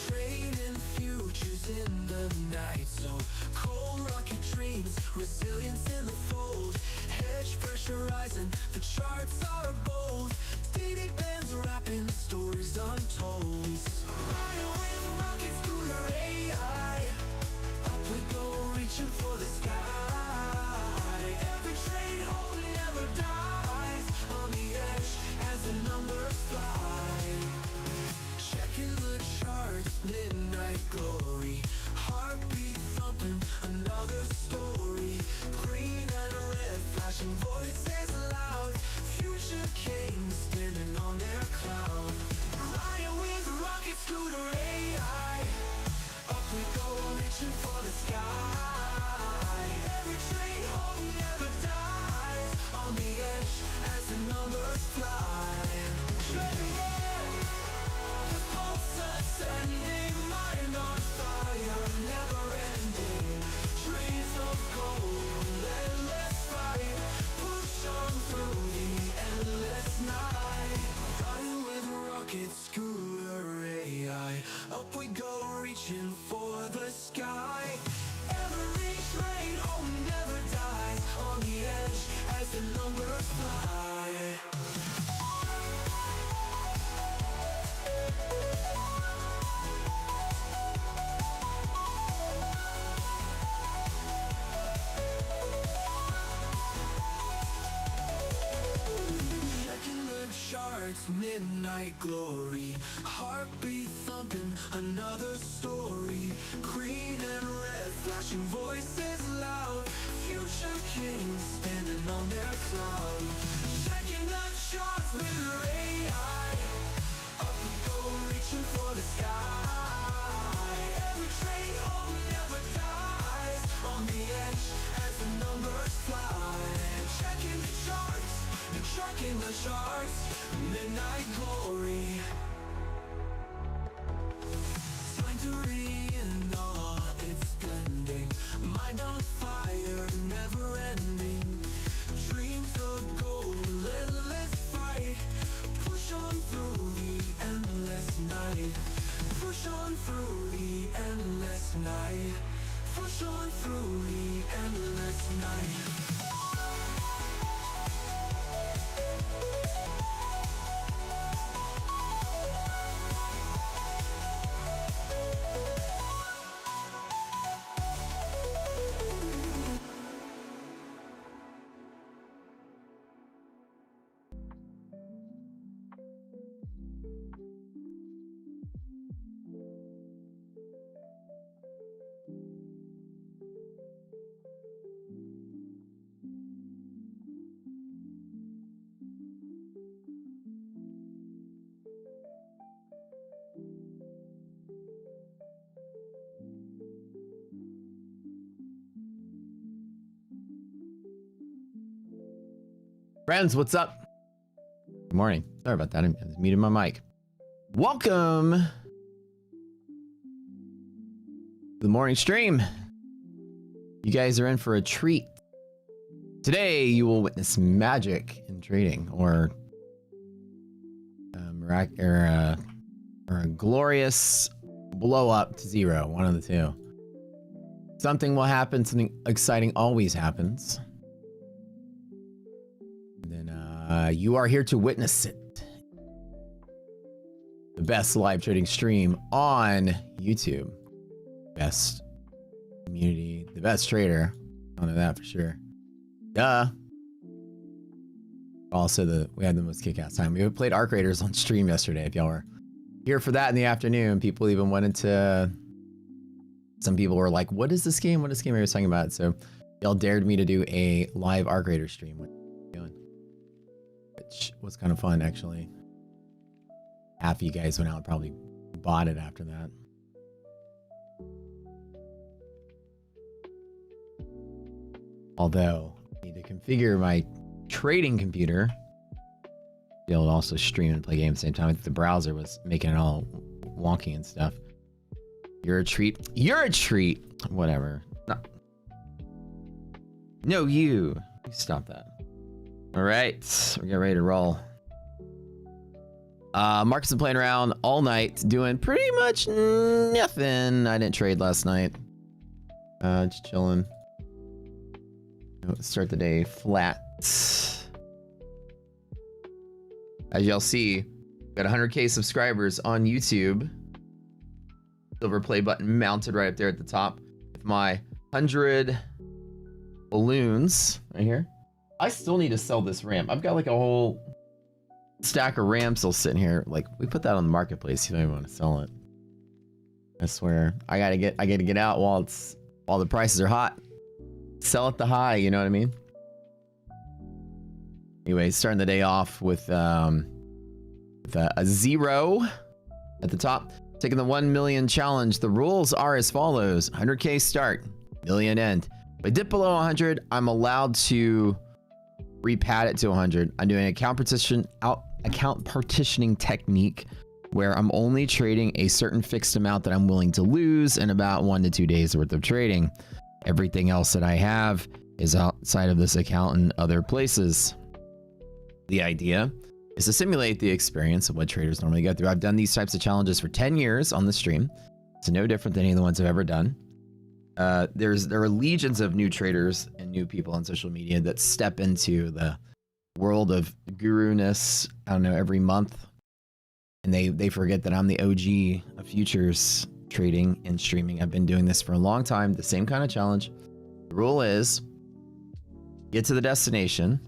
Trading futures in the night, so cold rocket dreams, resilience in the fold. Hedge pressurizing, the charts are bold. Daily bands wrapping stories untold. Riding with rockets through the AI. Up we go, reaching for the sky. Every trade hold never dies. On the edge as the numbers fly. Checking the charts, midnight glory. Heartbeat thumping, another story. Green and red, flashing voices loud. Future kings standing on their cloud. Riding with rocket scooter AI. Up we go, reaching for the sky. Every train home never dies. On the edge as the numbers fly. Ascending, mind on fire, never ending. Trees of gold, endless fight. Push on through the endless night. Riding with rocket scooter AI. Up we go, reaching for the sky. Every train home never dies. On the edge as the numbers fly. Charts, midnight glory. Heartbeat thumping, another story. Green and red, flashing voices loud. Future kings standing on their cloud. Checking the charts with your AI. Up we go, reaching for the sky. Every train home never dies. On the edge as the numbers fly. Checking the charts, tracking the charts, midnight glory. Sanctuary in awe, it's blending. Mind on fire, never ending. Dreams of gold, endless fight. Push on through the endless night. Push on through the endless night. Push on through the endless night. Friends, what's up? Good morning. Sorry about that. I was muting my mic. Welcome to the morning stream. You guys are in for a treat. Today, you will witness magic in trading, or a glorious blow up to zero. One of the two. Something will happen. Something exciting always happens. And then you are here to witness it. The best live trading stream on YouTube. Best community. The best trader. I know that for sure. Duh. Also, we had the most kick-ass time. We played Arc Raiders on stream yesterday. If y'all were here for that in the afternoon, people even went into... Some people were like, what is this game? What is this game I was talking about? So y'all dared me to do a live Arc Raider stream. Which was kind of fun, actually. Half of you guys went out and probably bought it after that. Although, I need to configure my trading computer to be able to also stream and play games at the same time. I think the browser was making it all wonky and stuff. You're a treat. You're a treat. Whatever. No, you. Stop that. All right. We're getting ready to roll. Marcus been playing around all night, doing pretty much nothing. I didn't trade last night. Just chilling. Start the day flat. As y'all see, got 100K subscribers on YouTube. Silver play button mounted right up there at the top with my 100 balloons right here. I still need to sell this ramp. I've got like a whole stack of ramps still sitting here. Like, we put that on the marketplace. You don't even want to sell it. I swear. I gotta get out while the prices are hot. Sell at the high, you know what I mean? Anyway, starting the day off with a 0 at the top. Taking the 1 million challenge. The rules are as follows. 100K start, million end. If I dip below 100, I'm allowed to repad it to 100. I'm doing account partitioning technique where I'm only trading a certain fixed amount that I'm willing to lose in about 1 to 2 days worth of trading. Everything else that I have is outside of this account and other places. The idea is to simulate the experience of what traders normally go through. I've done these types of challenges for 10 years on the stream. It's no different than any of the ones I've ever done. There are legions of new traders and new people on social media that step into the world of guru-ness, I don't know, every month. And they forget that I'm the OG of futures trading and streaming. I've been doing this for a long time. The same kind of challenge. The rule is get to the destination,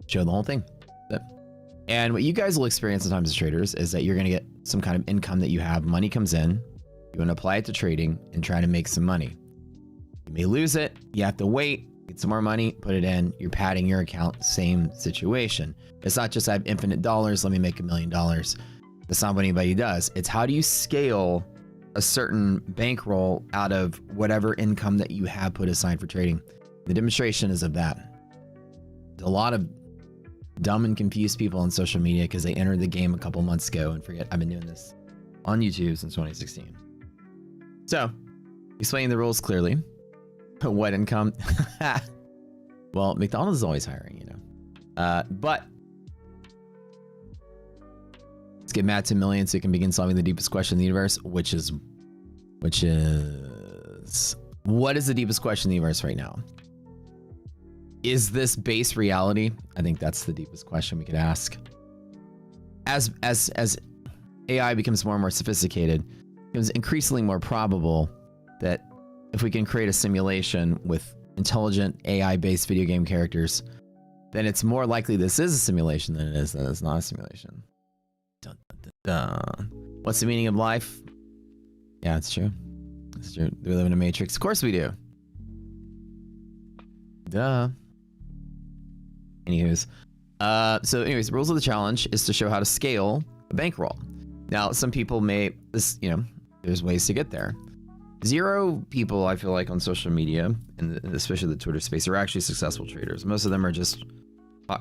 show the whole thing. And what you guys will experience sometimes as traders is that you're going to get some kind of income that you have. Money comes in. You want to apply it to trading and try to make some money. You may lose it. You have to wait, get some more money, put it in. You're padding your account. Same situation. It's not just I have infinite dollars. Let me make $1 million. That's not what anybody does. It's how do you scale a certain bankroll out of whatever income that you have put aside for trading. The demonstration is of that. There's a lot of dumb and confused people on social media because they entered the game a couple months ago and forget I've been doing this on YouTube since 2016. So, explaining the rules clearly. What income? Well, McDonald's is always hiring, you know. But let's get Matt to million so we can begin solving the deepest question in the universe, which is what is the deepest question in the universe right now? Is this base reality? I think that's the deepest question we could ask. As AI becomes more and more sophisticated, it becomes increasingly more probable that if we can create a simulation with intelligent AI-based video game characters, then it's more likely this is a simulation than it is that it's not a simulation. Dun, dun, dun, dun. What's the meaning of life? Yeah, it's true. It's true. Do we live in a matrix? Of course we do. Duh. Anywho's. So anyways, the rules of the challenge is to show how to scale a bankroll. Now, some people there's ways to get there. 0 people, I feel like, on social media, and especially the Twitter space, are actually successful traders. Most of them are just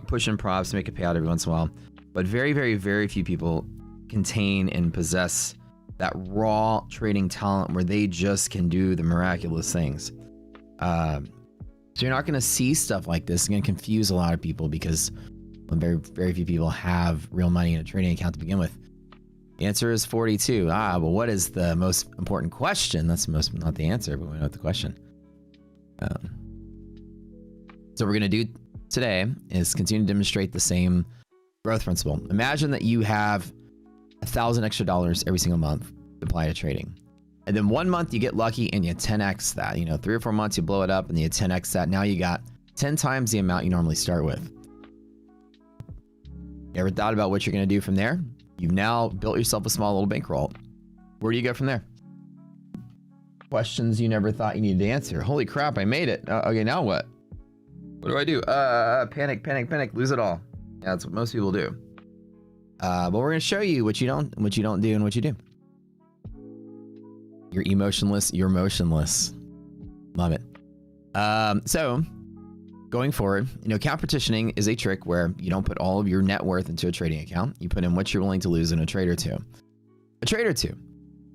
pushing props to make a payout every once in a while. But very, very, very few people contain and possess that raw trading talent where they just can do the miraculous things. So you're not going to see stuff like this. It's going to confuse a lot of people because very, very few people have real money in a trading account to begin with. The answer is 42. But what is the most important question? That's not the answer, but we know the question. So what we're going to do today is continue to demonstrate the same growth principle. Imagine that you have $1,000 extra every single month to apply to trading. And then 1 month you get lucky and you 10x that. 3 or 4 months you blow it up and you 10x that. Now you got 10 times the amount you normally start with. You ever thought about what you're going to do from there? You've now built yourself a small little bankroll. Where do you go from there? Questions you never thought you needed to answer. Holy crap, I made it. Okay, now what? What do I do? Panic, panic, panic, lose it all. Yeah, that's what most people do. But we're going to show you what you don't do and what you do. You're emotionless, you're motionless. Love it. So going forward, account partitioning is a trick where you don't put all of your net worth into a trading account. You put in what you're willing to lose in a trade or two.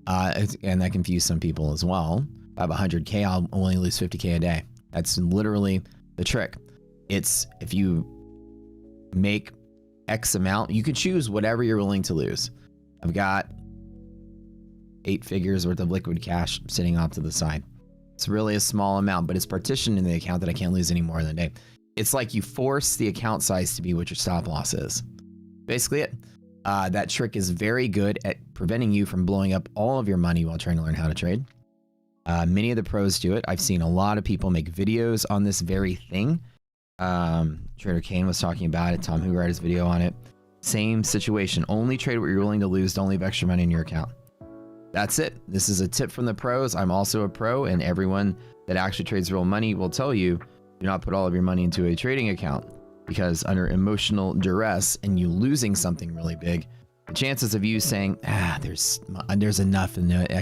And that confused some people as well. If I have 100K, I'll only lose 50K a day. That's literally the trick. It's if you make X amount, you can choose whatever you're willing to lose. I've got 8 figures worth of liquid cash sitting off to the side. It's really a small amount, but it's partitioned in the account that I can't lose any more than a day. It's like you force the account size to be what your stop loss is. Basically it. That trick is very good at preventing you from blowing up all of your money while trying to learn how to trade. Many of the pros do it. I've seen a lot of people make videos on this very thing. Trader Kane was talking about it. Tom Hoover had his video on it. Same situation. Only trade what you're willing to lose. Don't leave extra money in your account. That's it. This is a tip from the pros. I'm also a pro, and everyone that actually trades real money will tell you, do not put all of your money into a trading account, because under emotional duress and you losing something really big, the chances of you saying, there's enough in it,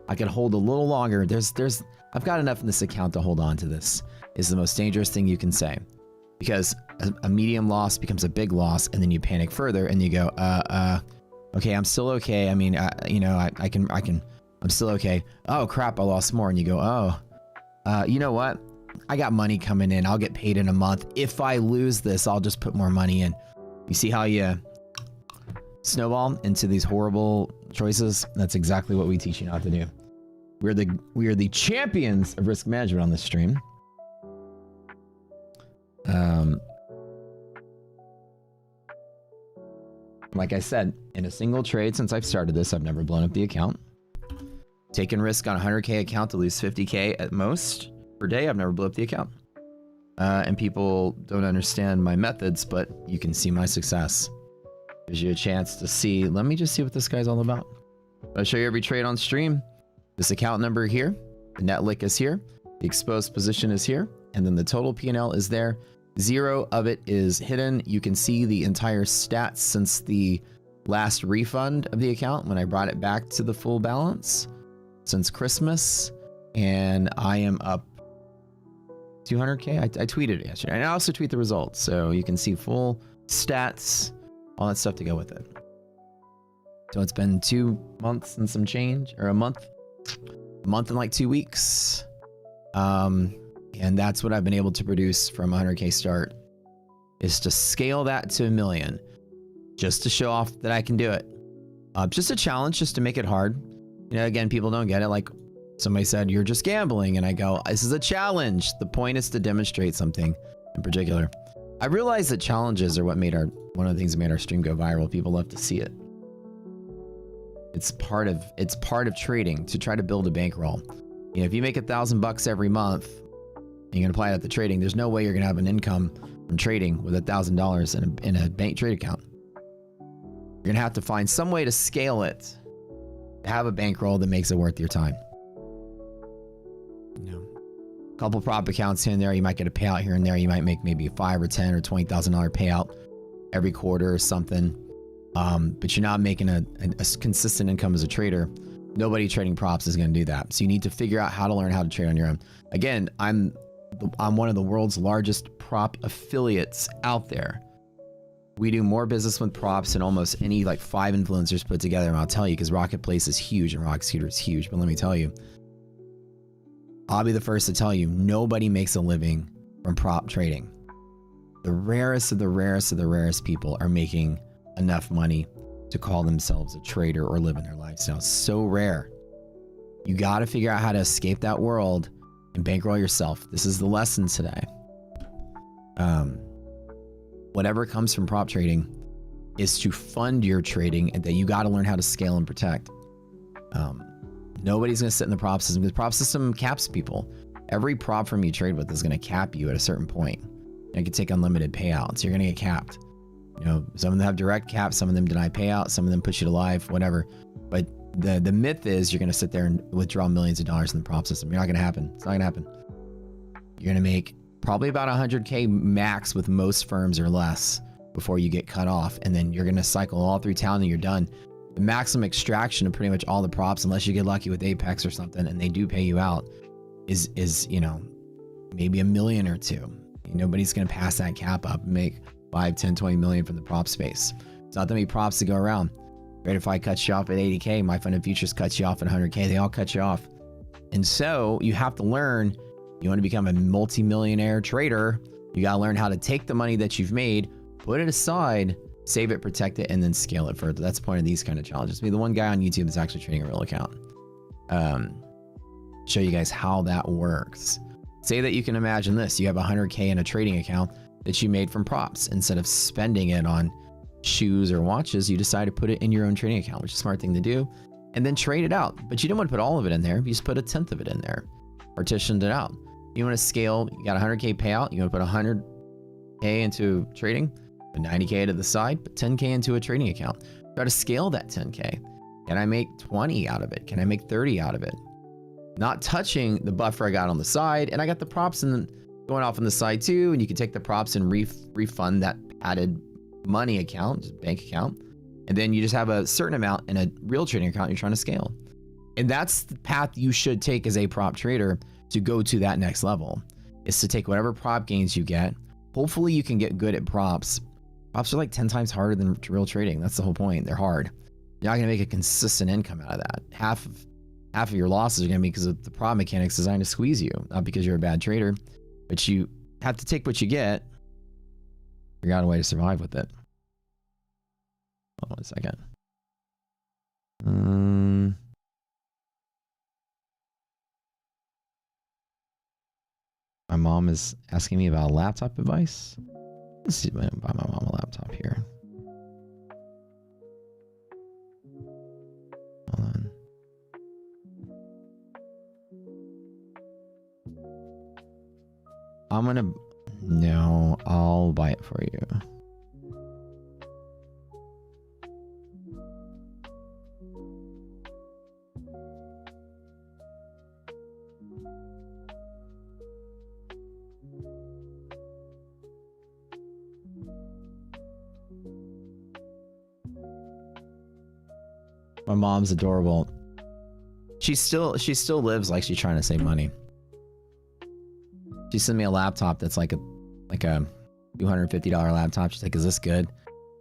I can hold a little longer. I've got enough in this account to hold on to this, is the most dangerous thing you can say, because a medium loss becomes a big loss, and then you panic further and you go, okay, I'm still okay. I mean, I'm still okay. Oh crap, I lost more. And you go, you know what? I got money coming in. I'll get paid in a month. If I lose this, I'll just put more money in. You see how you snowball into these horrible choices? That's exactly what we teach you not to do. We are the champions of risk management on this stream. Like I said, in a single trade since I've started this, I've never blown up the account. Taken risk on a 100K account to lose 50K at most per day. I've never blew up the account. And people don't understand my methods, but you can see my success. Gives you a chance to see. Let me just see what this guy's all about. I'll show you every trade on stream. This account number here, the net lick is here, the exposed position is here, and then the total P&L is there. 0 of it is hidden. You can see the entire stats since the last refund of the account when I brought it back to the full balance since Christmas, and I am up 200K. I tweeted it yesterday, and I also tweet the results, so you can see full stats, all that stuff to go with it. So it's been 2 months and some change, or a month and like 2 weeks. And that's what I've been able to produce from 100K start, is to scale that to 1 million, just to show off that I can do it. Just a challenge, just to make it hard. Again, people don't get it. Like somebody said, you're just gambling. And I go, this is a challenge. The point is to demonstrate something in particular. I realized that challenges are what made one of the things that made our stream go viral. People love to see it. It's part of trading, to try to build a bankroll. If you make $1,000 every month, and you're gonna apply that to trading, there's no way you're gonna have an income from trading with $1,000 in a bank trade account. You're gonna have to find some way to scale it, to have a bankroll that makes it worth your time. A couple prop accounts here and there, you might get a payout here and there. You might make maybe a $5,000 or $10,000 or $20,000 payout every quarter or something. But you're not making a consistent income as a trader. Nobody trading props is going to do that. So you need to figure out how to learn how to trade on your own. Again, I'm one of the world's largest prop affiliates out there. We do more business with props than almost any 5 influencers put together. And I'll tell you, because Rocket Place is huge and Rocket Scooter is huge. But let me tell you, I'll be the first to tell you, nobody makes a living from prop trading. The rarest of the rarest of the rarest people are making enough money to call themselves a trader or live in their lifestyle. It's so rare. You got to figure out how to escape that world and bankroll yourself. This is the lesson today. Whatever comes from prop trading is to fund your trading, and that you got to learn how to scale and protect. Nobody's going to sit in the prop system. The prop system caps people. Every prop firm you trade with is going to cap you at a certain point. You can take unlimited payouts. You're going to get capped. You know, some of them have direct caps, some of them deny payout, some of them push you to live, whatever. But the myth is you're going to sit there and withdraw millions of dollars in the prop system. You're not going to happen. It's not going to happen. You're going to make probably about 100K max with most firms or less before you get cut off. And then you're going to cycle all through town and you're done. The maximum extraction of pretty much all the props, unless you get lucky with Apex or something and they do pay you out, is you know, maybe $1 million or $2 million. Nobody's going to pass that cap up and make 5, 10, 20 million from the prop space. It's not that many props to go around. Right? If I cut you off at 80K, my fund and futures cuts you off at 100K. They all cut you off. And so you have to learn, you want to become a multi-millionaire trader, you got to learn how to take the money that you've made, put it aside, save it, protect it, and then scale it further. That's the point of these kind of challenges. Be the one guy on YouTube that's actually trading a real account. Show you guys how that works. Say that you can imagine this. You have 100K in a trading account that you made from props. Instead of spending it on shoes or watches, you decide to put it in your own trading account, which is a smart thing to do, and then trade it out. But you don't want to put all of it in there. You just put 1/10 of it in there, partitioned it out. You want to scale, you got 100K payout, you want to put 100K into trading, put 90K to the side, put 10K into a trading account. Try to scale that 10K. Can I make 20 out of it? Can I make 30 out of it? Not touching the buffer I got on the side, and I got the props going off on the side too, and you can take the props and refund that added money account, just bank account, and then you just have a certain amount in a real trading account you're trying to scale. And that's the path you should take as a prop trader to go to that next level, is to take whatever prop gains you get. Hopefully you can get good at props. Props are like 10 times harder than real trading. That's the whole point. They're hard. You're not going to make a consistent income out of that. Half of your losses are going to be because of the prop mechanics designed to squeeze you, not because you're a bad trader, but you have to take what you get. Figure out a way to survive with it. Hold on a second. My mom is asking me about laptop advice. Let's see if I can buy my mom a laptop here. Hold on. No, I'll buy it for you. My mom's adorable. She still lives like she's trying to save money. She sent me a laptop that's like a $250 laptop. She's like, "Is this good?"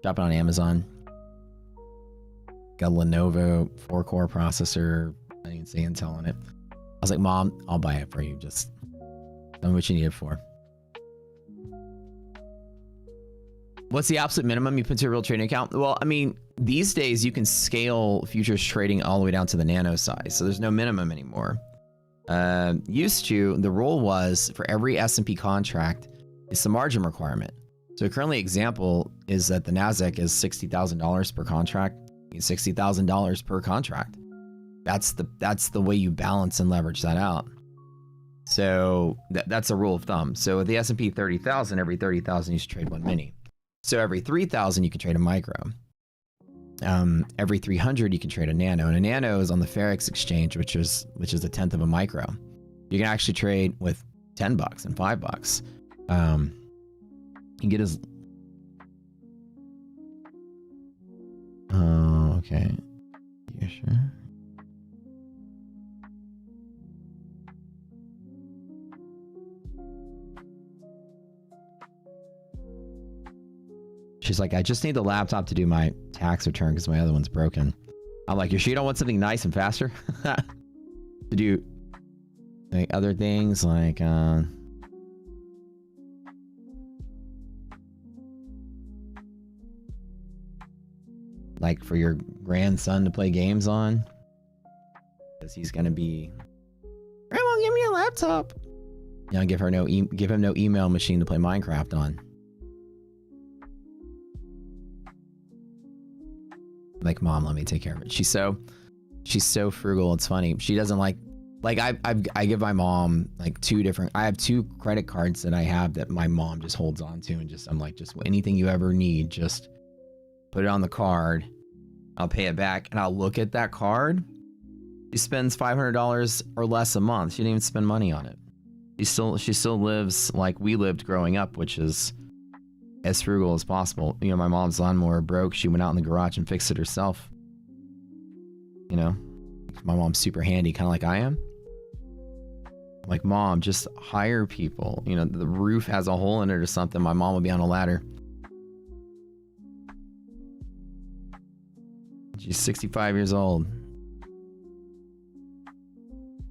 Drop it on Amazon. Got a Lenovo 4-core processor. I didn't say Intel on it. I was like, "Mom, I'll buy it for you. Just tell me what you need it for." What's the absolute minimum you put to a real trading account? Well, I mean, these days you can scale futures trading all the way down to the nano size, so there's no minimum anymore. Used to, the rule was for every S&P contract, it's the margin requirement. So currently example is that the NASDAQ is $60,000 per contract. $60,000 per contract. That's the way you balance and leverage that out. So that's a rule of thumb. So with the S&P 30,000, every 30,000 you should trade one mini. So every 3,000 you can trade a micro. Every 300 you can trade a nano, and a nano is on the Forex exchange, which is 1/10 of a micro. You can actually trade with $10 and $5. You can get as okay, yeah, sure. She's like, "I just need the laptop to do my tax return because my other one's broken." I'm like, "You sure you don't want something nice and faster?" To do like other things like like for your grandson to play games on. Because he's gonna be, Grandma, give me a laptop. You know, give him no email machine to play Minecraft on. Like, Mom, let me take care of it. She's so frugal. It's funny. She doesn't like I give my mom like I have 2 credit cards that I have that my mom just holds on to, and just, I'm like, just anything you ever need, just put it on the card. I'll pay it back, and I'll look at that card. She spends $500 or less a month. She didn't even spend money on it. She still lives like we lived growing up, which is as frugal as possible. You know, my mom's lawnmower broke. She went out in the garage and fixed it herself. You know, my mom's super handy, kind of like I am. Like, Mom, just hire people. You know, the roof has a hole in it or something. My mom will be on a ladder. She's 65 years old.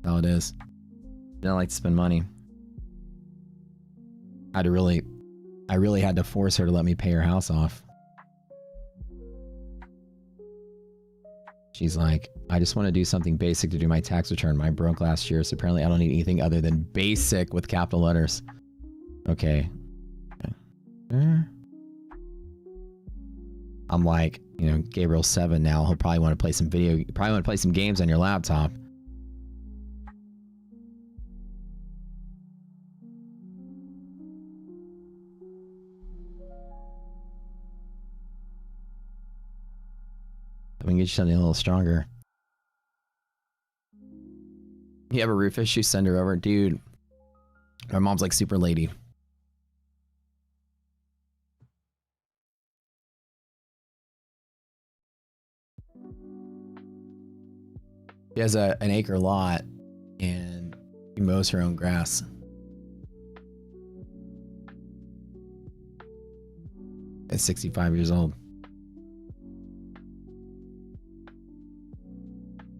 That's all it is. She doesn't like to spend money. I really had to force her to let me pay her house off. She's like, I just want to do something basic to do my tax return. Mine broke last year, so apparently I don't need anything other than basic with capital letters. Okay. I'm like, you know, Gabriel's 7 now. He'll probably want to play some games on your laptop. We can get you something a little stronger. You have a roof issue? Send her over. Dude, my mom's like super lady. She has an acre lot, and she mows her own grass. At 65 years old.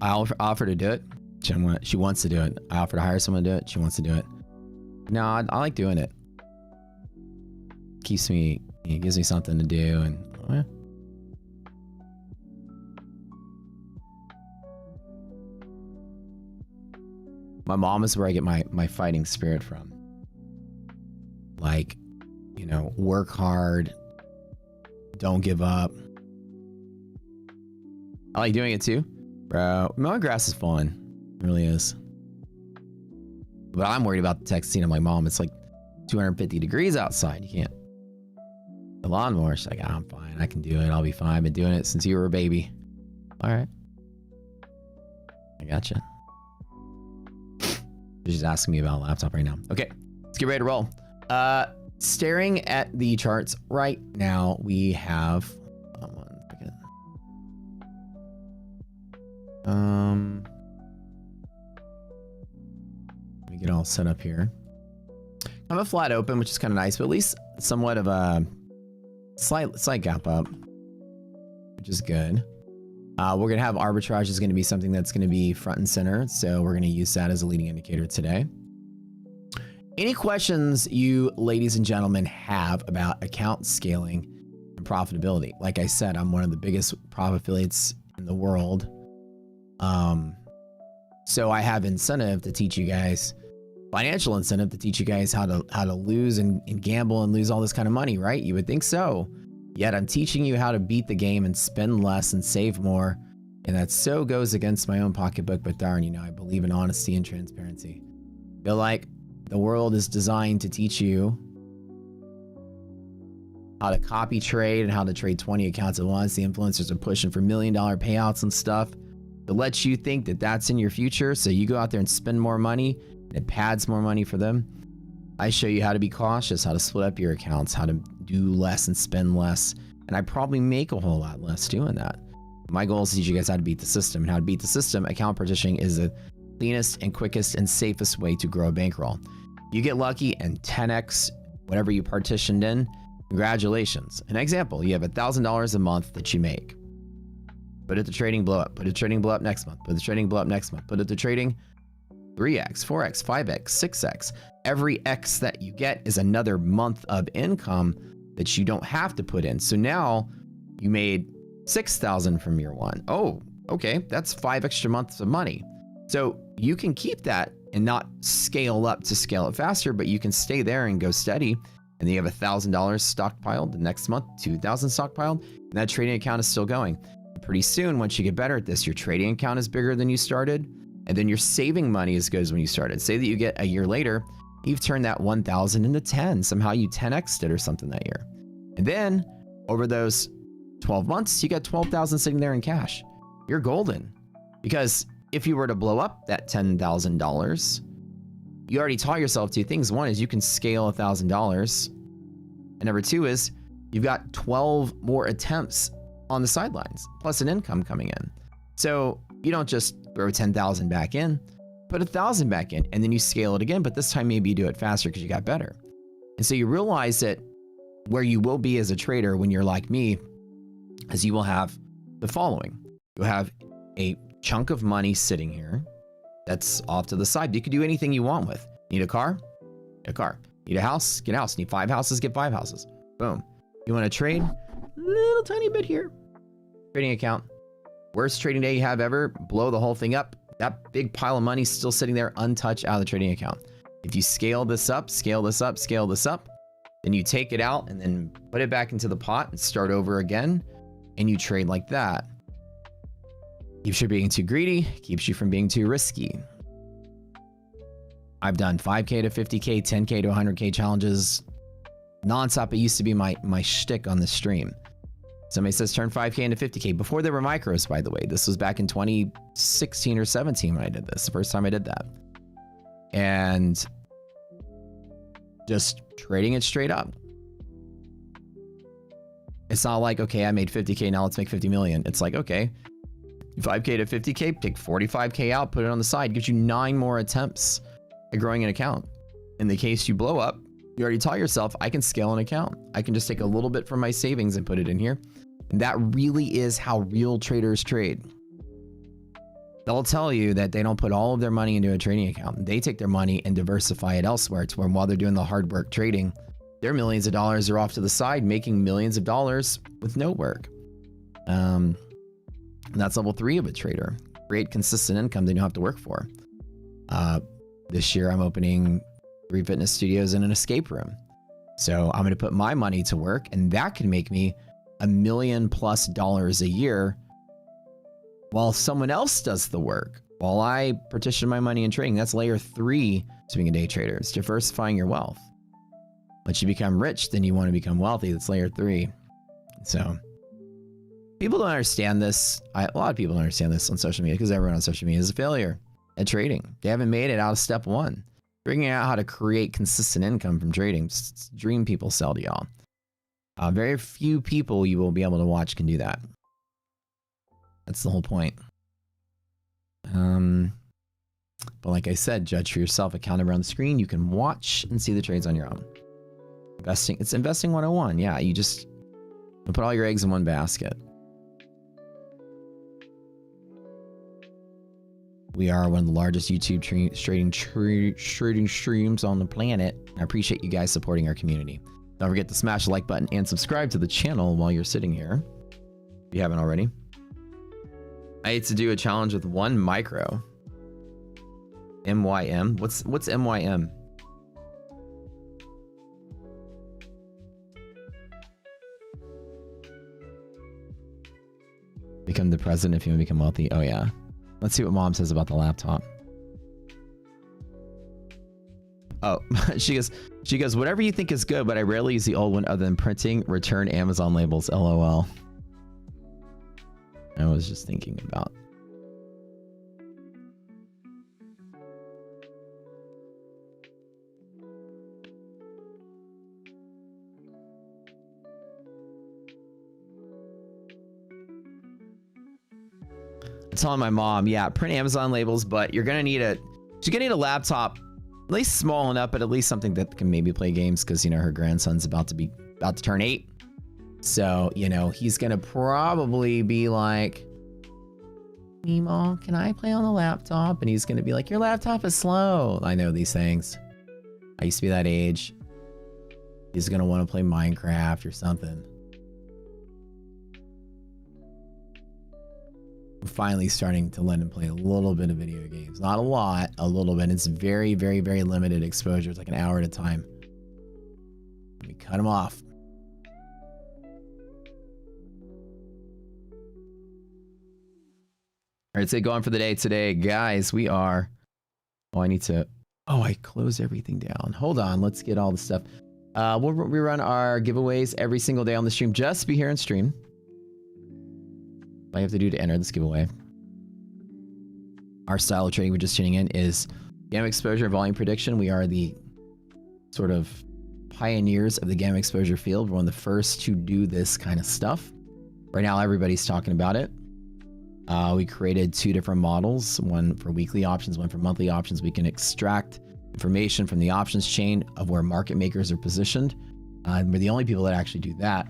I offer to do it. She wants to do it. I offer to hire someone to do it. She wants to do it. No, I like doing it. Keeps me, it gives me something to do, and my mom is where I get my fighting spirit from. Like, you know, work hard, don't give up. I like doing it too. Bro, mowing grass is fun. It really is. But I'm worried about the texting. I'm like, Mom, it's like 250 degrees outside. You can't. The lawnmower, she's like, I'm fine. I can do it. I'll be fine. I've been doing it since you were a baby. All right. I gotcha. She's asking me about a laptop right now. Okay, let's get ready to roll. Staring at the charts right now, we have... one second. Let me get all set up here. I have a flat open, which is kind of nice, but at least somewhat of a slight gap up, which is good. We're going to have arbitrage is going to be something that's going to be front and center. So we're going to use that as a leading indicator today. Any questions you ladies and gentlemen have about account scaling and profitability? Like I said, I'm one of the biggest prop affiliates in the world. So I have incentive to teach you guys, financial incentive to teach you guys how to lose and gamble and lose all this kind of money, right? You would think so. Yet I'm teaching you how to beat the game and spend less and save more. And that so goes against my own pocketbook, but darn, you know, I believe in honesty and transparency. I feel like the world is designed to teach you how to copy trade and how to trade 20 accounts at once. The influencers are pushing for $1 million payouts and stuff to let you think that that's in your future. So you go out there and spend more money and it pads more money for them. I show you how to be cautious, how to split up your accounts, how to do less and spend less. And I probably make a whole lot less doing that. My goal is to teach you guys how to beat the system. And how to beat the system, account partitioning is the cleanest and quickest and safest way to grow a bankroll. You get lucky and 10x whatever you partitioned in. Congratulations. An example, you have $1,000 a month that you make. Put it to trading, blow up. Put it to trading, blow up next month. Put it to trading, blow up next month. Put it to trading 3x, 4x, 5x, 6x. Every X that you get is another month of income that you don't have to put in. So now you made 6,000 from year one. Oh, okay, that's 5 extra months of money. So you can keep that and not scale up to scale it faster, but you can stay there and go steady. And then you have $1,000 stockpiled. The next month, 2,000 stockpiled, and that trading account is still going. And pretty soon, once you get better at this, your trading account is bigger than you started, and then your saving money is good as when you started. Say that you get a year later, you've turned that 1,000 into 10. Somehow you 10x'd it or something that year. And then over those 12 months, you got 12,000 sitting there in cash. You're golden. Because if you were to blow up that $10,000, you already taught yourself 2 things. One is you can scale $1,000. And number 2 is you've got 12 more attempts on the sidelines, plus an income coming in. So you don't just throw 10,000 back in, put 1,000 back in, and then you scale it again. But this time maybe you do it faster because you got better. And so you realize that where you will be as a trader when you're like me is you will have the following. You'll have a chunk of money sitting here that's off to the side. You can do anything you want with. Need a car? Get a car. Need a house? Get a house. Need 5 houses? Get 5 houses. Boom. You want to trade? Little tiny bit here. Trading account. Worst trading day you have ever. Blow the whole thing up. That big pile of money still sitting there untouched out of the trading account. If you scale this up, scale this up, scale this up, then you take it out and then put it back into the pot and start over again, and you trade like that. Keeps you being too greedy, keeps you from being too risky. I've done 5K to 50K, 10K to 100K challenges nonstop. It used to be my shtick on the stream. Somebody says turn 5K into 50K. Before there were micros, by the way. This was back in 2016 or 17 when I did this. The first time I did that. And just trading it straight up. It's not like, okay, I made 50K, now let's make 50 million. It's like, okay, 5K to 50K, take 45K out, put it on the side, gives you 9 more attempts at growing an account. In the case you blow up, you already taught yourself, I can scale an account. I can just take a little bit from my savings and put it in here. And that really is how real traders trade. They'll tell you that they don't put all of their money into a trading account. They take their money and diversify it elsewhere to where while they're doing the hard work trading, their millions of dollars are off to the side, making millions of dollars with no work. That's level 3 of a trader. Create consistent income that you don't have to work for. This year I'm opening 3 fitness studios and an escape room. So I'm going to put my money to work, and that can make me $1 million+ a year while someone else does the work. While I partition my money in trading, that's layer 3 to being a day trader. It's diversifying your wealth. Once you become rich, then you want to become wealthy. That's layer 3. So people don't understand this. A lot of people don't understand this on social media because everyone on social media is a failure at trading. They haven't made it out of step 1. Figuring out how to create consistent income from trading. It's a dream people sell to y'all. Very few people you will be able to watch can do that. That's the whole point. But like I said, judge for yourself. Account around the screen. You can watch and see the trades on your own. Investing. It's investing 101. Yeah, you just put all your eggs in one basket. We are one of the largest YouTube trading streams on the planet. I appreciate you guys supporting our community. Don't forget to smash the like button and subscribe to the channel while you're sitting here, if you haven't already. I hate to do a challenge with 1 micro. MYM. What's MYM? Become the president if you want to become wealthy. Oh yeah. Let's see what mom says about the laptop. Oh, she goes, whatever you think is good, but I rarely use the old one other than printing, return Amazon labels, LOL. I was just thinking about. I'm telling my mom, yeah, print Amazon labels, but you're gonna need she's gonna need a laptop, at least small enough, but at least something that can maybe play games, because you know her grandson's about to turn 8. So, you know, he's gonna probably be like, Meemaw, can I play on the laptop? And he's gonna be like, your laptop is slow. I know these things. I used to be that age. He's gonna want to play Minecraft or something. I'm finally starting to let him play a little bit of video games. Not a lot, a little bit. It's very, very, very limited exposure. It's like an hour at a time. We cut him off. All right, so going for the day today, guys. We are. Oh, I need to. Oh, I closed everything down. Hold on. Let's get all the stuff. We run our giveaways every single day on the stream. Just be here and stream. All I have to do to enter this giveaway. Our style of trading, we're just tuning in, is gamma exposure and volume prediction. We are the sort of pioneers of the gamma exposure field. We're one of the first to do this kind of stuff. Right now, everybody's talking about it. We created 2 different models, one for weekly options, one for monthly options. We can extract information from the options chain of where market makers are positioned. We're the only people that actually do that.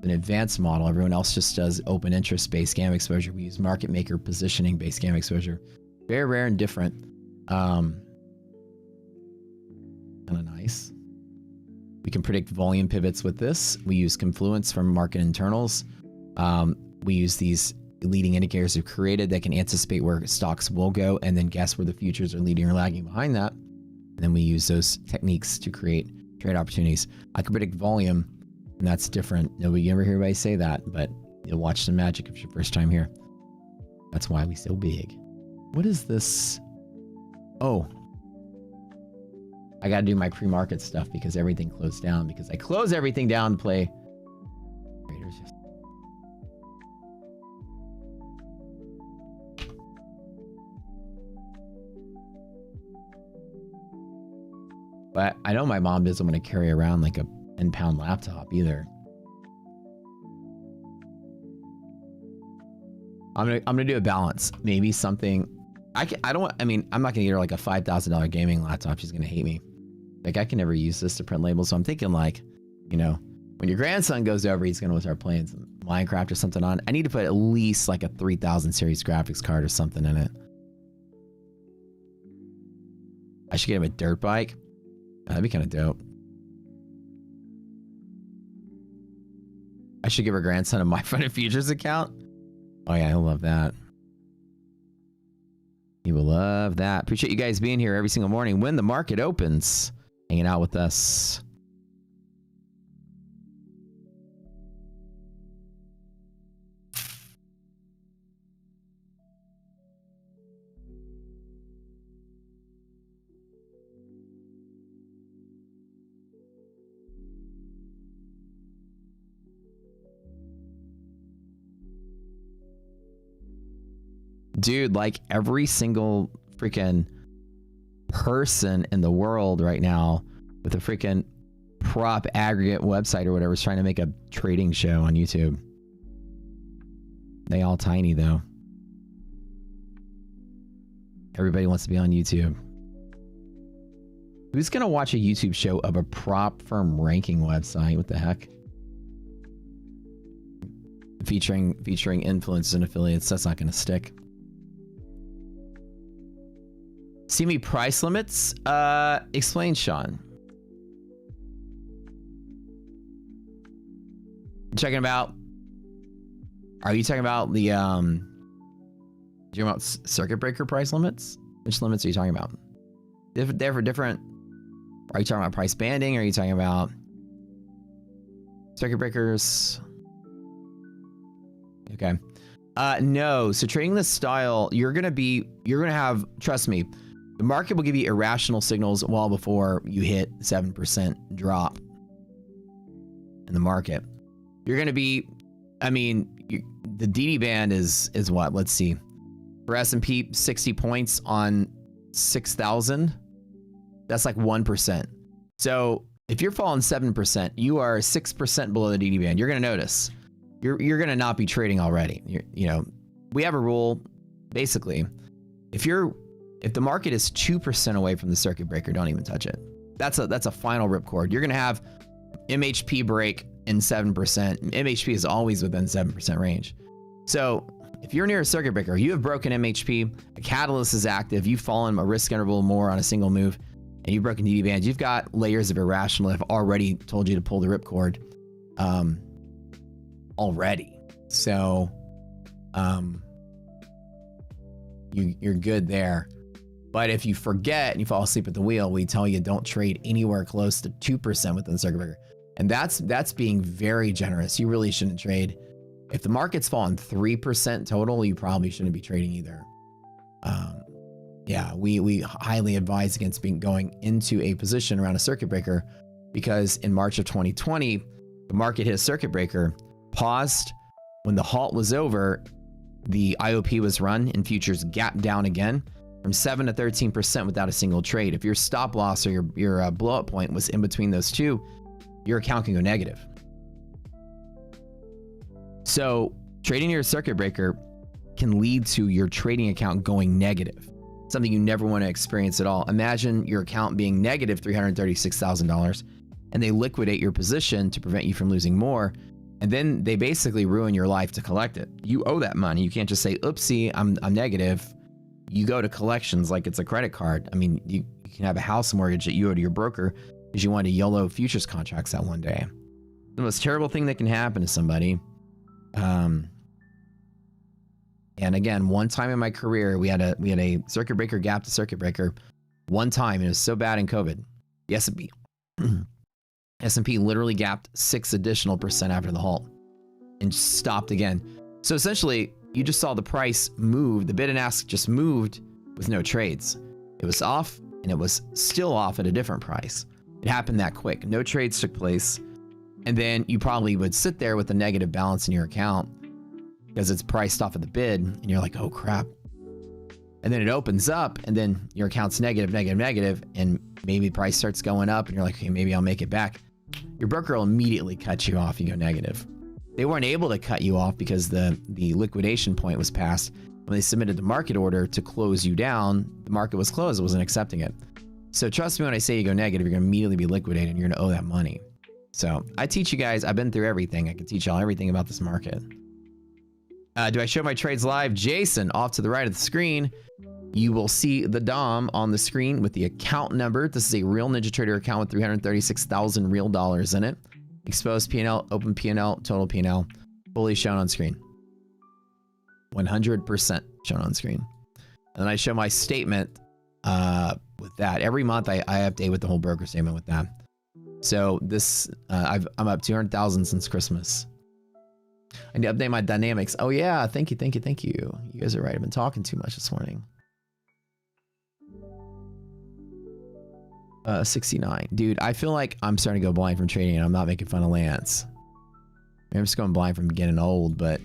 An advanced model. Everyone else just does open interest based gamma exposure. We use market maker positioning based gamma exposure. Very rare and different. Kind of nice. We can predict volume pivots with this. We use confluence from market internals. We use these leading indicators we've created that can anticipate where stocks will go and then guess where the futures are leading or lagging behind that. And then we use those techniques to create trade opportunities. I can predict volume, and that's different. Nobody ever hear anybody say that, but you'll watch some magic if it's your first time here. That's why we so big. What is this? Oh, I got to do my pre-market stuff because everything closed down, because I close everything down to play traders. But I know my mom doesn't want to carry around like a 10-pound laptop either. I'm gonna do a balance. Maybe something. I'm not gonna get her like a $5,000 gaming laptop. She's gonna hate me. Like I can never use this to print labels. So I'm thinking like, you know, when your grandson goes over, he's gonna start playing some Minecraft or something on. I need to put at least like a 3000 series graphics card or something in it. I should get him a dirt bike. That'd be kind of dope. I should give her grandson a My Fun Futures account. Oh yeah, he'll love that. He will love that. Appreciate you guys being here every single morning when the market opens, hanging out with us. Dude, like every single freaking person in the world right now with a freaking prop aggregate website or whatever is trying to make a trading show on YouTube. They all tiny though. Everybody wants to be on YouTube. Who's gonna watch a YouTube show of a prop firm ranking website? What the heck? Featuring influencers and affiliates. That's not gonna stick. See me price limits? Explain, Sean. Checking about. Are you talking about the you talking about circuit breaker price limits? Which limits are you talking about? They're for different. Are you talking about price banding? Or are you talking about circuit breakers? Okay. No. So trading this style, you're gonna have. Trust me. The market will give you irrational signals well before you hit 7% drop in the market. You're going to be, the DD band is what? Let's see. For S&P, 60 points on 6,000. That's like 1%. So if you're falling 7%, you are 6% below the DD band. You're going to notice. You're going to not be trading already. We have a rule, basically, if the market is 2% away from the circuit breaker, don't even touch it. That's a final ripcord. You're going to have MHP break in 7%. MHP is always within 7% range. So if you're near a circuit breaker, you have broken MHP, a catalyst is active, you've fallen a risk interval more on a single move, and you've broken DD bands, you've got layers of irrational that have already told you to pull the ripcord already. So you're good there. But if you forget and you fall asleep at the wheel, we tell you don't trade anywhere close to 2% within the circuit breaker. And that's being very generous. You really shouldn't trade. If the market's fallen 3% total, you probably shouldn't be trading either. Yeah, we highly advise against going into a position around a circuit breaker, because in March of 2020, the market hit a circuit breaker, paused. When the halt was over, the IOP was run and futures gapped down again from 7 to 13% without a single trade. If your stop loss or your blowout point was in between those two, your account can go negative. So trading near a circuit breaker can lead to your trading account going negative, something you never want to experience at all. Imagine your account being negative $336,000 and they liquidate your position to prevent you from losing more. And then they basically ruin your life to collect it. You owe that money. You can't just say, oopsie, I'm negative. You go to collections like it's a credit card. I mean, you can have a house mortgage that you owe to your broker because you wanted to YOLO futures contracts that one day. The most terrible thing that can happen to somebody. And again, one time in my career, we had a circuit breaker gap to circuit breaker one time, and it was so bad in COVID. The S&P S&P literally gapped 6 additional % after the halt and stopped again. So essentially, you just saw the price move. The bid and ask just moved with no trades. It was off, and it was still off at a different price. It happened that quick. No trades took place. And then you probably would sit there with a negative balance in your account because it's priced off of the bid, and you're like, oh crap. And then it opens up, and then your account's negative, and maybe price starts going up, and you're like, okay, maybe I'll make it back. Your broker will immediately cut you off. You go negative. They weren't able to cut you off because the liquidation point was passed. When they submitted the market order to close you down, the market was closed. It wasn't accepting it. So trust me when I say you go negative, you're going to immediately be liquidated and you're going to owe that money. So I teach you guys. I've been through everything. I can teach y'all everything about this market. Do I show my trades live? Jason, off to the right of the screen, you will see the DOM on the screen with the account number. This is a real NinjaTrader account with 336,000 real dollars in it. Exposed P&L, open P&L, total P&L, fully shown on screen. 100% shown on screen. And then I show my statement with that. Every month I update with the whole broker statement with that. So this, I'm up 200,000 since Christmas. I need to update my dynamics. Oh yeah, thank you. You guys are right. I've been talking too much this morning. 69. Dude, I feel like I'm starting to go blind from trading and I'm not making fun of Lance. Maybe I'm just going blind from getting old, but...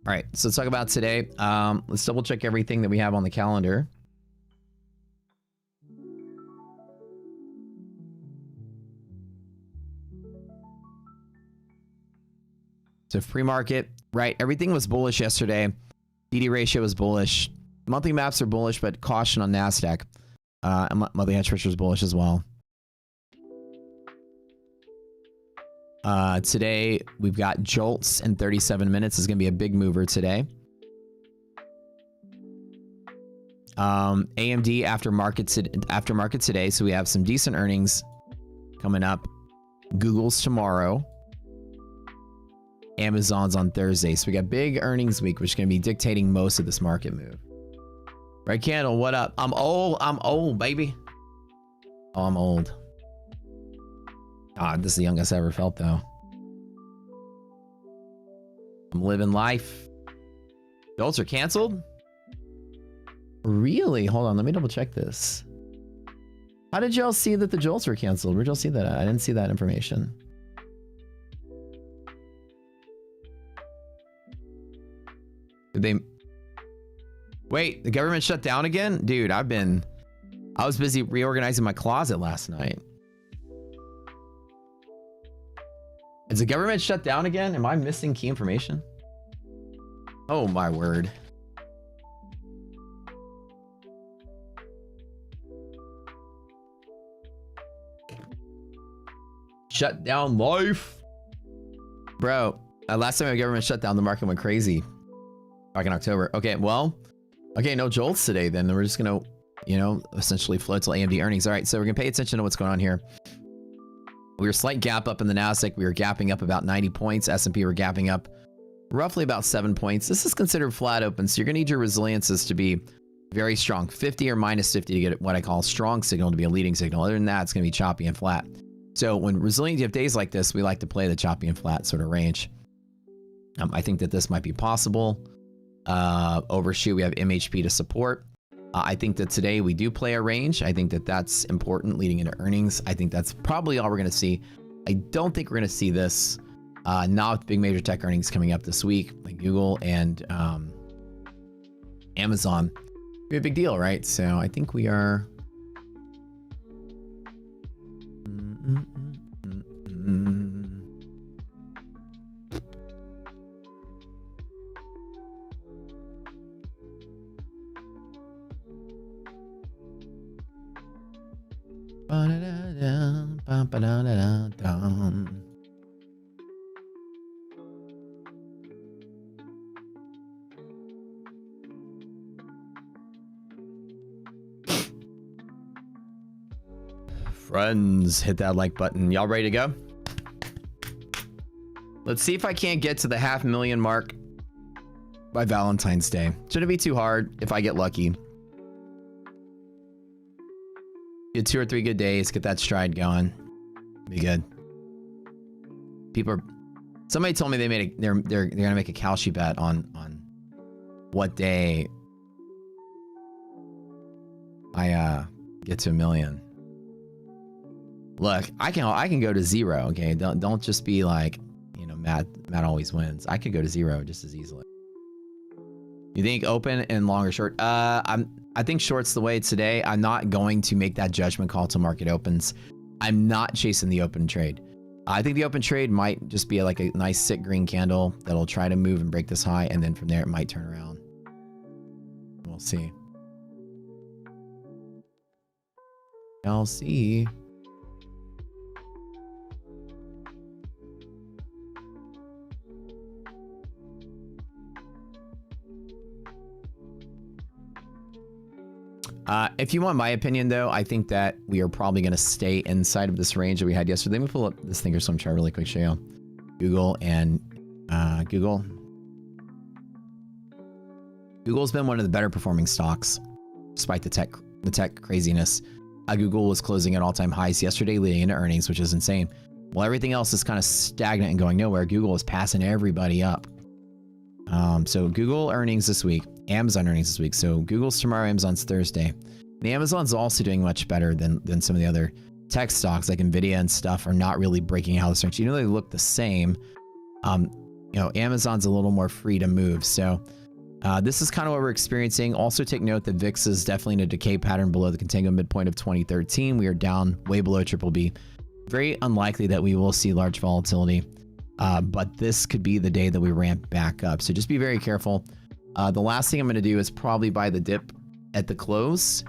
All right, so let's talk about today. Let's double check everything that we have on the calendar. So pre-market, right? Everything was bullish yesterday. DD ratio was bullish. Monthly maps are bullish, but caution on NASDAQ. And monthly hedge pressure is bullish as well. Today, we've got jolts in 37 minutes. This is going to be a big mover today. AMD after market today. So we have some decent earnings coming up. Google's tomorrow. Amazon's on Thursday. So we got big earnings week, which is going to be dictating most of this market move. Right, Candle, what up? I'm old, baby. Oh, I'm old. God, this is the youngest I ever felt, though. I'm living life. Jolts are canceled? Really? Hold on, let me double check this. How did y'all see that the jolts were canceled? Where'd y'all see that at? I didn't see that information. Did they... Wait, the government shut down again? Dude, I was busy reorganizing my closet last night. Is the government shut down again? Am I missing key information? Oh my word. Shut down life. Bro, last time the government shut down, the market went crazy. Back in October. Okay, well, okay, no jolts today then. We're just gonna, you know, essentially float till AMD earnings. All right, so we're gonna pay attention to what's going on here. We were slight gap up in the NASDAQ. We were gapping up about 90 points. S&P were gapping up roughly about 7 points. This is considered flat open, so you're going to need your resiliences to be very strong. 50 or minus 50 to get what I call a strong signal to be a leading signal. Other than that, it's going to be choppy and flat. So when resilient, you have days like this, we like to play the choppy and flat sort of range. I think that this might be possible. Overshoot, we have MHP to support. I think that today we do play a range. I think that that's important leading into earnings. I think that's probably all we're going to see. I don't think we're going to see this not with big major tech earnings coming up this week, like Google and Amazon. It'd be a big deal, right? So I think we are. Friends, hit that like button. Y'all ready to go? Let's see if I can't get to the 500,000 mark by Valentine's Day. Shouldn't be too hard if I get lucky. Get 2 or 3 good days, get that stride going. Be good. People are. Somebody told me they made a. They're gonna make a Kalshi bet on what day I get to 1 million. Look, I can go to 0. Okay, don't just be like, you know, Matt always wins. I could go to 0 just as easily. You think open and long or short? I think short's the way today. I'm not going to make that judgment call till market opens. I'm not chasing the open trade. I think the open trade might just be like a nice sit green candle that'll try to move and break this high, and then from there it might turn around. We'll see. I'll see. If you want my opinion, though, I think that we are probably going to stay inside of this range that we had yesterday. Let me pull up this thinkorswim chart really quick, show you. Google and Google. Google's been one of the better performing stocks, despite the tech craziness. Google was closing at all-time highs yesterday, leading into earnings, which is insane. While everything else is kind of stagnant and going nowhere, Google is passing everybody up. So Google earnings this week, Amazon earnings this week. So Google's tomorrow, Amazon's Thursday. And Amazon's also doing much better than some of the other tech stocks like Nvidia and stuff are not really breaking out of strength. You know, they look the same. You know, Amazon's a little more free to move. So this is kind of what we're experiencing. Also take note that VIX is definitely in a decay pattern below the contango midpoint of 2013. We are down way below triple B. Very unlikely that we will see large volatility. But this could be the day that we ramp back up. So just be very careful. The last thing I'm going to do is probably buy the dip at the close.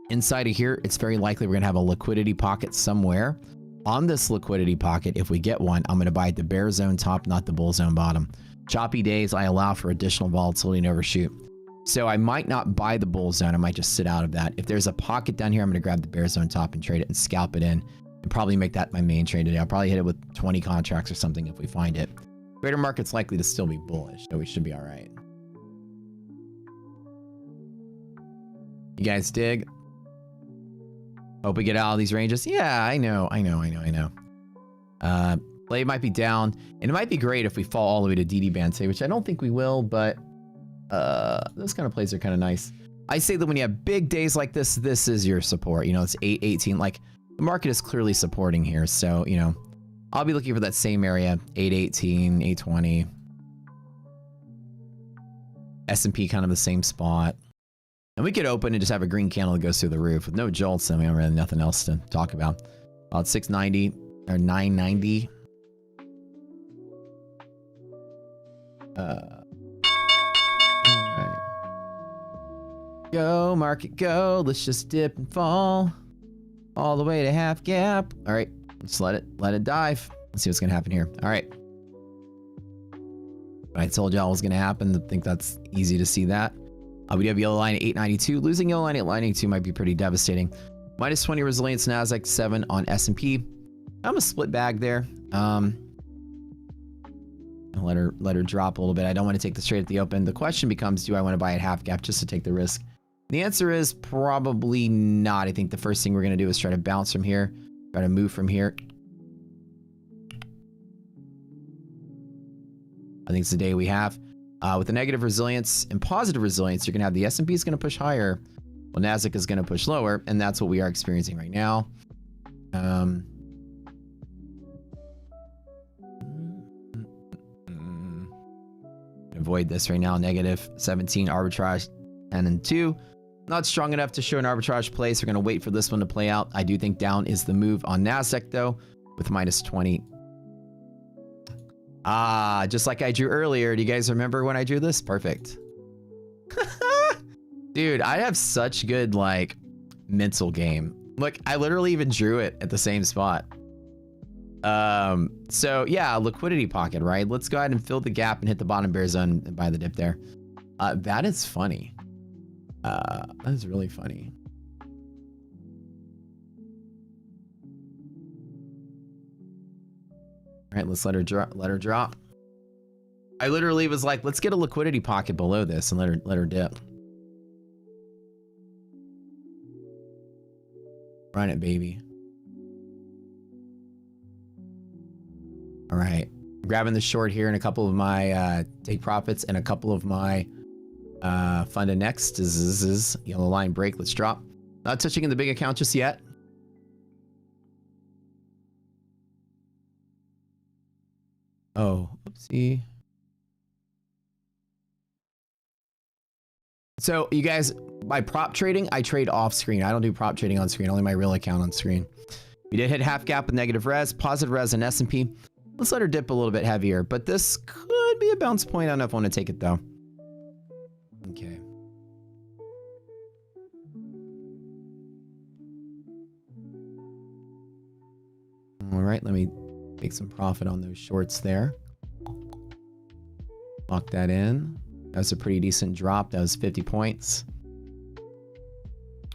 Inside of here, it's very likely we're going to have a liquidity pocket somewhere. On this liquidity pocket, if we get one, I'm going to buy at the bear zone top, not the bull zone bottom. Choppy days, I allow for additional volatility and overshoot. So I might not buy the bull zone. I might just sit out of that. If there's a pocket down here, I'm going to grab the bear zone top and trade it and scalp it in. And probably make that my main trade today. I'll probably hit it with 20 contracts or something if we find it. Greater market's likely to still be bullish, so we should be all right. You guys dig? Hope we get out of these ranges. Yeah, I know. Play might be down, and it might be great if we fall all the way to DD band today, which I don't think we will, but those kind of plays are kind of nice. I say that when you have big days like this, this is your support. You know, it's 818. Like, the market is clearly supporting here, so, you know, I'll be looking for that same area, 818, 820. S&P kind of the same spot. And we could open and just have a green candle that goes through the roof with no jolts, and we don't really have nothing else to talk about. About 690 or 990. All right. Go, market, go. Let's just dip and fall. All the way to half gap. All right, let's let it dive. Let's see what's gonna happen here. All right. I told y'all was gonna happen. I think that's easy to see that. We do have yellow line at 892. Losing yellow line at 892 might be pretty devastating. Minus 20 resilience, Nasdaq 7 on S&P. I'm a split bag there. Let her drop a little bit. I don't want to take this trade at the open. The question becomes, do I want to buy at half gap just to take the risk? The answer is probably not. I think the first thing we're going to do is try to bounce from here. Try to move from here. I think it's the day we have. With the negative resilience and positive resilience, you're going to have the S&P is going to push higher. Well, Nasdaq is going to push lower. And that's what we are experiencing right now. Avoid this right now. Negative 17 arbitrage 10 and 2. Not strong enough to show an arbitrage place. We're going to wait for this one to play out. I do think down is the move on Nasdaq though, with minus 20. Just like I drew earlier. Do you guys remember when I drew this? Perfect. Dude, I have such good like mental game. Look, I literally even drew it at the same spot. So yeah, liquidity pocket, right? Let's go ahead and fill the gap and hit the bottom bear zone and buy the dip there. That is funny. That is really funny. All right, let's let her drop. I literally was like, let's get a liquidity pocket below this and let her dip. Run it, baby. All right, grabbing the short here and a couple of my take profits and a couple of my fund and next is yellow line break. Let's drop. Not touching in the big account just yet. Oh, oopsie. So you guys, by prop trading, I trade off screen. I don't do prop trading on screen, only my real account on screen. We did hit half gap with negative res, positive res and S&P. Let's let her dip a little bit heavier, but this could be a bounce point. I don't know if I want to take it though. Okay. All right, let me make some profit on those shorts there. Lock that in. That was a pretty decent drop. That was 50 points.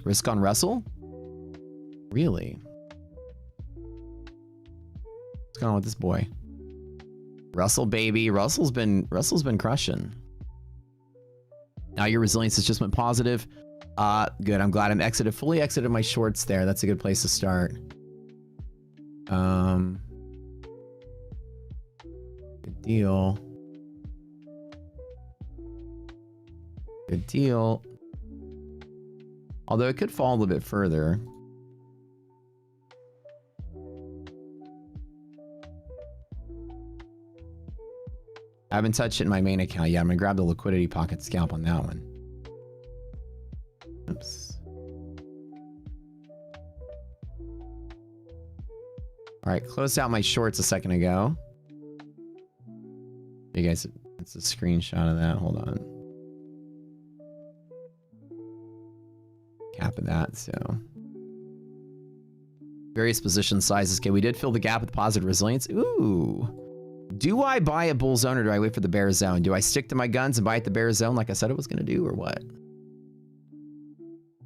Risk on Russell? Really? What's going on with this boy? Russell, baby. Russell's been crushing. Now your resilience has just went positive. Good. I'm glad I'm fully exited my shorts there. That's a good place to start. Good deal. Good deal. Although it could fall a little bit further. I haven't touched it in my main account yet. I'm gonna grab the liquidity pocket scalp on that one. Oops. All right, closed out my shorts a second ago. You guys, it's a screenshot of that. Hold on. Cap of that, so. Various position sizes. Okay, we did fill the gap with positive resilience. Ooh. Do I buy a bull zone or do I wait for the bear zone? Do I stick to my guns and buy at the bear zone like I said I was going to do or what?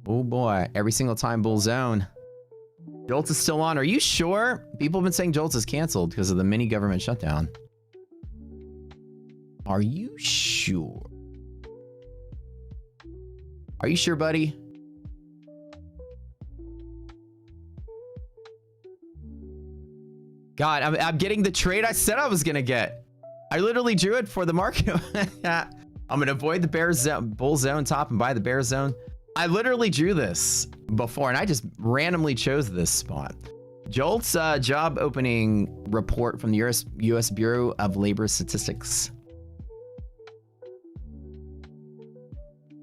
Oh boy, every single time bull zone. Jolts is still on. Are you sure? People have been saying Jolts is canceled because of the mini government shutdown. Are you sure? Are you sure, buddy? God, I'm getting the trade I said I was gonna get. I literally drew it for the market. I'm gonna avoid the bear zone, bull zone top and buy the bear zone. I literally drew this before and I just randomly chose this spot. Jolt's job opening report from the US Bureau of Labor Statistics.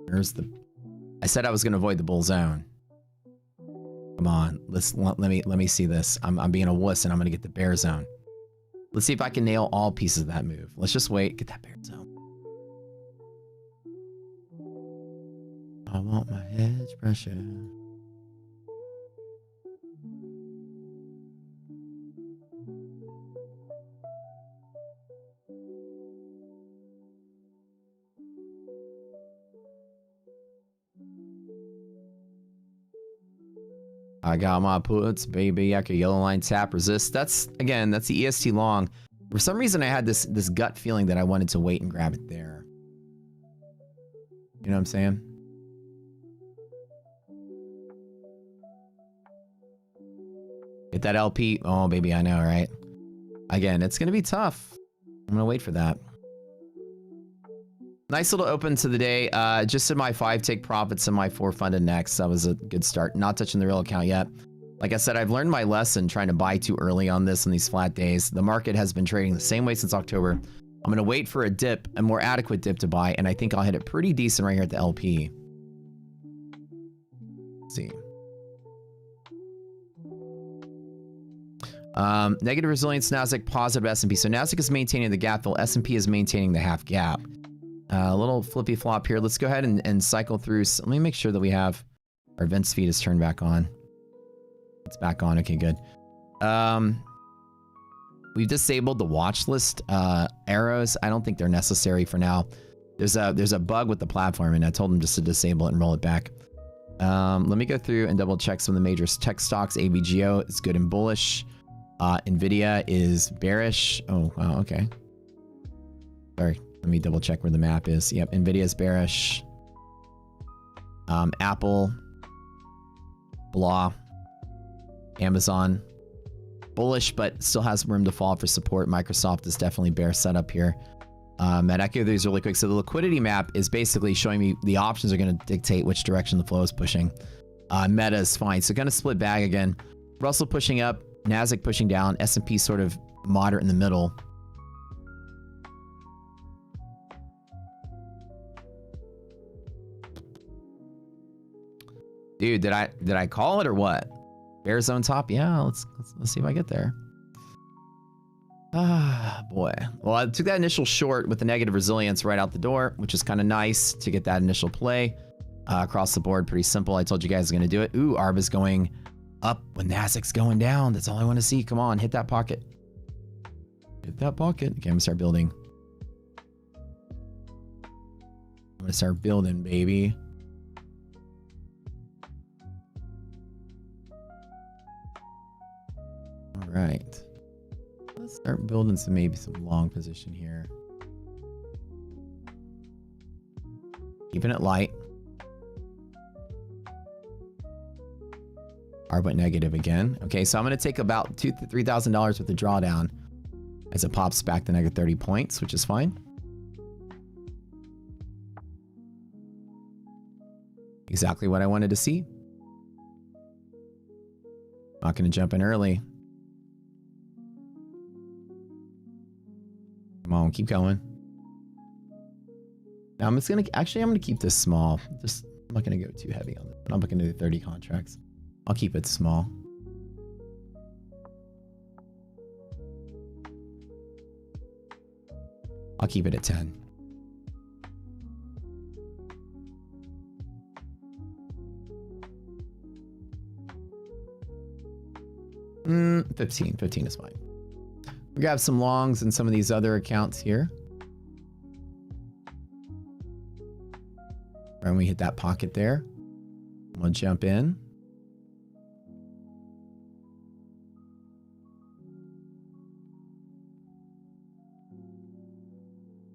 There's the. I said I was gonna avoid the bull zone. Come on, let me see this. I'm being a wuss and I'm gonna get the bear zone. Let's see if I can nail all pieces of that move. Let's just wait. Get that bear zone. I want my hedge pressure. I got my puts, baby. I could yellow line tap resist. That's again, that's the EST long. For some reason, I had this gut feeling that I wanted to wait and grab it there. You know what I'm saying? Get that LP. Oh, baby, I know, right? Again, it's going to be tough. I'm going to wait for that. Nice little open to the day. Just in my 5 take profits and my 4 funded next. That was a good start. Not touching the real account yet. Like I said, I've learned my lesson trying to buy too early on this on these flat days. The market has been trading the same way since October. I'm going to wait for a dip, a more adequate dip to buy, and I think I'll hit it pretty decent right here at the LP. Let's see. Negative resilience, Nasdaq, positive S&P. So Nasdaq is maintaining the gap fill. S&P is maintaining the half gap. A little flippy flop here. Let's go ahead and cycle through. So let me make sure that we have our events feed is turned back on. It's back on. Okay, good. We've disabled the watch list arrows. I don't think they're necessary for now. There's a bug with the platform, and I told them just to disable it and roll it back. Let me go through and double check some of the major tech stocks. AVGO is good and bullish. Nvidia is bearish. Oh, wow, okay. Sorry, let me double check where the map is. Yep, Nvidia is bearish. Apple, blah. Amazon, bullish, but still has room to fall for support. Microsoft is definitely bear setup here. Echo these really quick. So the liquidity map is basically showing me the options are going to dictate which direction the flow is pushing. Meta is fine. So going to split bag again. Russell pushing up, Nasdaq pushing down, S&P sort of moderate in the middle. Dude, did I call it or what? Bear zone top? Yeah, let's see if I get there. Ah, boy. Well, I took that initial short with the negative resilience right out the door, which is kind of nice to get that initial play. Across the board, pretty simple. I told you guys I was going to do it. Ooh, ARB is going up when Nasdaq's going down. That's all I want to see. Come on, hit that pocket. Hit that pocket. Okay, I'm going to start building. I'm going to start building, baby. All right. Let's start building maybe some long position here. Keeping it light. ARB went negative again. Okay, so I'm going to take about $2,000 to $3,000 worth of drawdown as it pops back to negative 30 points, which is fine. Exactly what I wanted to see. Not going to jump in early. Come on, keep going. Now I'm just gonna I'm gonna keep this small. Just I'm not gonna go too heavy on it. I'm not gonna do 30 contracts. I'll keep it small. I'll keep it at 10. Mm, 15. 15 is fine. We grab some longs in some of these other accounts here. And we hit that pocket there. We'll jump in.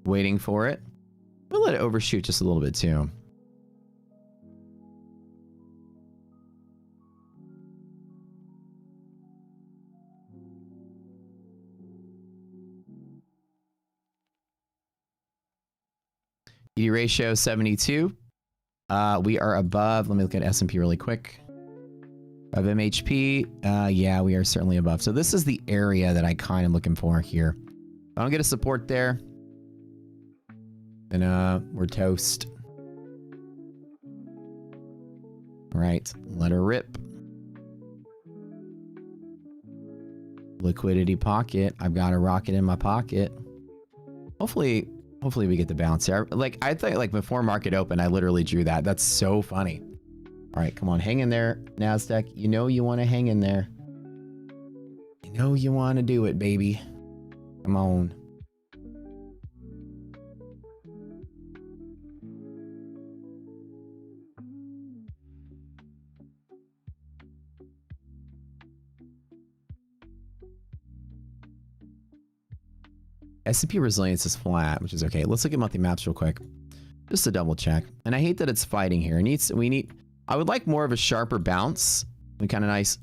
Waiting for it. We'll let it overshoot just a little bit too. ED ratio 72. We are above. Let me look at S&P really quick. Of MHP, yeah, we are certainly above. So this is the area that I kind of looking for here. If I don't get a support there, then we're toast. All right, let her rip. Liquidity pocket. I've got a rocket in my pocket. Hopefully we get the bounce here. Like, I thought, like, before market open, I literally drew that. That's so funny. All right, come on, hang in there, NASDAQ. You know you want to hang in there. You know you want to do it, baby. Come on. S&P resilience is flat, which is okay. Let's look at monthly maps real quick, just to double check. And I hate that it's fighting here. I would like more of a sharper bounce. Kind of nice.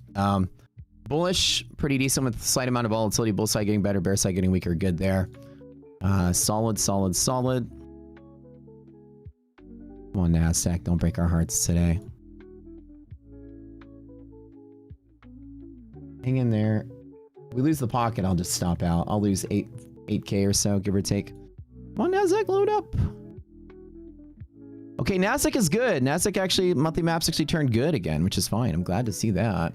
Bullish, pretty decent with slight amount of volatility. Bull side getting better, bear side getting weaker. Good there. Solid, solid, solid. Come on, NASDAQ. Don't break our hearts today. Hang in there. If we lose the pocket, I'll just stop out. I'll lose 8K or so, give or take. Come on, NASDAQ, load up. Okay, NASDAQ is good. NASDAQ actually, monthly maps actually turned good again, which is fine. I'm glad to see that.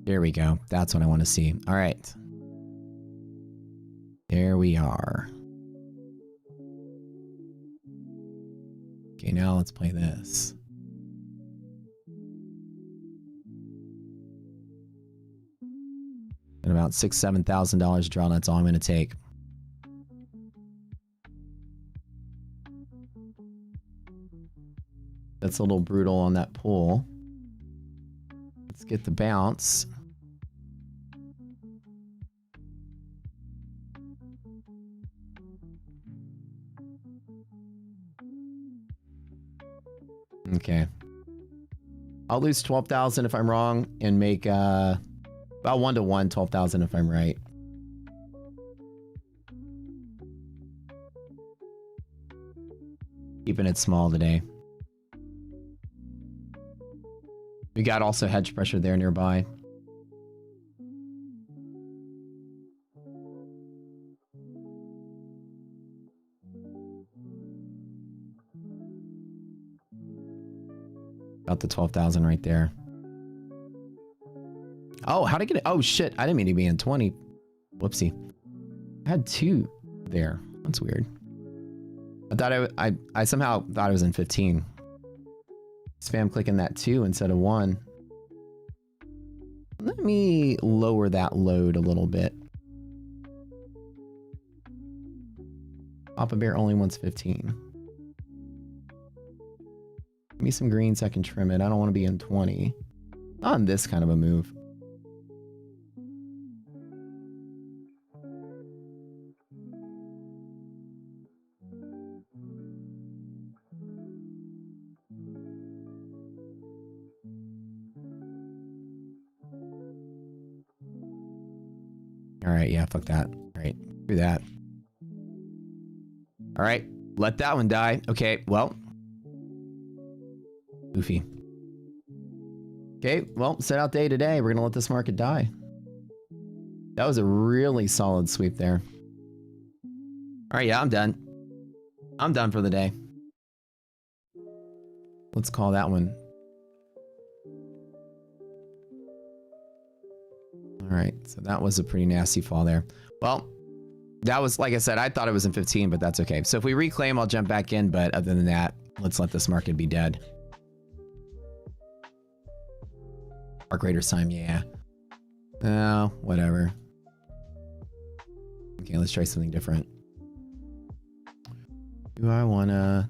There we go. That's what I want to see. All right. There we are. Okay, now let's play this. And about $6,000, $7,000 draw. That's all I'm going to take. That's a little brutal on that pull. Let's get the bounce. Okay. I'll lose 12,000 if I'm wrong and make about 1-to-1, 12,000 if I'm right. Keeping it small today. We got also hedge pressure there nearby. About the 12,000 right there. Oh, how'd I get it? Oh shit, I didn't mean to be in 20. Whoopsie. I had 2 there. That's weird. I thought I somehow thought I was in 15. Spam clicking that 2 instead of 1. Let me lower that load a little bit. Papa Bear only wants 15. Give me some green so I can trim it. I don't want to be in 20. Not on this kind of a move. Alright, yeah, fuck that. Alright, do that. Alright, let that one die. Okay, well. Goofy. Okay, well, set out day today. We're gonna let this market die. That was a really solid sweep there. Alright, yeah, I'm done. I'm done for the day. Let's call that one. Alright, so that was a pretty nasty fall there. Well, that was, like I said, I thought it was in 15, but that's okay. So if we reclaim, I'll jump back in, but other than that, let's let this market be dead. Our greater time, yeah. Oh, whatever. Okay, let's try something different. Do I wanna...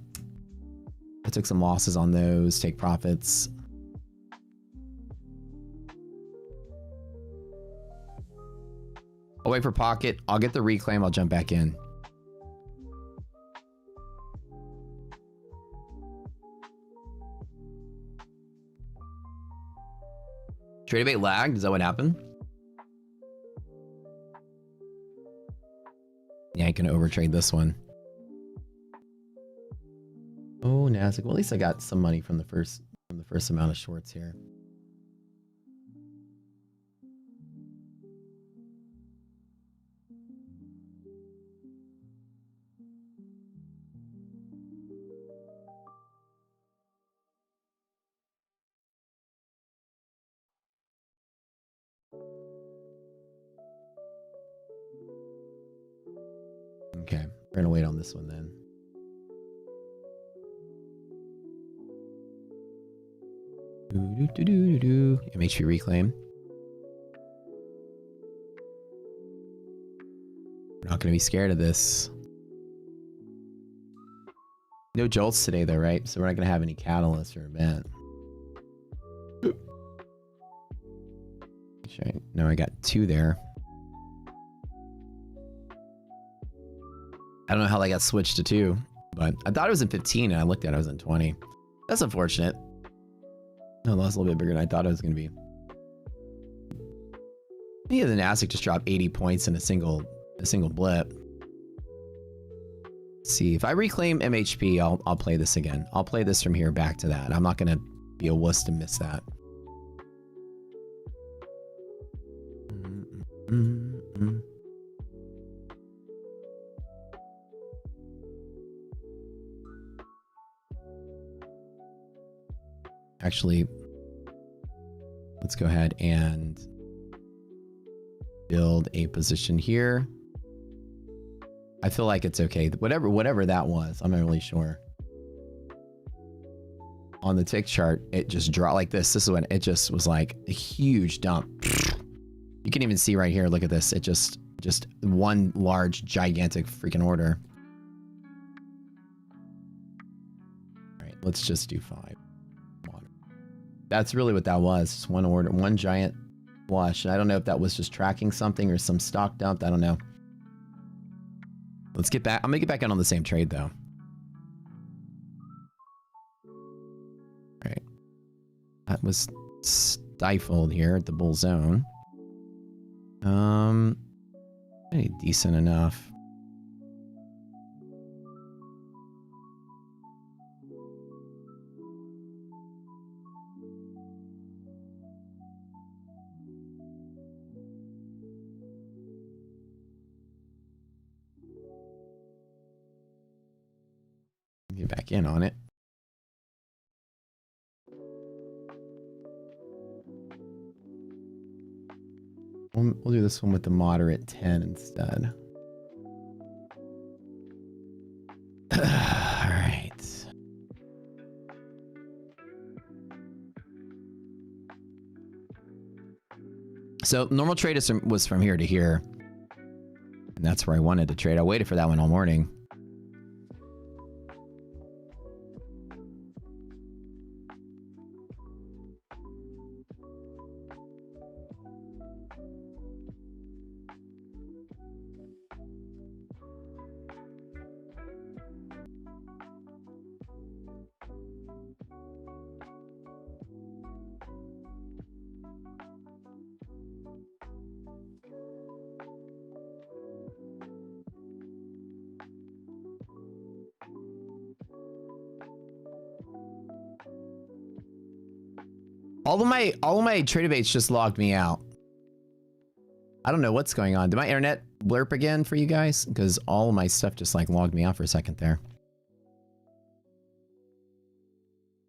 I took some losses on those, take profits. I'll wait for pocket. I'll get the reclaim. I'll jump back in. Trade debate lagged? Is that what happened? Yeah, I can overtrade this one. Oh, NASDAQ. Well, at least I got some money from the first amount of shorts here. Okay, we're gonna wait on this one then. MHP reclaim. We're not gonna be scared of this. No jolts today though, right? So we're not gonna have any catalyst or event. No, I got 2 there. I don't know how that got switched to 2, but I thought it was in 15 and I looked at it, it was in 20. That's unfortunate. No, that's a little bit bigger than I thought it was going to be. Yeah, the Nasdaq just dropped 80 points in a single blip. Let's see, if I reclaim MHP, I'll play this again. I'll play this from here back to that. I'm not going to be a wuss to miss that. Actually, let's go ahead and build a position here. I feel like it's okay. Whatever that was, I'm not really sure. On the tick chart, it just dropped like this. This is when it just was like a huge dump. You can even see right here, look at this. It just one large, gigantic freaking order. All right, let's just do 5. That's really what that was. Just one order, one giant flush. And I don't know if that was just tracking something or some stock dump. I don't know. Let's get back. I'm gonna get back in on the same trade though. All right. That was stifled here at the bull zone. Pretty decent enough. Get back in on it. We'll do this one with the moderate 10 instead. All right. So normal trade was from here to here. And that's where I wanted to trade. I waited for that one all morning. All of my trader baits just logged me out. I don't know what's going on. Did my internet blurp again for you guys? Because all of my stuff just like logged me out for a second there.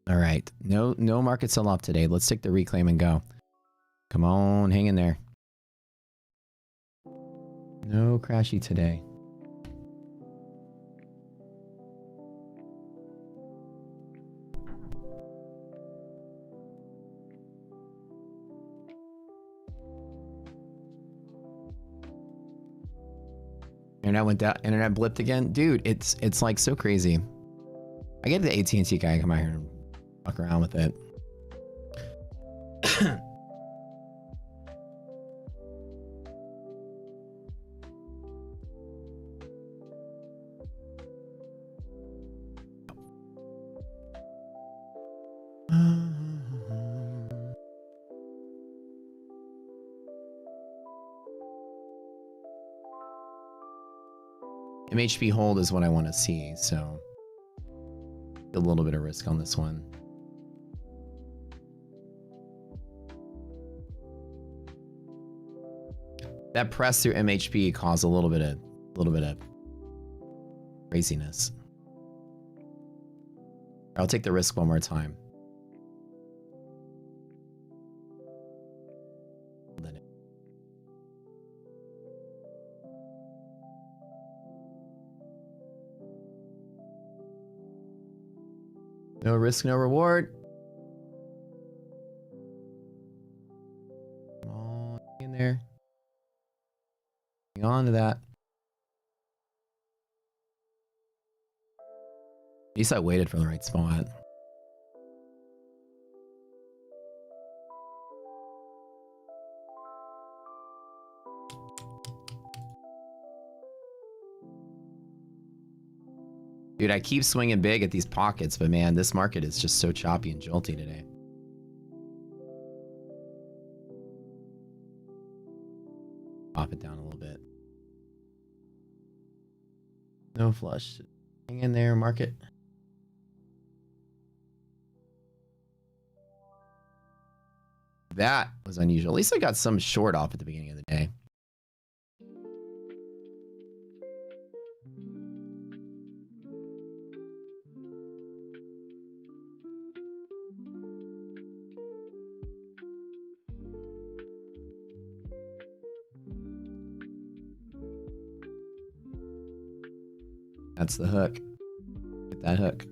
All right. No market sell off today. Let's take the reclaim and go. Come on, hang in there. No crashy today. Internet went down. Internet blipped again, dude. It's like so crazy. I get the AT&T guy come out here and fuck around with it. MHP hold is what I want to see, so a little bit of risk on this one. That press through MHP caused a little bit of craziness. I'll take the risk one more time. No risk, no reward. Come on, in there. Hang on to that. At least I waited for the right spot. Dude, I keep swinging big at these pockets, but man, this market is just so choppy and jolty today. Pop it down a little bit. No flush. Hang in there, market. That was unusual. At least I got some short off at the beginning of the day. That's the hook. Get that hook.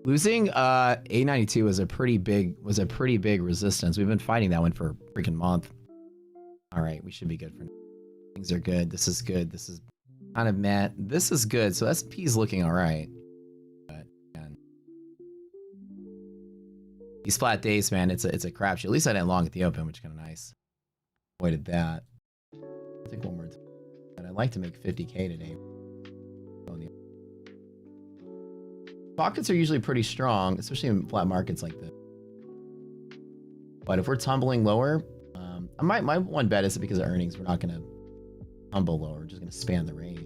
Losing A92 was a pretty big resistance. We've been fighting that one for a freaking month. All right, we should be good for now. Things are good. This is good. This is kind of meh. This is good. So S&P's looking all right. But man, these flat days, man, it's a crapshoot. At least I didn't long at the open, which is kind of nice. Avoided that. I'll take one more time. But I'd like to make 50K today. Pockets are usually pretty strong, especially in flat markets like this. But if we're tumbling lower, my one bet is that because of earnings, we're not going to tumble lower. We're just going to span the range.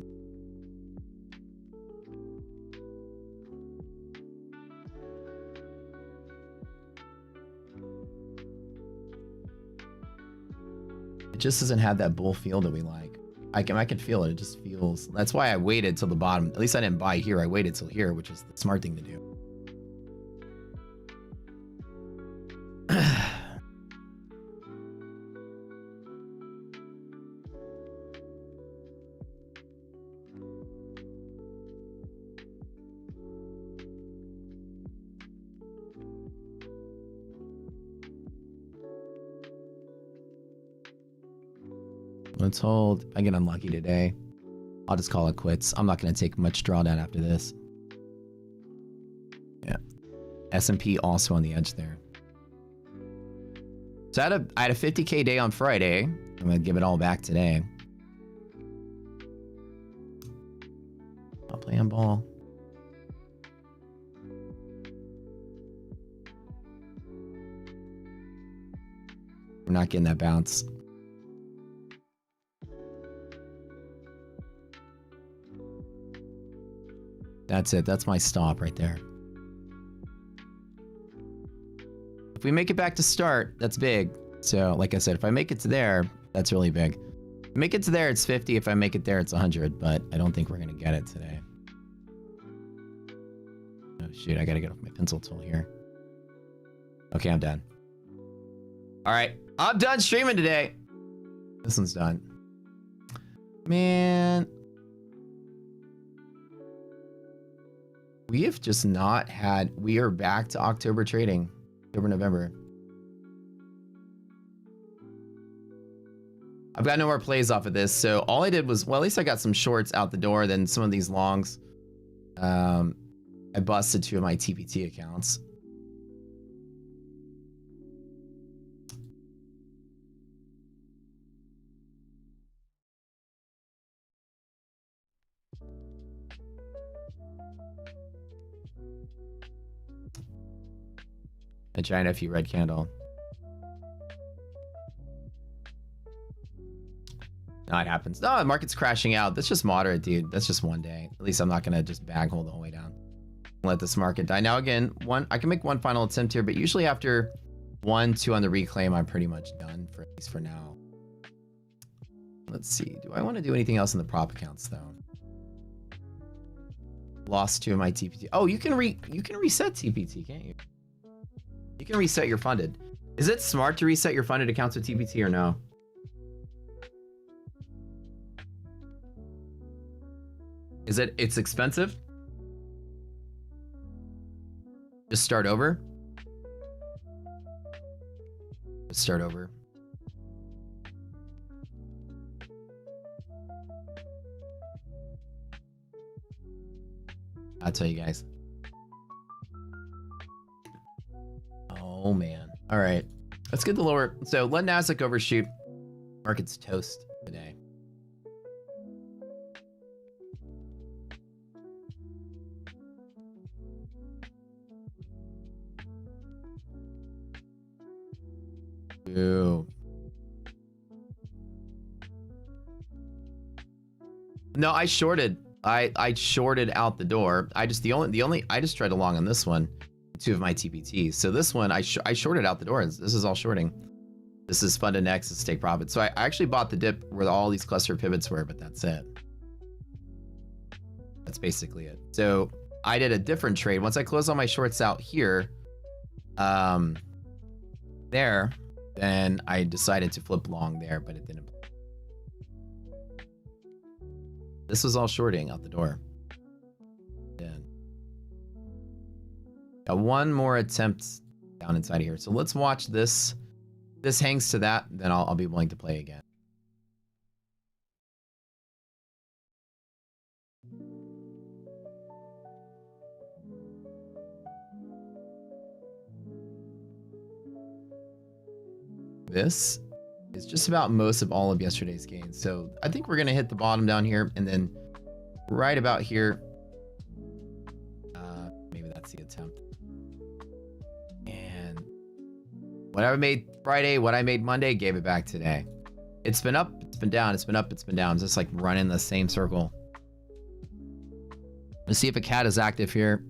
It just doesn't have that bull feel that we like. I can feel it. It just feels. That's why I waited till the bottom. At least I didn't buy here. I waited till here, which is the smart thing to do. Let's hold. If I get unlucky today, I'll just call it quits. I'm not going to take much drawdown after this. Yeah. S&P also on the edge there. So I had a 50K day on Friday. I'm going to give it all back today. I'll play on ball. We're not getting that bounce. That's it. That's my stop right there. If we make it back to start, that's big. So, like I said, if I make it to there, that's really big. If I make it to there, it's 50. If I make it there, it's 100. But I don't think we're going to get it today. Oh, shoot. I got to get off my pencil tool here. Okay, I'm done. All right. I'm done streaming today. This one's done. Man. We have just not had, we are back to October trading, October, November. I've got no more plays off of this. So all I did was, well, at least I got some shorts out the door. Then some of these longs, I busted 2 of my TPT accounts. A giant FU red candle. No, it happens. No, the market's crashing out. That's just moderate, dude. That's just one day. At least I'm not gonna just bag hold the whole way down. Let this market die. Now again, I can make one final attempt here, but usually after 1, 2 on the reclaim, I'm pretty much done for at least for now. Let's see. Do I want to do anything else in the prop accounts though? Lost 2 of my TPT. Oh, you can reset TPT, can't you? You can reset your funded. Is it smart to reset your funded accounts with TPT or no? It's expensive? Just start over? Just start over. I'll tell you guys. Oh man. All right. Let's get the lower. So let Nasdaq overshoot. Market's toast today. Ooh. No, I shorted. I shorted out the door. I just tried along on this one, 2 of my TPTs. So this one I shorted out the door. This is all shorting. This is funded next. This is take profit. So I actually bought the dip where all these cluster pivots were, but that's it. That's basically it. So I did a different trade. Once I closed all my shorts out here, there, then I decided to flip long there, but it didn't. This was all shorting out the door. Yeah. Got one more attempt down inside of here. So let's watch this. This hangs to that, then I'll be willing to play again. This is just about most of all of yesterday's gains. So I think we're going to hit the bottom down here and then right about here. Maybe that's the attempt. And what I made Friday, what I made Monday, gave it back today. It's been up, it's been down, it's been up, it's been down. It's just like running the same circle. Let's see if a cat is active here.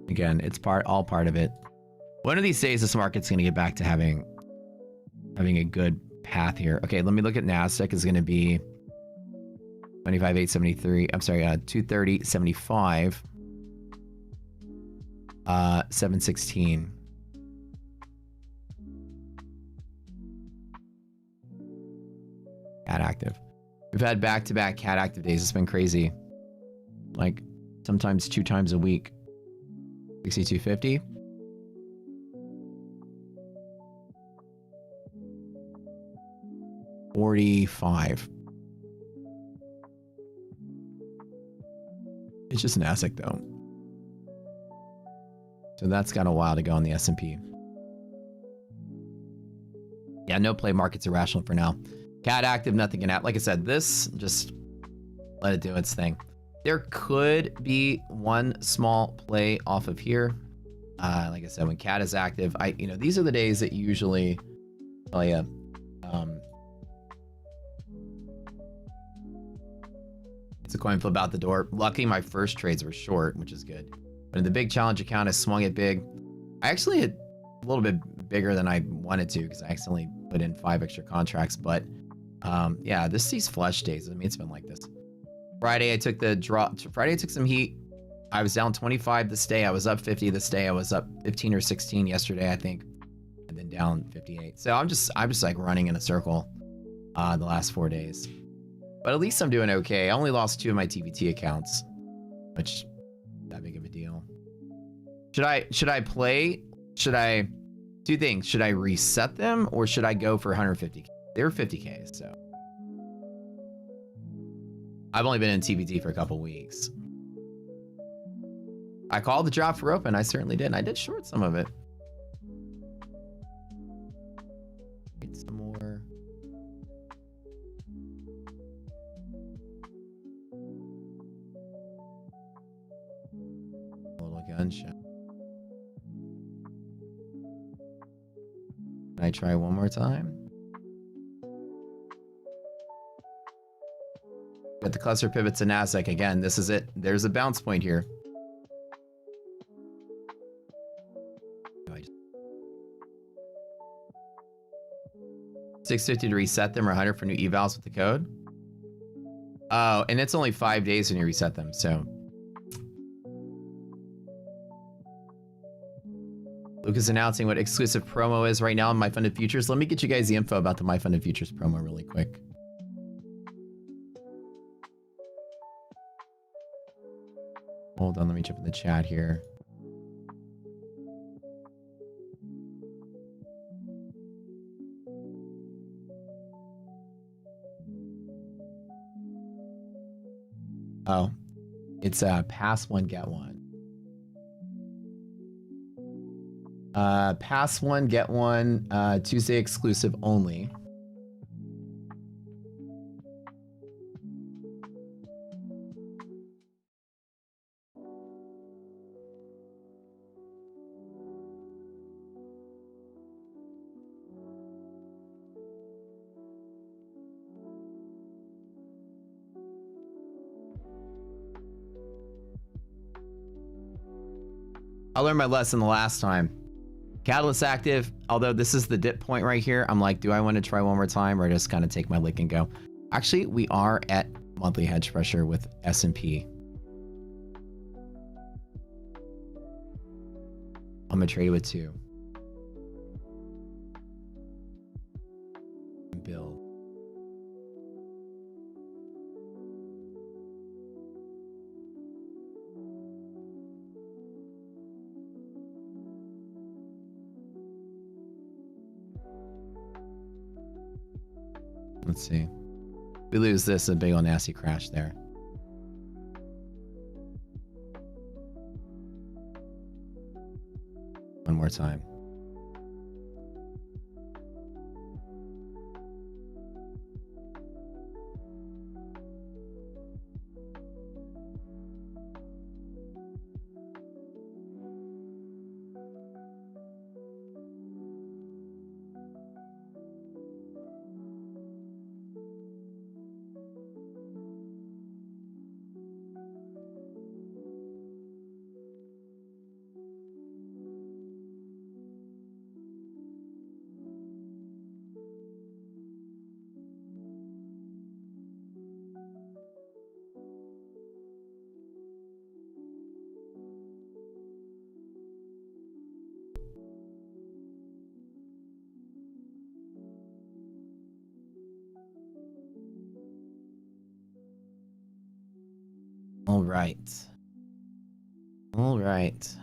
Again, it's all part of it. One of these days, this market's going to get back to having a good path here. Okay, let me look at Nasdaq. Is going to be 25,873. I'm sorry, 230.75. 716. Cat active. We've had back-to-back cat active days. It's been crazy. Like sometimes 2 times a week. 6250. $45. It's just an Nasdaq though. So that's got a while to go on the S&P. Yeah, no play market's irrational for now. Cat active, nothing can happen. Like I said, this, just let it do its thing. There could be one small play off of here. Like I said, when cat is active, these are the days that usually play a, it's a coin flip out the door. Lucky my first trades were short, which is good. But in the big challenge account, I swung it big. I actually hit a little bit bigger than I wanted to because I accidentally put in 5 extra contracts. But yeah, these flush days. I mean, it's been like this. Friday, I took the draw. Friday, I took some heat. I was down 25 this day. I was up 50 this day. I was up 15 or 16 yesterday, I think, and then down 58. So I'm just like running in a circle the last 4 days. But at least I'm doing okay. I only lost 2 of my TPT accounts, which that big of a deal. Should I play? Should I 2 things? Should I reset them or should I go for 150K? They were 50K, so I've only been in TPT for a couple weeks. I called the drop for open. I certainly did. And I did short some of it. Get some more. A little gunshot. Can I try one more time? Got the cluster pivots to Nasdaq again. This is it. There's a bounce point here. 650 to reset them or 100 for new evals with the code. Oh, and it's only 5 days when you reset them, so. Luke is announcing what exclusive promo is right now on My Funded Futures. Let me get you guys the info about the My Funded Futures promo really quick. Hold on, let me jump in the chat here. Oh, it's pass one, get one. Pass one, get one, Tuesday exclusive only. I learned my lesson the last time. Catalyst active, although this is the dip point right here, I'm like, do I want to try one more time or just kind of take my lick and go? Actually, we are at monthly hedge pressure with S&P. I'm gonna trade with 2. Build. Let's see. We lose this, a big old nasty crash there. One more time. All right. All right.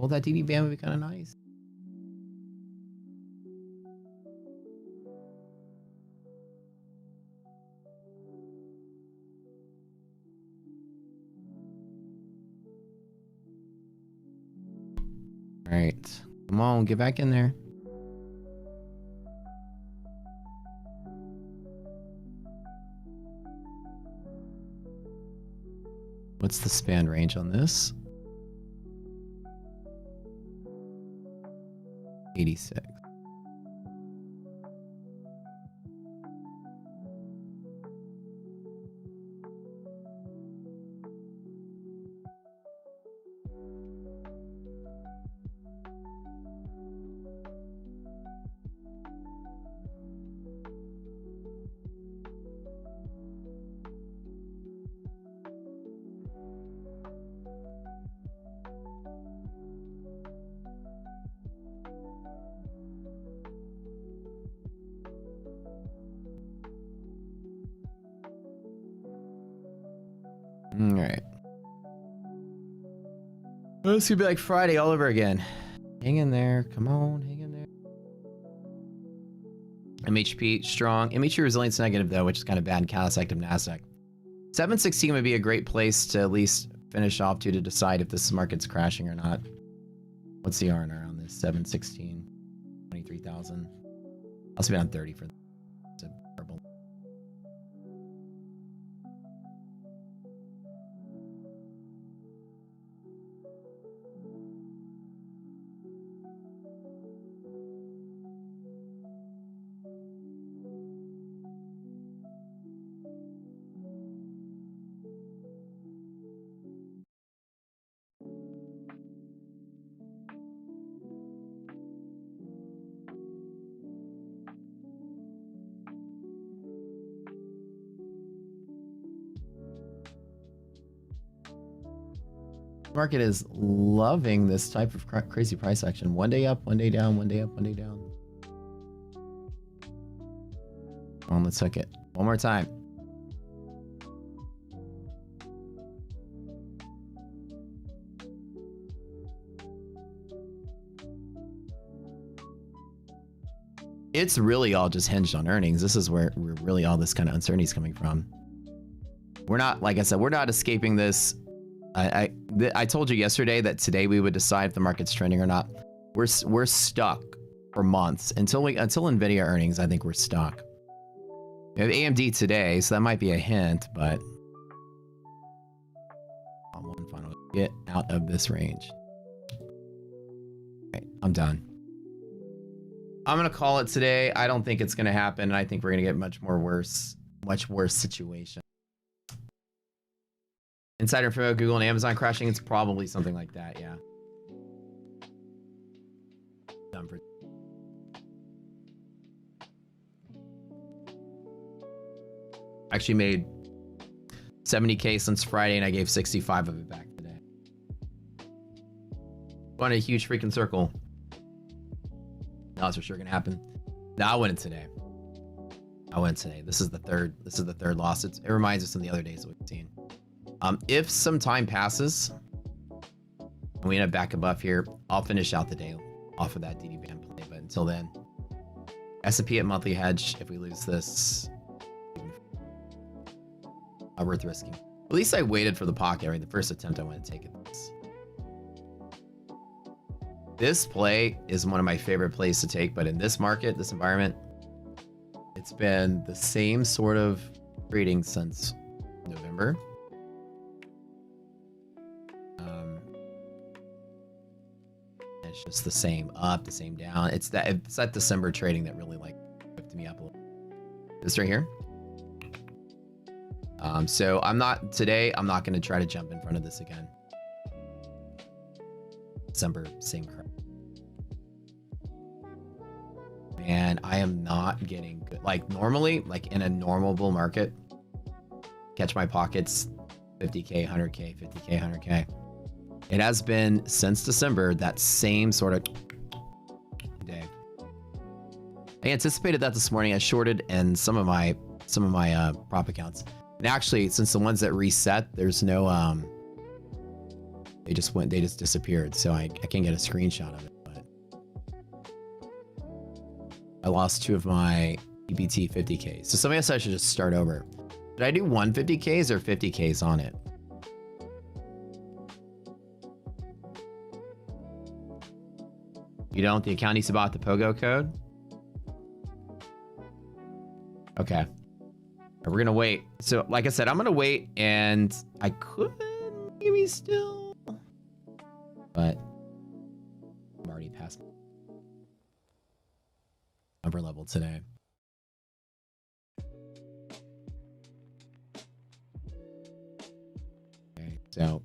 Well, that DD band would be kind of nice. All right. Come on, get back in there. What's the span range on this? 86. All right. Oh, it's gonna be like Friday all over again. Hang in there. Come on, hang in there. MHP strong. MHP resilience negative though, which is kind of bad in Catalyst active NASDAQ. 716 would be a great place to at least finish off to decide if this market's crashing or not. What's the R&R on this? 716, 23,000. I'll be on 30 for the purple. Market is loving this type of crazy price action. One day up, one day down, one day up, one day down. Come on, let's hook it. One more time. It's really all just hinged on earnings. This is where really all this kind of uncertainty is coming from. We're not, like I said, we're not escaping this. I told you yesterday that today we would decide if the market's trending or not. We're stuck for months until Nvidia earnings. I think we're stuck. We have AMD today, so that might be a hint, but on one final get out of this range. Okay, I'm done. I'm gonna call it today. I don't think it's gonna happen, and I think we're gonna get much worse situation. Insider info, Google and Amazon crashing. It's probably something like that, yeah. Done for. Actually made 70K since Friday, and I gave 65 of it back today. Won a huge freaking circle. That's for sure gonna happen. No, I win it today. I win today. This is the third loss. It reminds us of the other days that we've seen. If some time passes and we end up back above here, I'll finish out the day off of that DD band play. But until then, S&P at monthly hedge. If we lose this, worth risking. At least I waited for the pocket. Right, the first attempt I went to take it. This play is one of my favorite plays to take, but in this market, this environment, it's been the same sort of trading since November. It's just the same up, the same down. It's that December trading that really like lifted me up a little. This right here. So I'm not going to try to jump in front of this again. December, same crap. And I am not getting good. Like normally, like in a normal bull market, catch my pockets, 50K, 100K, 50K, 100K. It has been since December, that same sort of day. I anticipated that this morning. I shorted in some of my prop accounts. And actually, since the ones that reset, there's no they just disappeared. So I can't get a screenshot of it, but I lost 2 of my EBT 50Ks. So somebody else I should just start over. Did I do 150Ks or 50Ks on it? You don't? The account needs to bought the Pogo code? Okay. We're gonna wait. So like I said, I'm gonna wait, and I could maybe still, but I'm already past upper level today. Okay, so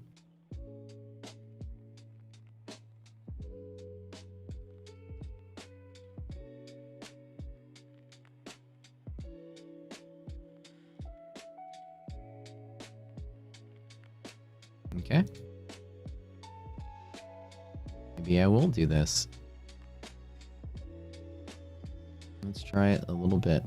okay. Maybe I will do this. Let's try it a little bit.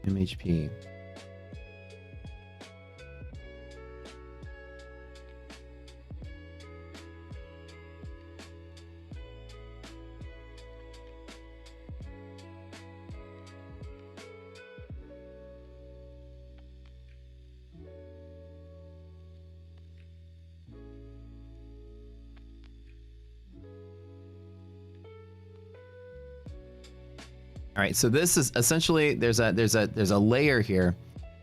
MHP. All right, so this is essentially there's a layer here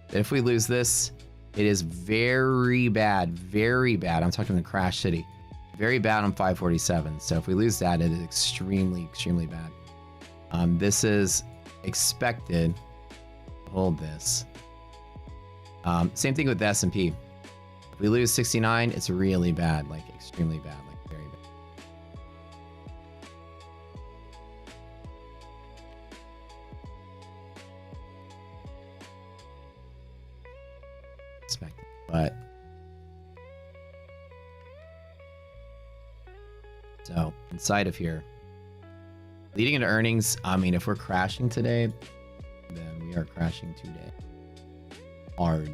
that if we lose this, it is very bad, very bad. I'm talking the crash city, very bad on 547. So if we lose that, it is extremely, extremely bad. This is expected. Hold this. Same thing with the S&P. If we lose 69, it's really bad, like extremely bad, like very bad. Expected, but so inside of here, leading into earnings. I mean, if we're crashing today, then we are crashing today hard.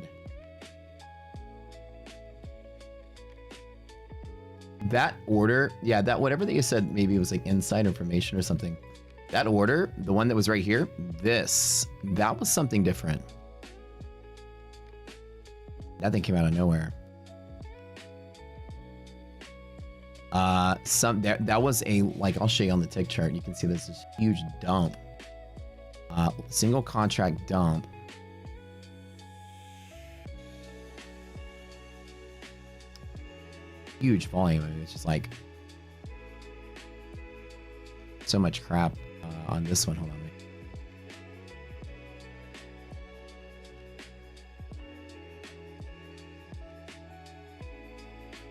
That order, yeah, that whatever that you said, maybe it was like inside information or something. That order, the one that was right here, that was something different. That thing came out of nowhere. That was a, like, I'll show you on the tick chart. You can see this huge dump. Single contract dump. Huge volume. I mean, it's just like so much crap on this one. Hold on.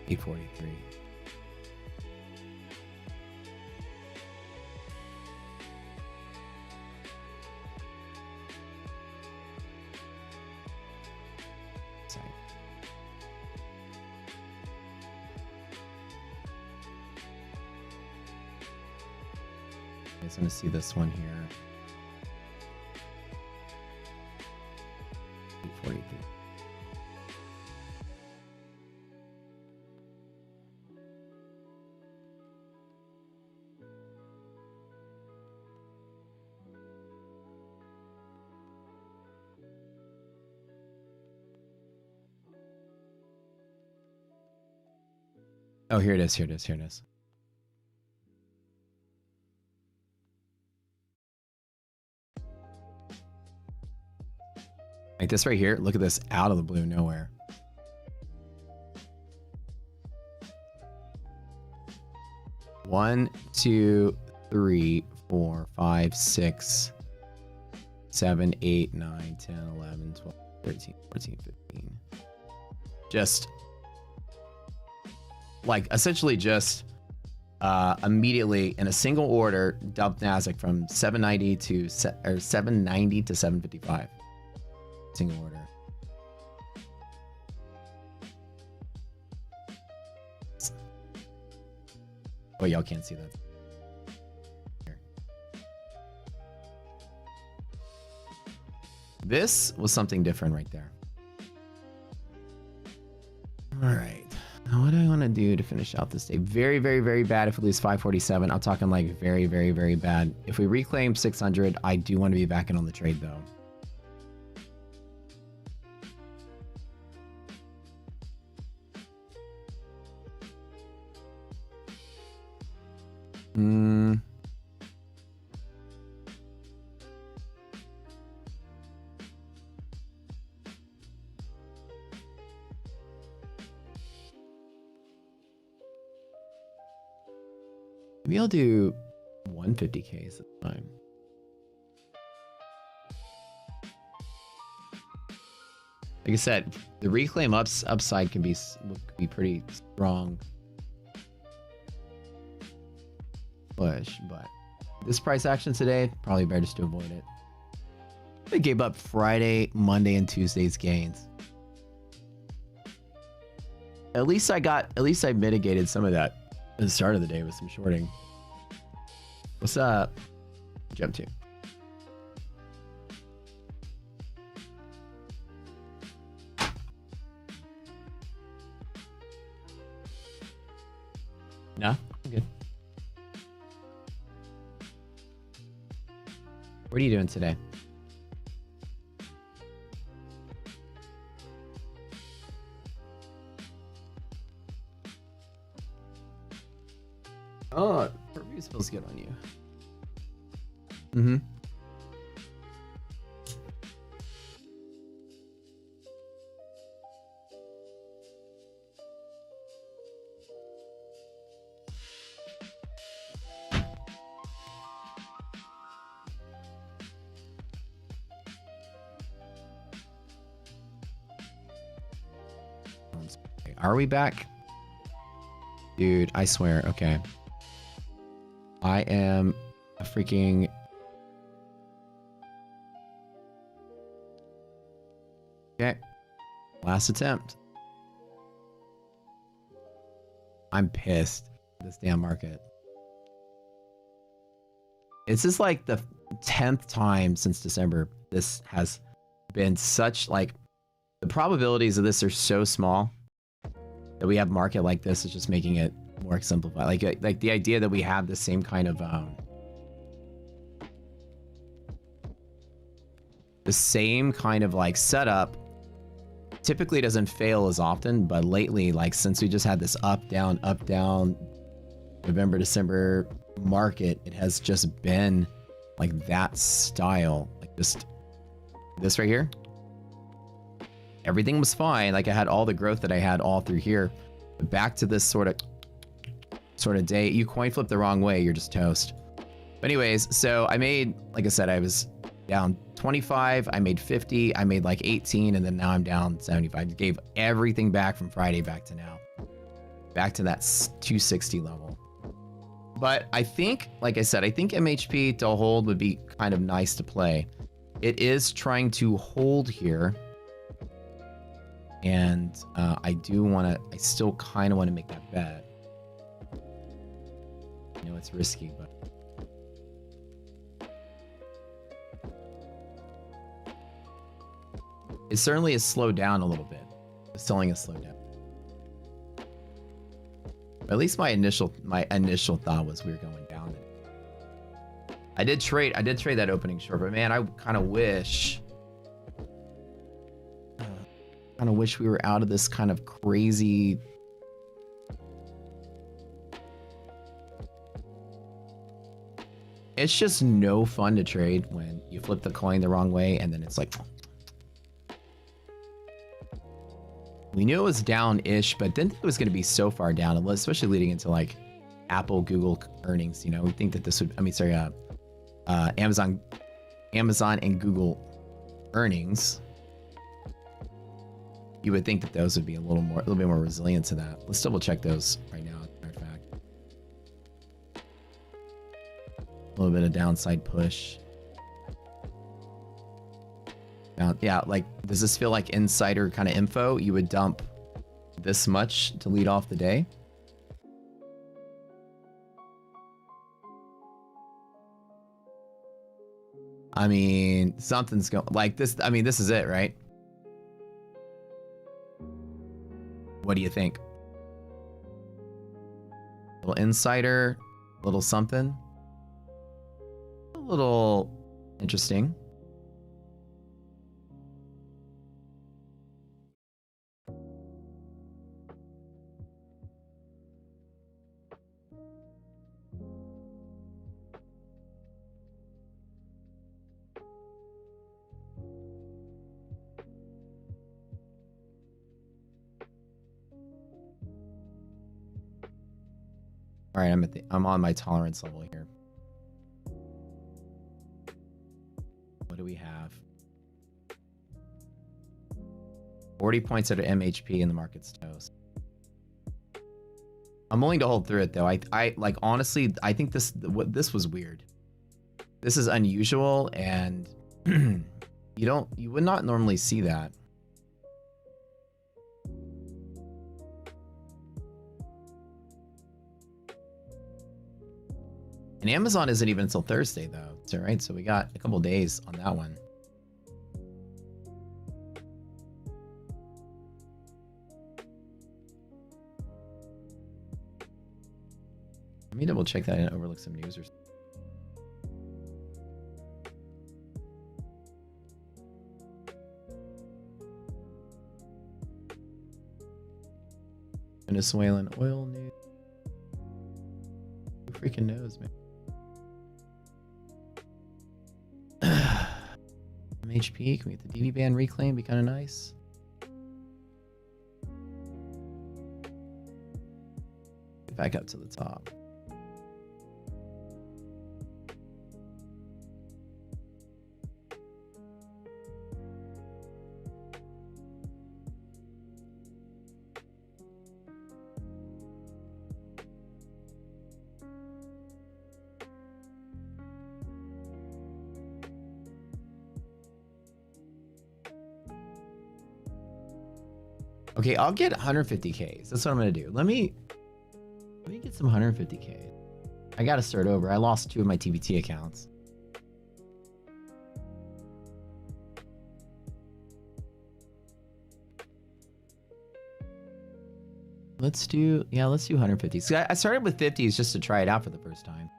843. I just want to see this one here. 843. Oh, here it is, here it is, here it is. Like this right here, look at this, out of the blue, nowhere. One, 2, 3, 4, 5, 6, 7, 8, 9, 10, 11, 12, 13, 14, 15. Just like essentially just immediately in a single order dumped Nasdaq from 790 to 755. Single order. Oh, y'all can't see that. Here. This was something different right there. All right. Now, what do I want to do to finish out this day? Very, very, very bad if we lose 547. I'm talking like very, very, very bad. If we reclaim 600, I do want to be back in on the trade though. Maybe I'll do 150K at the time. Like I said, the reclaim upside can be pretty strong push, but this price action today, probably better just to avoid it. I gave up Friday, Monday, and Tuesday's gains. At least I mitigated some of that at the start of the day with some shorting. What's up? Jump to. No, I'm good. What are you doing today? Oh, perfume feels good on you. Mm-hmm. are we back? Dude, I swear. Okay. I am a freaking... Okay. Last attempt. I'm pissed. This damn market. This is like the 10th time since December. This has been such like... The probabilities of this are so small that we have market like this is just making it more exemplified. Like the idea that we have the same kind of the same kind of like setup typically doesn't fail as often, but lately, like since we just had this up down November December market, it has just been like that style, like just this right here. Everything was fine. Like I had all the growth that I had all through here. But back to this sort of day. You coin flip the wrong way, you're just toast. But anyways, so I made, like I said, I was down 25. I made 50. I made like 18, and then now I'm down 75. Gave everything back from Friday back to now. Back to that 260 level. But I think, like I said, I think MHP to hold would be kind of nice to play. It is trying to hold here. And I still kind of want to make that bet. You know, it's risky, but. It certainly has slowed down a little bit. The selling has slowed down. But at least my initial thought was we were going down. I did trade that opening short, but man, I kind of wish we were out of this kind of crazy. It's just no fun to trade when you flip the coin the wrong way and then it's like. We knew it was down-ish, but didn't think it was going to be so far down, especially leading into like Apple, Google earnings. You know, we think that this would, Amazon and Google earnings. You would think that those would be a little bit more resilient to that. Let's double check those right now. Matter of fact, a little bit of downside push. Now, yeah, like, does this feel like insider kind of info? You would dump this much to lead off the day? I mean, something's going like this. I mean, this is it, right? What do you think? A little insider, a little something, a little interesting. All right, I'm on my tolerance level here. What do we have? 40 points at MHP and the market's toast. I'm willing to hold through it though. I like honestly, I think this was weird. This is unusual and you would not normally see that. And Amazon isn't even until Thursday though. So, right? So we got a couple days on that one. Let me double check that I didn't overlook some news or something. Venezuelan oil news. Who freaking knows, man? MHP, can we get the DV band reclaim? Be kind of nice. Get back up to the top. Okay, I'll get 150Ks. That's what I'm gonna do. Let me get some 150K. I gotta start over. I lost 2 of my TBT accounts. Let's do 150. So I started with 50s just to try it out for the first time.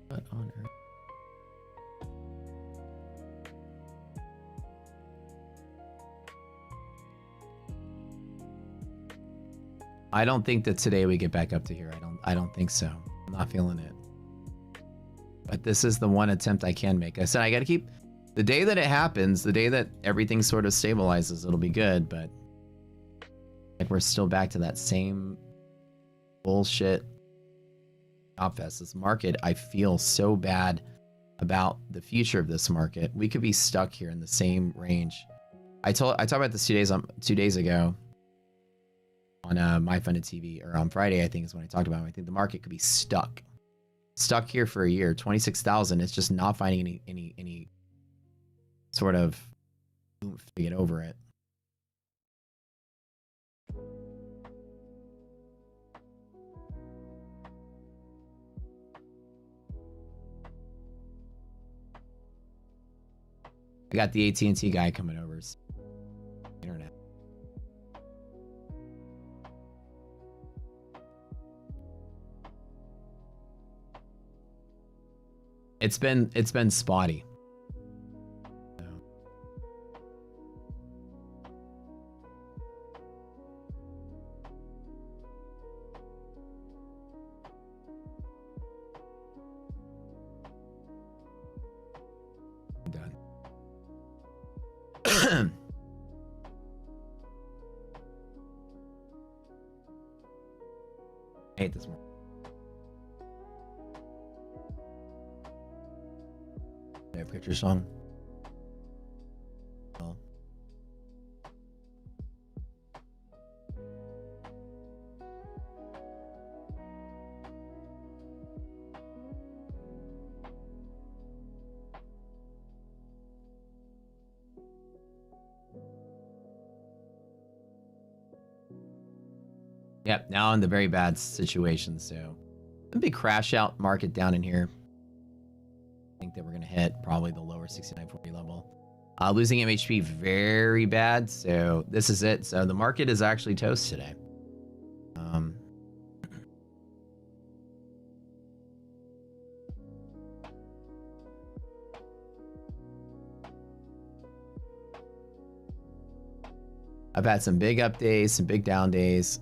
What on earth? I don't think that today we get back up to here. I don't think so. I'm not feeling it. But this is the one attempt I can make. I said I got to keep the day that it happens, the day that everything sort of stabilizes, it'll be good, but like we're still back to that same bullshit fest. This market, I feel so bad about the future of this market. We could be stuck here in the same range. I talked about this 2 days ago on My Funded TV, or on Friday, I think is when I talked about it. I think the market could be stuck here for a year. 26,000. It's just not finding any sort of oomph to get over it. I got the AT&T guy coming over. Internet. It's been spotty. I hate this one. Did I put your song? Oh. Yep, now in the very bad situation, so a big crash out market down in here. I think that we're gonna hit probably the lower 6940 level. Losing MHP very bad, so this is it. So the market is actually toast today. I've had some big up days, some big down days.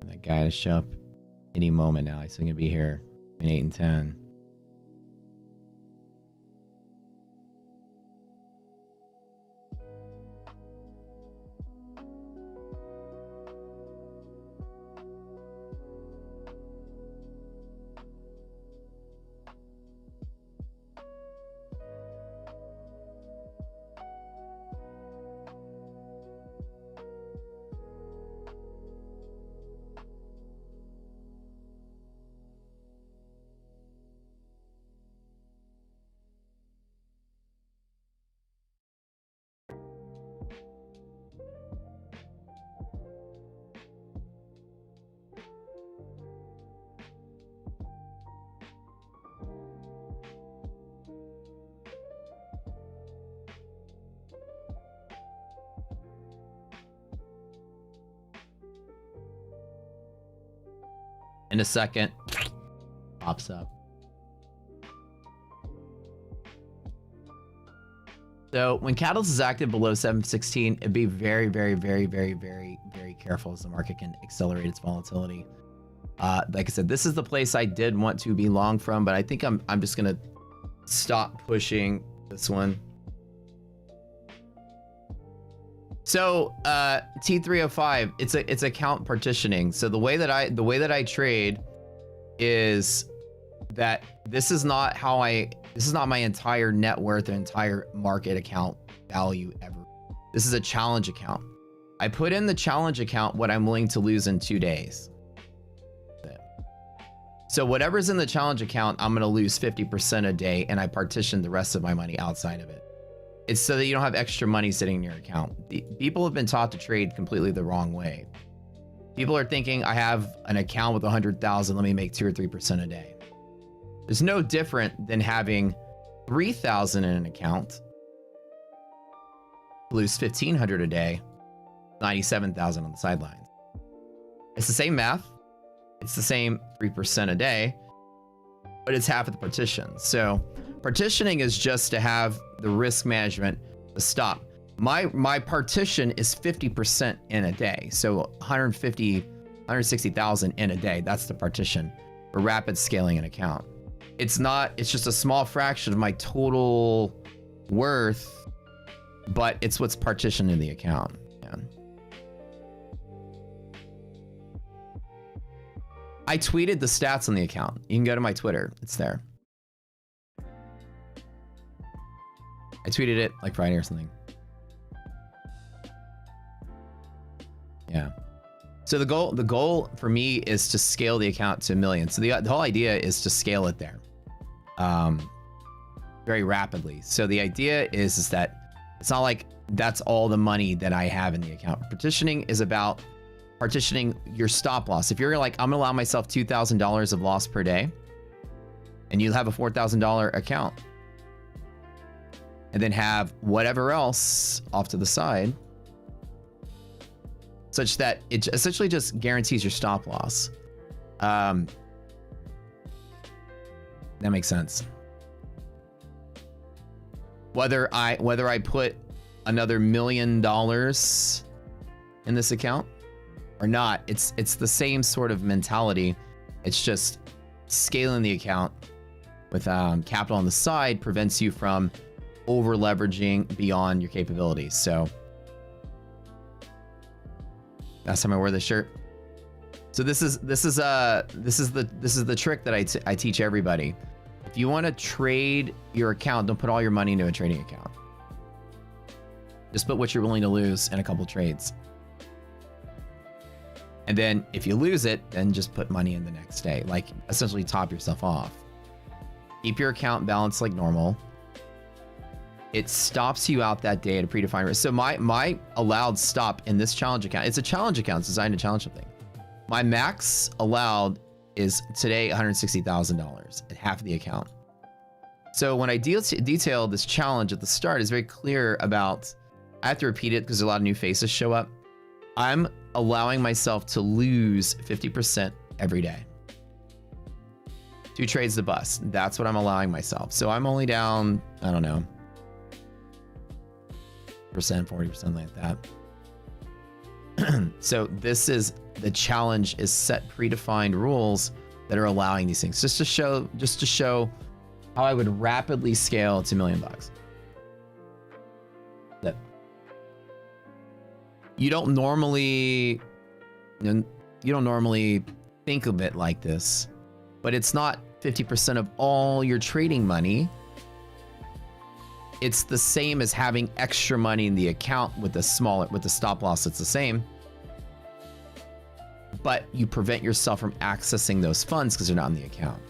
That guy to show up any moment now. He's going to be here in 8 and 10. In a second, pops up. So when Catalyst is active below 716, it'd be very, very, very, very, very, very careful as the market can accelerate its volatility. Like I said, this is the place I did want to be long from, but I think I'm just gonna stop pushing this one. So T305, it's account partitioning. So the way that I trade is that this is not my entire net worth or entire market account value ever. This is a challenge account. I put in the challenge account what I'm willing to lose in 2 days. So whatever's in the challenge account, I'm gonna lose 50% a day, and I partition the rest of my money outside of it. It's so that you don't have extra money sitting in your account. People have been taught to trade completely the wrong way. People are thinking, I have an account with 100,000, let me make 2 or 3% a day. There's no different than having 3,000 in an account, lose 1,500 a day, 97,000 on the sidelines. It's the same math. It's the same 3% a day, but it's half of the partition. So partitioning is just to have the risk management to stop. My partition is 50% in a day. So 160,000 in a day. That's the partition for rapid scaling an account. It's just a small fraction of my total worth, but it's what's partitioned in the account. Yeah. I tweeted the stats on the account. You can go to my Twitter. It's there. I tweeted it like Friday or something. Yeah. So the goal for me is to scale the account to 1 million. So the whole idea is to scale it there very rapidly. So the idea is that it's not like that's all the money that I have in the account. Partitioning is about partitioning your stop loss. If you're like, I'm gonna allow myself $2,000 of loss per day, and you have a $4,000 account, and then have whatever else off to the side, such that it essentially just guarantees your stop loss. That makes sense. Whether I put another $1 million in this account or not, it's the same sort of mentality. It's just scaling the account with capital on the side prevents you from over leveraging beyond your capabilities. So last time I wore this shirt. So this is the trick that I teach everybody. If you want to trade your account, don't put all your money into a trading account. Just put what you're willing to lose in a couple trades. And then if you lose it, then just put money in the next day. Like essentially top yourself off. Keep your account balanced like normal. It stops you out that day at a predefined risk. So my allowed stop in this challenge account, it's a challenge account. It's designed to challenge something. My max allowed is today $160,000 at half of the account. So when I detail this challenge at the start, it's very clear about, I have to repeat it because a lot of new faces show up. I'm allowing myself to lose 50% every day. 2 trades to bust. That's what I'm allowing myself. So I'm only down, I don't know, 40%, like that. So this is the challenge, is set predefined rules that are allowing these things, just to show how I would rapidly scale to $1 million. That you don't normally think of it like this, but it's not 50% of all your trading money. It's the same as having extra money in the account with the stop loss. It's the same, but you prevent yourself from accessing those funds because they're not in the account.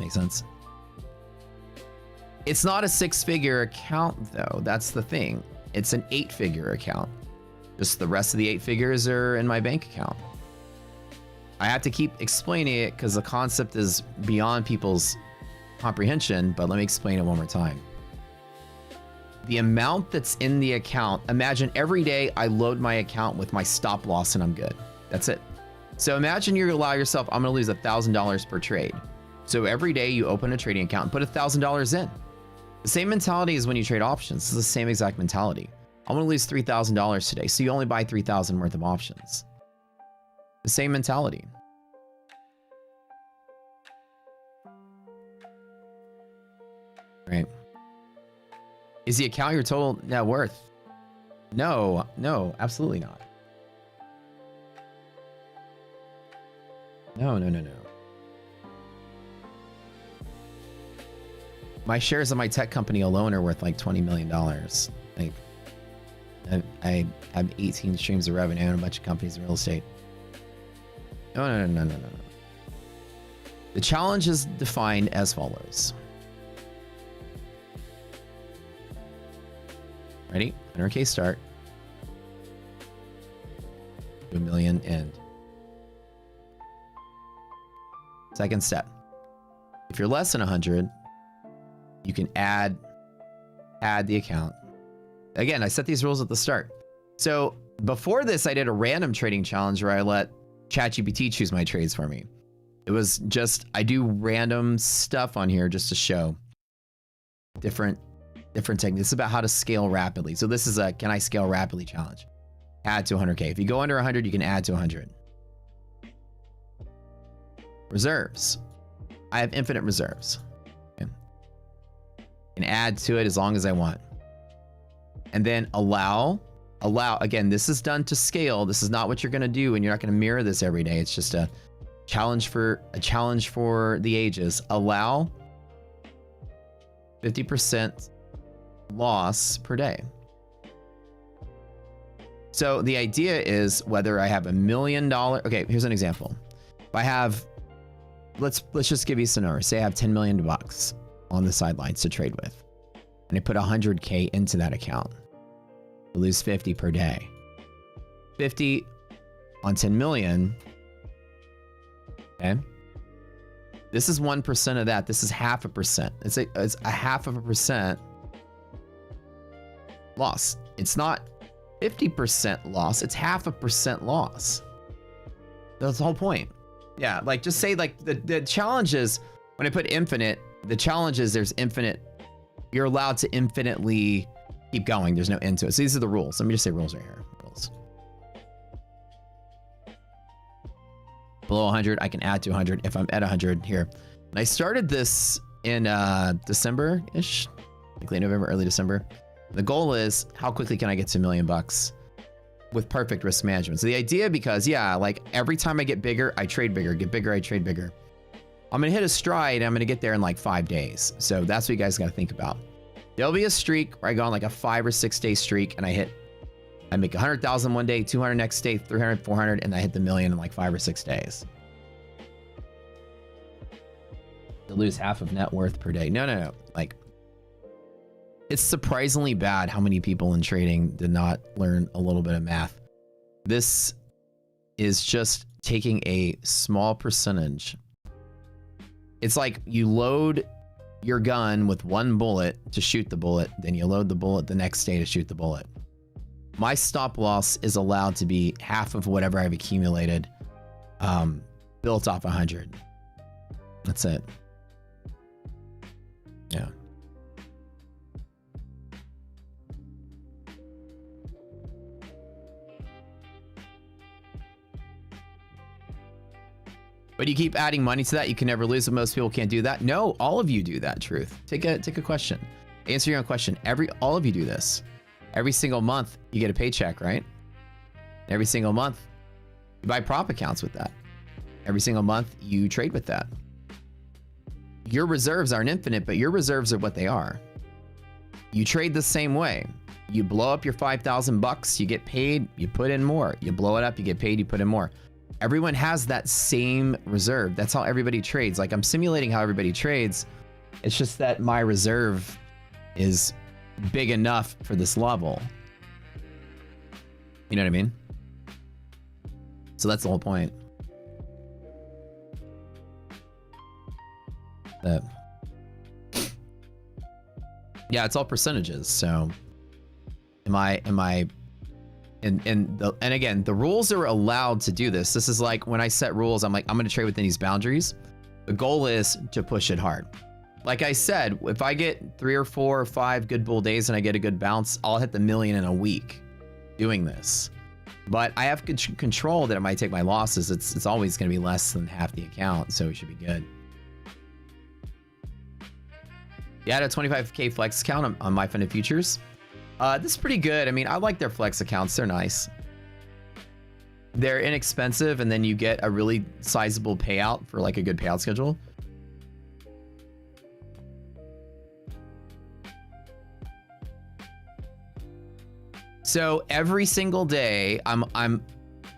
Makes sense? It's not a 6-figure account though. That's the thing. It's an 8-figure account. Just the rest of the 8 figures are in my bank account. I have to keep explaining it because the concept is beyond people's comprehension, but let me explain it one more time. The amount that's in the account, imagine every day I load my account with my stop loss and I'm good. That's it. So imagine you allow yourself, I'm going to lose $1,000 per trade. So every day you open a trading account and put $1,000 in. The same mentality as when you trade options. It's the same exact mentality. I'm going to lose $3,000 today. So you only buy 3,000 worth of options. The same mentality. Right. Is the account your total net worth? No, no, absolutely not. No, no, no, no. My shares of my tech company alone are worth like $20 million. Like, I have 18 streams of revenue and a bunch of companies in real estate. No, no, no, no, no, no. The challenge is defined as follows. Ready? 100K start. 2 million end. Second step. If you're less than 100, you can add the account. Again, I set these rules at the start. So before this, I did a random trading challenge where I let ChatGPT choose my trades for me. It was just, I do random stuff on here just to show different techniques. This is about how to scale rapidly. So this is a can I scale rapidly challenge. Add to 100K. If you go under 100, you can add to 100. Reserves. I have infinite reserves. Okay. And add to it as long as I want. And then allow. Again, this is done to scale. This is not what you're going to do, and you're not going to mirror this every day. It's just a challenge for the ages. Allow 50% loss per day. So the idea is whether I have $1 million. Okay, here's an example. If I have, let's just give you a scenario. Say I have $10 million on the sidelines to trade with, and I put 100K into that account. I lose 50 per day. 50 on 10 million. Okay. This is 1% of that. This is 0.5%. It's a 0.5% loss. It's not 50% loss. It's 0.5% loss. That's the whole point. Yeah, like just say like the challenge is when I put infinite, the challenge is there's infinite. You're allowed to infinitely keep going. There's no end to it. So these are the rules. Let me just say rules right here. Rules. Below 100, I can add to 100 if I'm at 100 here. And I started this in December-ish, like late November, early December. The goal is how quickly can I get to $1 million with perfect risk management. So the idea, because yeah, like every time I get bigger, I trade bigger, get bigger, I trade bigger. I'm going to hit a stride. I'm going to get there in like 5 days. So that's what you guys got to think about. There'll be a streak where I go on like a 5 or 6 day streak and I make 100,000 one day, 200 next day, 300, 400, and I hit the million in like 5 or 6 days. To lose half of net worth per day. No. Like, it's surprisingly bad how many people in trading did not learn a little bit of math. This is just taking a small percentage. It's like you load your gun with 1 bullet to shoot the bullet, then you load the bullet the next day to shoot the bullet. My stop loss is allowed to be half of whatever I've accumulated, built off 100. That's it. Yeah. But you keep adding money to that, you can never lose, but most people can't do that. No, all of you do that, Truth. Take a question. Answer your own question. All of you do this. Every single month, you get a paycheck, right? Every single month, you buy prop accounts with that. Every single month, you trade with that. Your reserves aren't infinite, but your reserves are what they are. You trade the same way. You blow up your 5,000 bucks, you get paid, you put in more. You blow it up, you get paid, you put in more. Everyone has that same reserve. That's how everybody trades. Like, I'm simulating how everybody trades. It's just that my reserve is big enough for this level. You know what I mean? So that's the whole point. Yeah, it's all percentages. So am I And again, the rules are allowed to do this. This is like when I set rules, I'm like, I'm going to trade within these boundaries. The goal is to push it hard. Like I said, if I get 3 or 4 or 5 good bull days and I get a good bounce, I'll hit the million in a week doing this. But I have control that it might take my losses. It's always going to be less than half the account, so it should be good. You had a 25K flex account on my funded futures. This is pretty good. I mean, I like their flex accounts. They're nice. They're inexpensive, and then you get a really sizable payout for like a good payout schedule. So every single day, the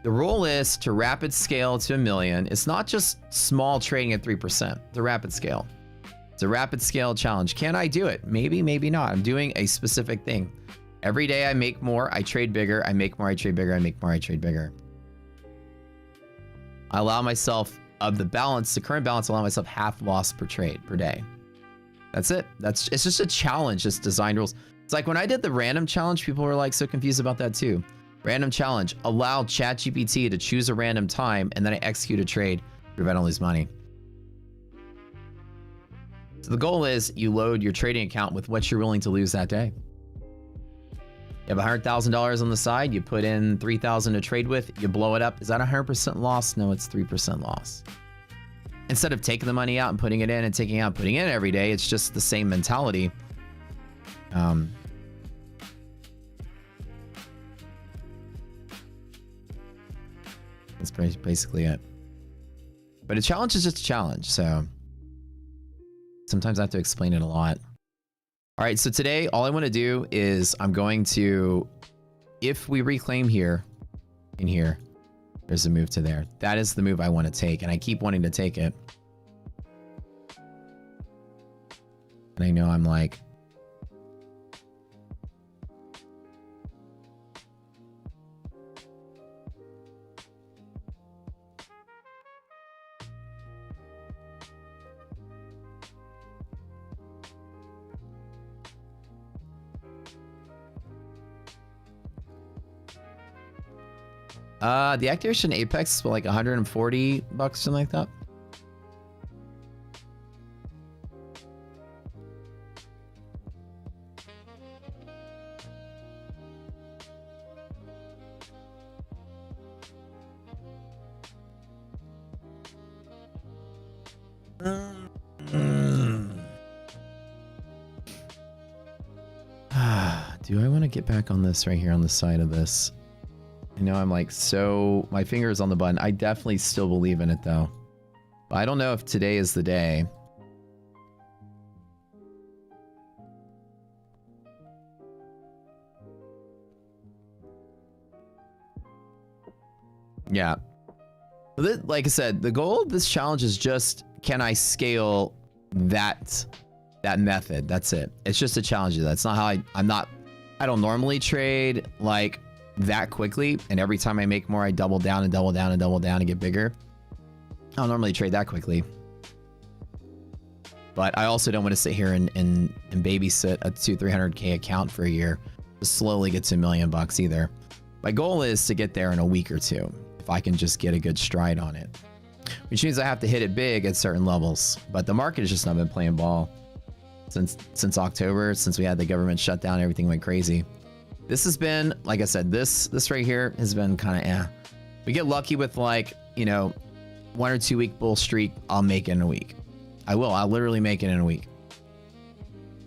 rule is to rapid scale to 1 million. It's not just small trading at 3%. It's a rapid scale. It's a rapid scale challenge. Can I do it? Maybe, maybe not. I'm doing a specific thing. Every day I make more, I trade bigger, I make more, I trade bigger, I make more, I trade bigger. I allow myself, of the balance, the current balance, I allow myself half loss per trade per day. That's it. It's just a challenge, just designed rules. It's like when I did the random challenge, people were like so confused about that too. Random challenge, allow ChatGPT to choose a random time and then I execute a trade to prevent all lose money. So the goal is you load your trading account with what you're willing to lose that day. You have $100,000 on the side, you put in $3,000 to trade with, you blow it up. Is that 100% loss? No, it's 3% loss. Instead of taking the money out and putting it in and taking it out, putting it in every day, it's just the same mentality. That's basically it. But a challenge is just a challenge, so sometimes I have to explain it a lot. All right, so today all I want to do is I'm going to, if we reclaim here, in here, there's a move to there. That is the move I want to take, and I keep wanting to take it. And I know I'm like, the activation Apex is like 140 bucks, something like that. Do I want to get back on this right here on the side of this? I know I'm like, so my finger is on the button. I definitely still believe in it though. But I don't know if today is the day. Yeah. Like I said, the goal of this challenge is just, can I scale that method? That's it. It's just a challenge. That's not how I don't normally trade like that quickly, and every time I make more I double down and double down and double down and get bigger. I don't normally trade that quickly, but I also don't want to sit here and babysit a 200-300K account for a year to slowly get to $1 million bucks either. My goal is to get there in a week or two if I can just get a good stride on it, which means I have to hit it big at certain levels. But the market has just not been playing ball since October, since we had the government shutdown. Everything went crazy. This has been, like I said, this right here has been kind of We get lucky with like, you know, 1 or 2 week bull streak, I'll make it in a week. I'll literally make it in a week.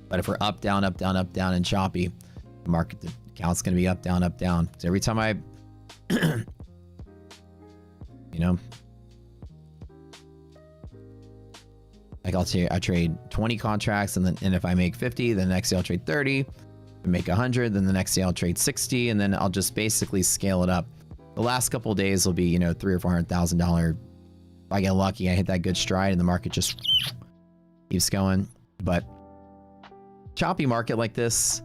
But if we're up, down, up, down, up, down, and choppy, the market, the account's going to be up, down, up, down. So every time I, you know, like I trade 20 contracts, and if I make 50, then the next day I'll trade 30. If I make 100, then the next day I'll trade 60, and then I'll just basically scale it up. The last couple of days will be, you know, $300,000 or $400,000. If I get lucky, I hit that good stride, and the market just keeps going. But choppy market like this,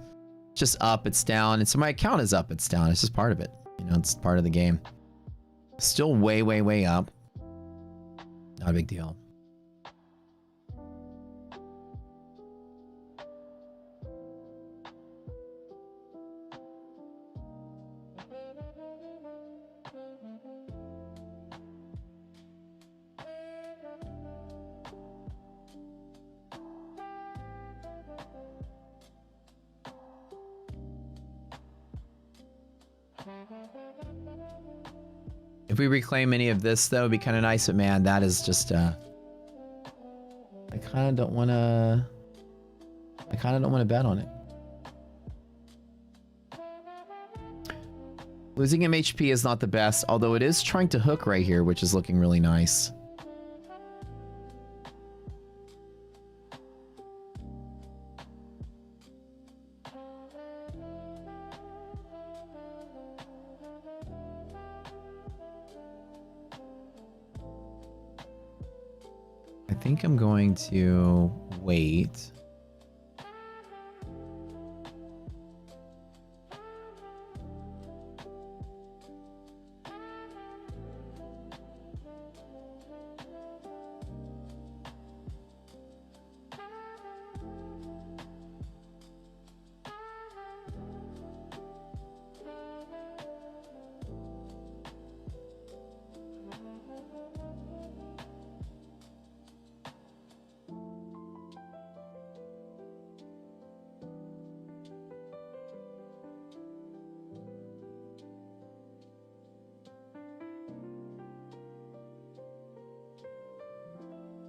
just up, it's down, and so my account is up, it's down. It's just part of it. You know, it's part of the game. Still way, way, way up. Not a big deal. If we reclaim any of this, though, it'd be kind of nice. But man, that is just I kind of don't want to. I kind of don't want to bet on it. Losing MHP is not the best, although it is trying to hook right here, which is looking really nice. I think I'm going to wait.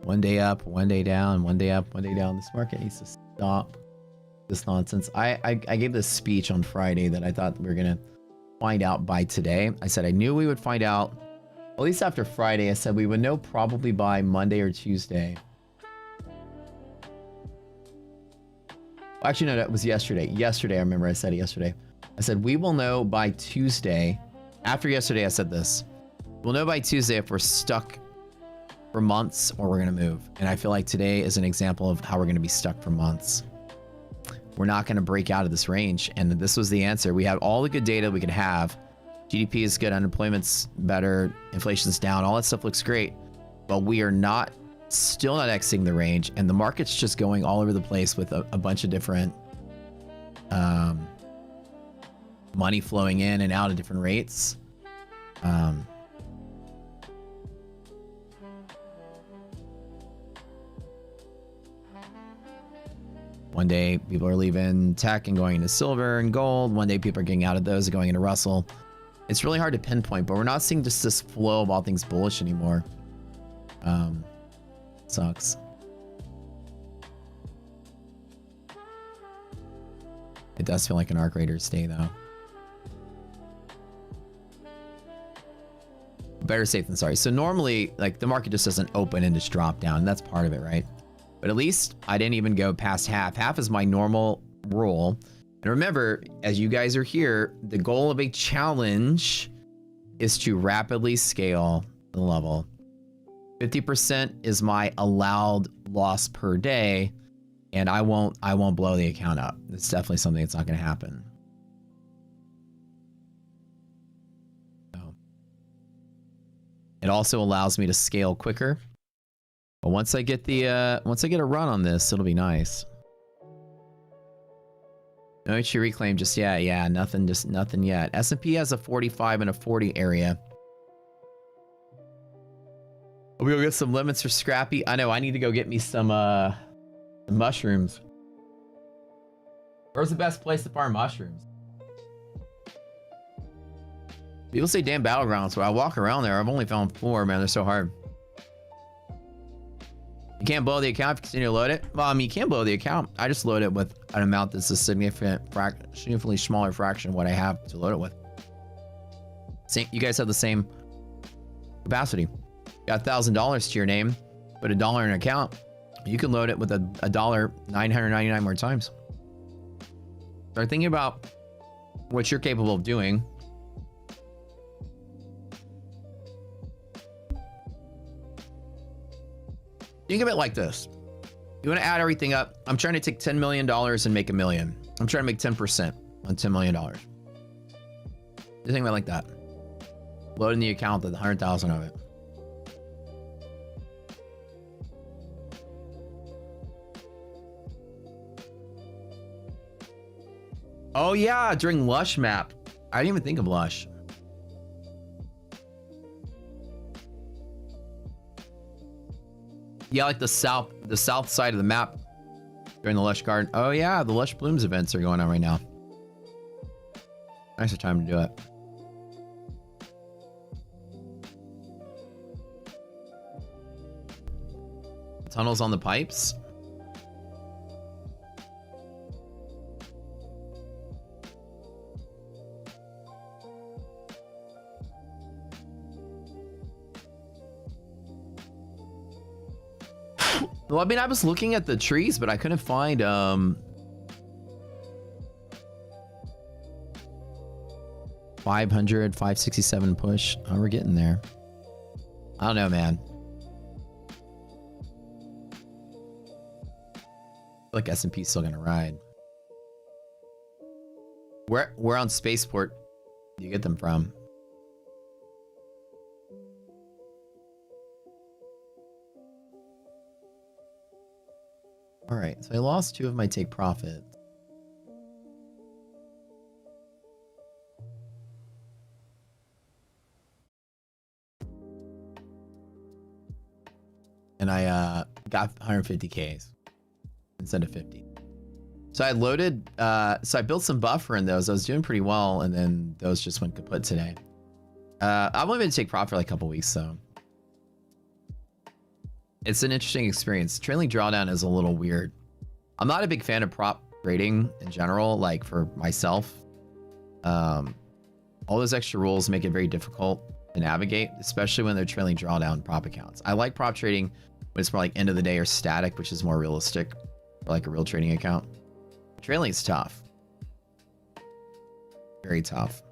One day up, one day down, one day up, one day down. This market needs to stop this nonsense. I gave this speech on Friday that I thought we were going to find out by today. I said I knew we would find out, at least after Friday. I said we would know probably by Monday or Tuesday. Actually, no, that was yesterday. Yesterday, I remember I said it yesterday. I said we will know by Tuesday. After yesterday, I said this. We'll know by Tuesday if we're stuck for months or we're going to move. And I feel like today is an example of how we're going to be stuck for months. We're not going to break out of this range. And this was the answer. We had all the good data we could have. GDP is good. Unemployment's better. Inflation's down. All that stuff looks great. But we are not, still not exiting the range. And the market's just going all over the place with a bunch of different money flowing in and out at different rates. One day people are leaving tech and going into silver and gold. One day people are getting out of those and going into Russell. It's really hard to pinpoint, but we're not seeing just this flow of all things bullish anymore. Sucks. It does feel like an arc raiders day though. Better safe than sorry. So normally, like, the market just doesn't open and just drop down. That's part of it, right? But at least I didn't even go past half. Half is my normal rule. And remember, as you guys are here, the goal of a challenge is to rapidly scale the level. 50% is my allowed loss per day, and I won't blow the account up. It's definitely something that's not going to happen. So it also allows me to scale quicker. But once I get a run on this, it'll be nice. No issue reclaim just yet. Yeah, nothing yet. S&P has a 45 and a 40 area. We'll go get some lemons for Scrappy. I know, I need to go get me some mushrooms. Where's the best place to farm mushrooms? People say damn battlegrounds, so I walk around there. I've only found 4, man. They're so hard. You can't blow the account if you continue to load it. Well, I mean, you can blow the account. I just load it with an amount that's a significantly smaller fraction of what I have to load it with. You guys have the same capacity. Got $1,000 to your name, put $1 in an account. You can load it with a dollar 999 more times. Start thinking about what you're capable of doing. Think of it like this. You want to add everything up. I'm trying to take $10 million and make $1 million. I'm trying to make 10% on $10 million. You think about it like that. Load in the account with 100,000 of it. Oh yeah, during Lush map. I didn't even think of Lush. Yeah, like the south side of the map during the Lush Garden. Oh yeah, the Lush Blooms events are going on right now. Nicer time to do it. Tunnels on the pipes. Well, I mean, I was looking at the trees, but I couldn't find 500, 567 push. Oh, we're getting there. I don't know, man. I feel like S&P's still gonna ride. Where on Spaceport do you get them from? All right, so I lost 2 of my take profit. And I got 150Ks instead of 50. So I loaded, so I built some buffer in those. I was doing pretty well, and then those just went kaput today. I've only been to take profit for like a couple weeks, so. It's an interesting experience. Trailing drawdown is a little weird. I'm not a big fan of prop trading in general, like for myself. All those extra rules make it very difficult to navigate, especially when they're trailing drawdown prop accounts. I like prop trading when it's more like end of the day or static, which is more realistic for like a real trading account. Trailing is tough. Very tough.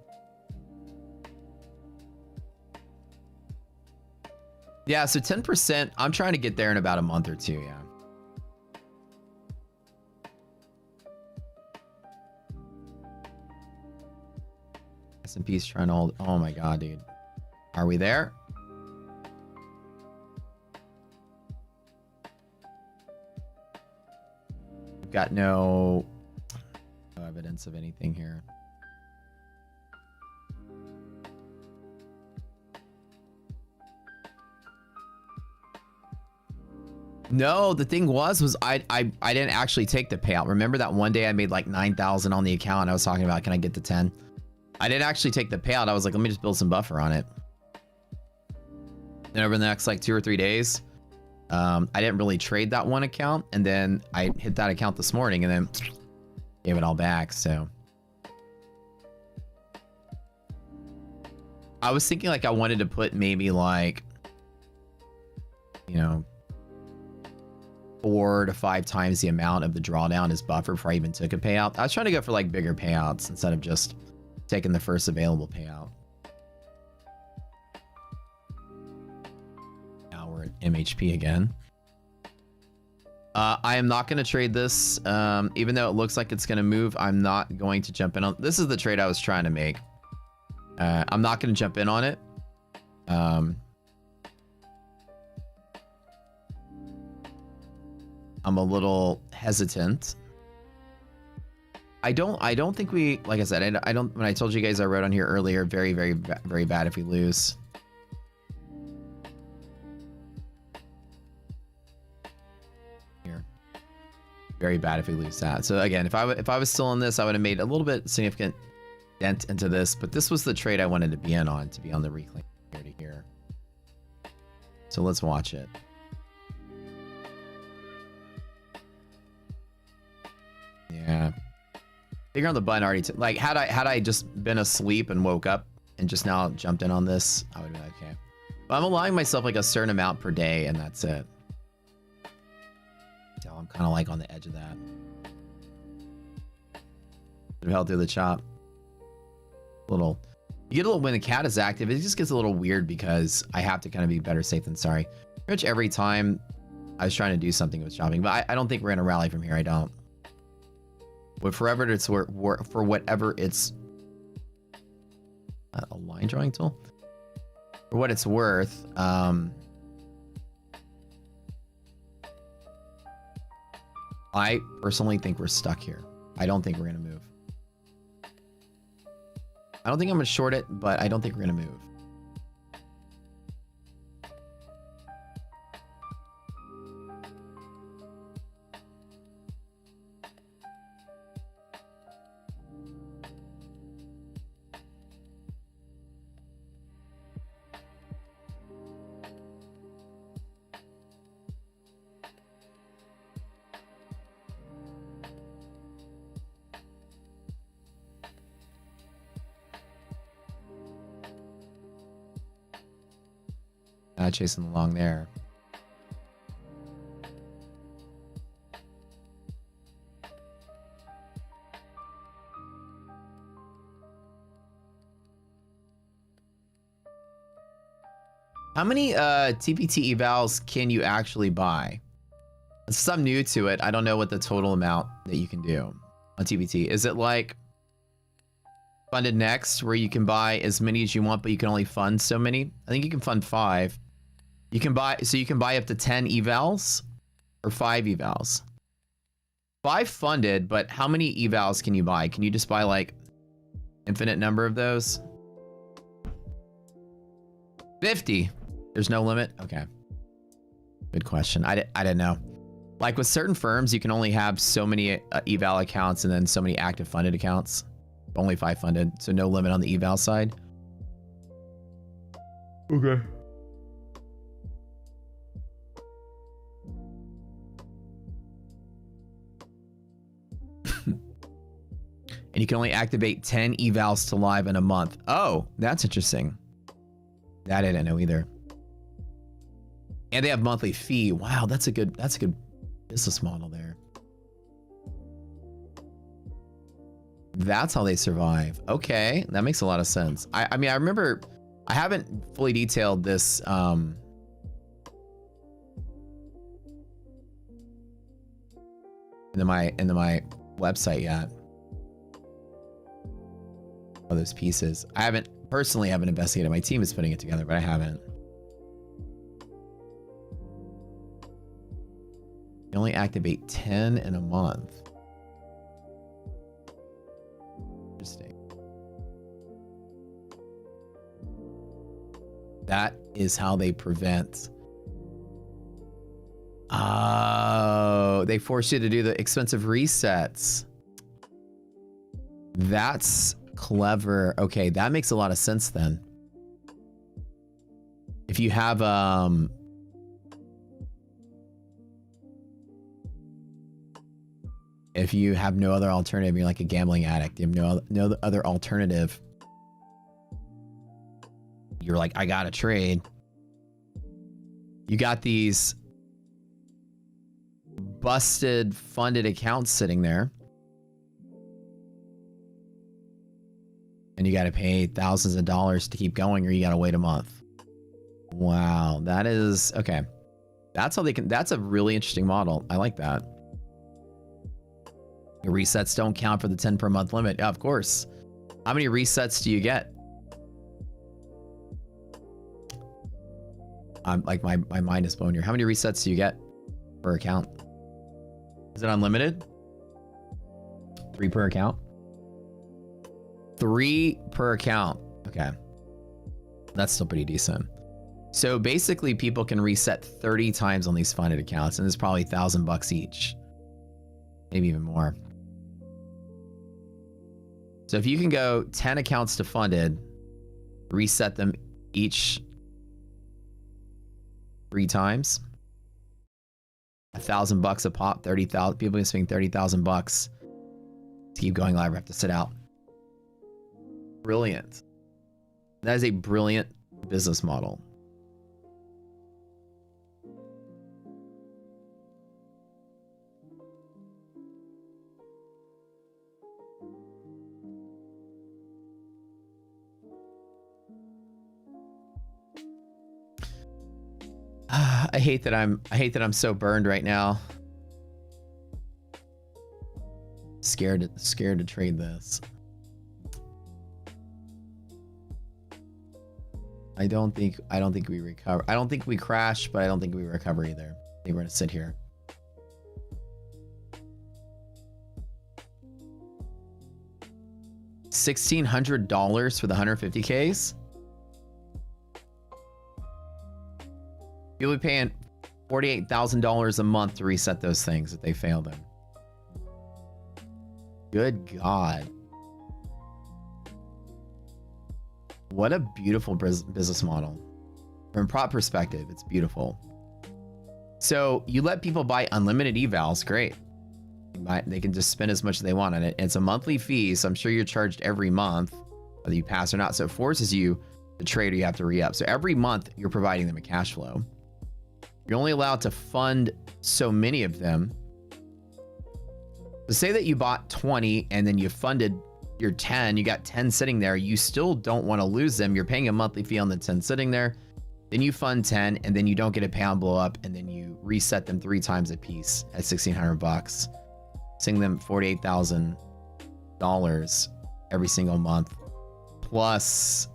Yeah, so 10%, I'm trying to get there in about a month or 2, yeah. S&P's trying to hold, oh my god, dude. Are we there? We've got no evidence of anything here. No, the thing was I didn't actually take the payout. Remember that one day I made like 9,000 on the account and I was talking about, can I get to 10? I didn't actually take the payout. I was like, let me just build some buffer on it. Then over the next like 2 or 3 days, I didn't really trade that one account. And then I hit that account this morning and then gave it all back. So I was thinking like I wanted to put maybe like, you know, 4 to 5 times the amount of the drawdown as buffer before I even took a payout. I was trying to go for like bigger payouts instead of just taking the first available payout. Now we're at MHP again. I am not going to trade this. Even though it looks like it's going to move, I'm not going to jump in on. This is the trade I was trying to make. I'm not going to jump in on it. I'm a little hesitant. I don't think we, like I said, I don't, when I told you guys I wrote on here earlier, very, very, very bad if we lose. Here. Very bad if we lose that. So again, if I was still in this, I would have made a little bit significant dent into this, but this was the trade I wanted to be in on, to be on the reclaim here to here. So let's watch it. Yeah. Finger on the button already. Like had I just been asleep and woke up and just now jumped in on this, I would be like, okay. But I'm allowing myself like a certain amount per day and that's it. So I'm kind of like on the edge of that. Held through the chop. You get a little, when the cat is active, it just gets a little weird because I have to kind of be better safe than sorry. Pretty much every time I was trying to do something with chopping, but I don't think we're gonna rally from here. I don't. But for whatever it's a line drawing tool. For what it's worth, I personally think we're stuck here. I don't think we're gonna move. I don't think I'm gonna short it, but I don't think we're gonna move. Not chasing along there. How many TPT evals can you actually buy? Since I'm new to it, I don't know what the total amount that you can do on TPT. Is it like funded next, where you can buy as many as you want, but you can only fund so many? I think you can fund 5. You can buy, so you can buy up to 10 evals or 5 evals. 5 funded, but how many evals can you buy? Can you just buy like infinite number of those? 50. There's no limit? Okay. Good question. I didn't know. Like with certain firms, you can only have so many eval accounts and then so many active funded accounts. Only 5 funded, so no limit on the eval side. Okay. And you can only activate 10 evals to live in a month. Oh, that's interesting. That I didn't know either. And they have monthly fee. Wow, that's a good business model there. That's how they survive. Okay, that makes a lot of sense. I mean, I remember, I haven't fully detailed this into my website yet. All those pieces. I haven't investigated. My team is putting it together, but I haven't. You only activate 10 in a month. Interesting. That is how they prevent. Oh, they force you to do the expensive resets. That's clever. Okay, that makes a lot of sense then. If you have no other alternative, you're like a gambling addict. You have no other alternative. You're like, I gotta trade. You got these busted funded accounts sitting there. And you got to pay thousands of dollars to keep going, or you got to wait a month. Wow, that is okay. That's how they can. That's a really interesting model. I like that. Your resets don't count for the 10 per month limit. Yeah, of course. How many resets do you get? I'm like my mind is blown here. How many resets do you get per account? Is it unlimited? 3 per account? 3 per account. Okay. That's still pretty decent. So basically people can reset 30 times on these funded accounts, and it's probably $1,000 each. Maybe even more. So if you can go 10 accounts to funded, reset them each 3 times, $1,000 a pop, 30,000 people can spend $30,000 to keep going live or have to sit out. Brilliant. That is a brilliant business model. I hate that I'm so burned right now. Scared to trade this. I don't think we recover. I don't think we crash, but I don't think we recover either. I think we're gonna sit here. $1,600 for the 150Ks. You'll be paying $48,000 a month to reset those things if they fail them. Good God. What a beautiful business model. From a prop perspective, it's beautiful. So you let people buy unlimited evals, great. They can just spend as much as they want on it. It's a monthly fee, so I'm sure you're charged every month, whether you pass or not. So it forces you the trader, you have to re-up. So every month you're providing them a cash flow. You're only allowed to fund so many of them. So say that you bought 20 and then you funded your 10, you got 10 sitting there. You still don't want to lose them. You're paying a monthly fee on the 10 sitting there. Then you fund 10 and then you don't get a pound blow up, and then you reset them 3 times a piece at $1,600, sing them $48,000 every single month, plus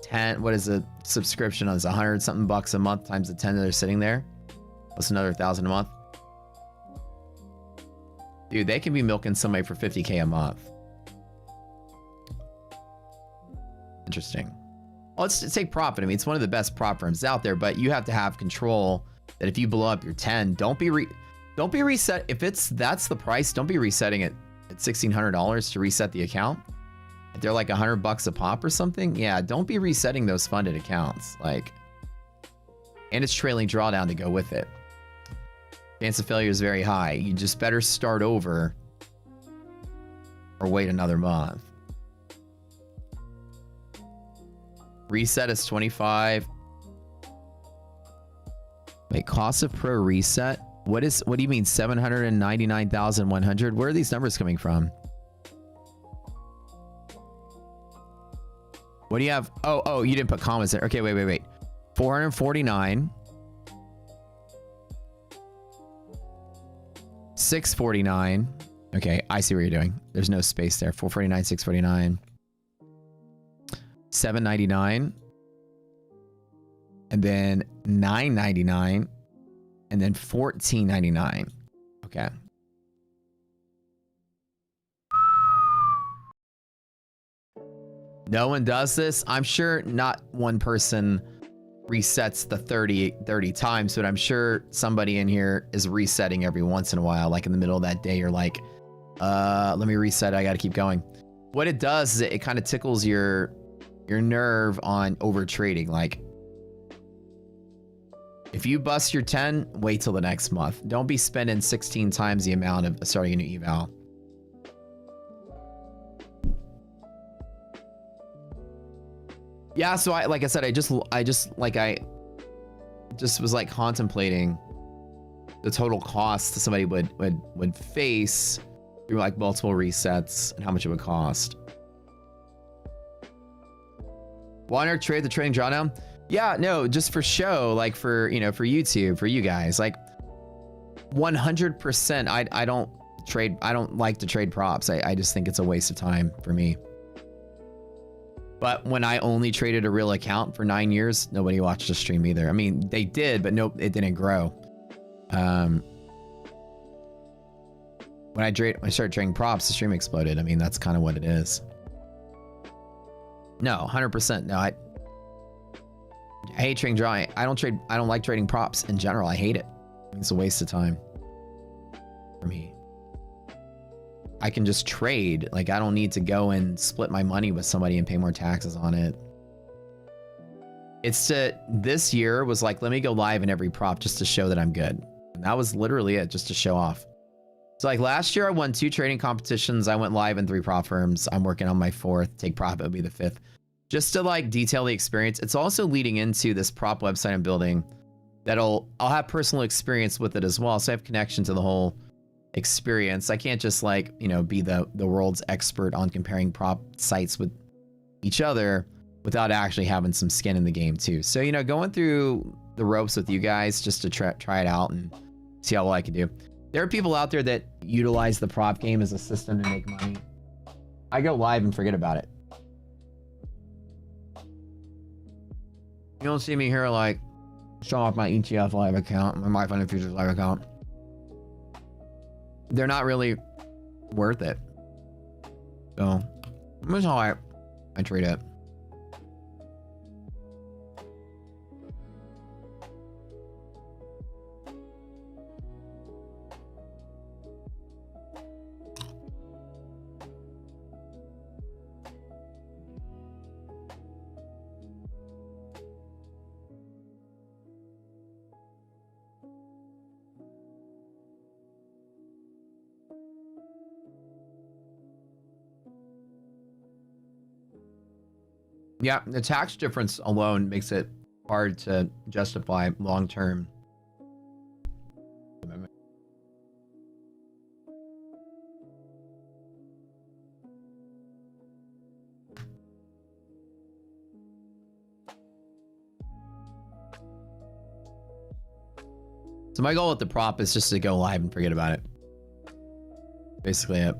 10. What is the subscription on this? 100 something bucks a month times the 10 that are sitting there, plus another 1,000 a month. Dude, they can be milking somebody for 50K a month. Interesting. Well, let's take profit. I mean, it's one of the best prop firms out there, but you have to have control that if you blow up your 10, don't be reset. If that's the price, don't be resetting it at $1,600 to reset the account. If they're like $100 a pop or something, yeah, don't be resetting those funded accounts. Like, and it's trailing drawdown to go with it. Chance of failure is very high. You just better start over or wait another month. Reset is 25. Wait, cost of pro reset? What do you mean 799,100? Where are these numbers coming from? What do you have? Oh, you didn't put comments there. Okay, wait. 449. 649. Okay, I see what you're doing. There's no space there. 449, 649. 799. And then 999. And then 1499. Okay. No one does this. I'm sure not one person resets the 30 times, but I'm sure somebody in here is resetting every once in a while. Like in the middle of that day, you're like, let me reset. I got to keep going. What it does is it kind of tickles your nerve on over trading. Like if you bust your 10, wait till the next month. Don't be spending 16 times the amount of starting a new eval. Yeah, so like I said, I just was like contemplating the total cost that somebody would face through like multiple resets and how much it would cost. Want to trade the trading drawdown? Yeah, no, just for show, like for, you know, for YouTube, for you guys, like 100%. I don't trade. I don't like to trade props. I just think it's a waste of time for me. But when I only traded a real account for 9 years, nobody watched the stream either. I mean, they did, but nope, it didn't grow. When I started trading props, the stream exploded. I mean, that's kind of what it is. No, 100%. No, I hate trading drawing. I don't like trading props in general. I hate it. It's a waste of time for me. I can just trade. Like, I don't need to go and split my money with somebody and pay more taxes on it. This year was like, let me go live in every prop just to show that I'm good. And that was literally it, just to show off. So like last year I won 2 trading competitions. I went live in 3 prop firms. I'm working on my 4th. Take profit would be the 5th. Just to like detail the experience. It's also leading into this prop website I'm building I'll have personal experience with it as well. So I have connection to the whole experience. I can't just like, you know, be the world's expert on comparing prop sites with each other without actually having some skin in the game too. So, you know, going through the ropes with you guys just to try it out and see how well I can do. There are people out there that utilize the prop game as a system to make money. I go live and forget about it. You don't see me here like show off my ETF live account, my MyFunded Futures live account. They're not really worth it. So that's how I trade it. Yeah, the tax difference alone makes it hard to justify long-term. So my goal with the prop is just to go live and forget about it. Basically it.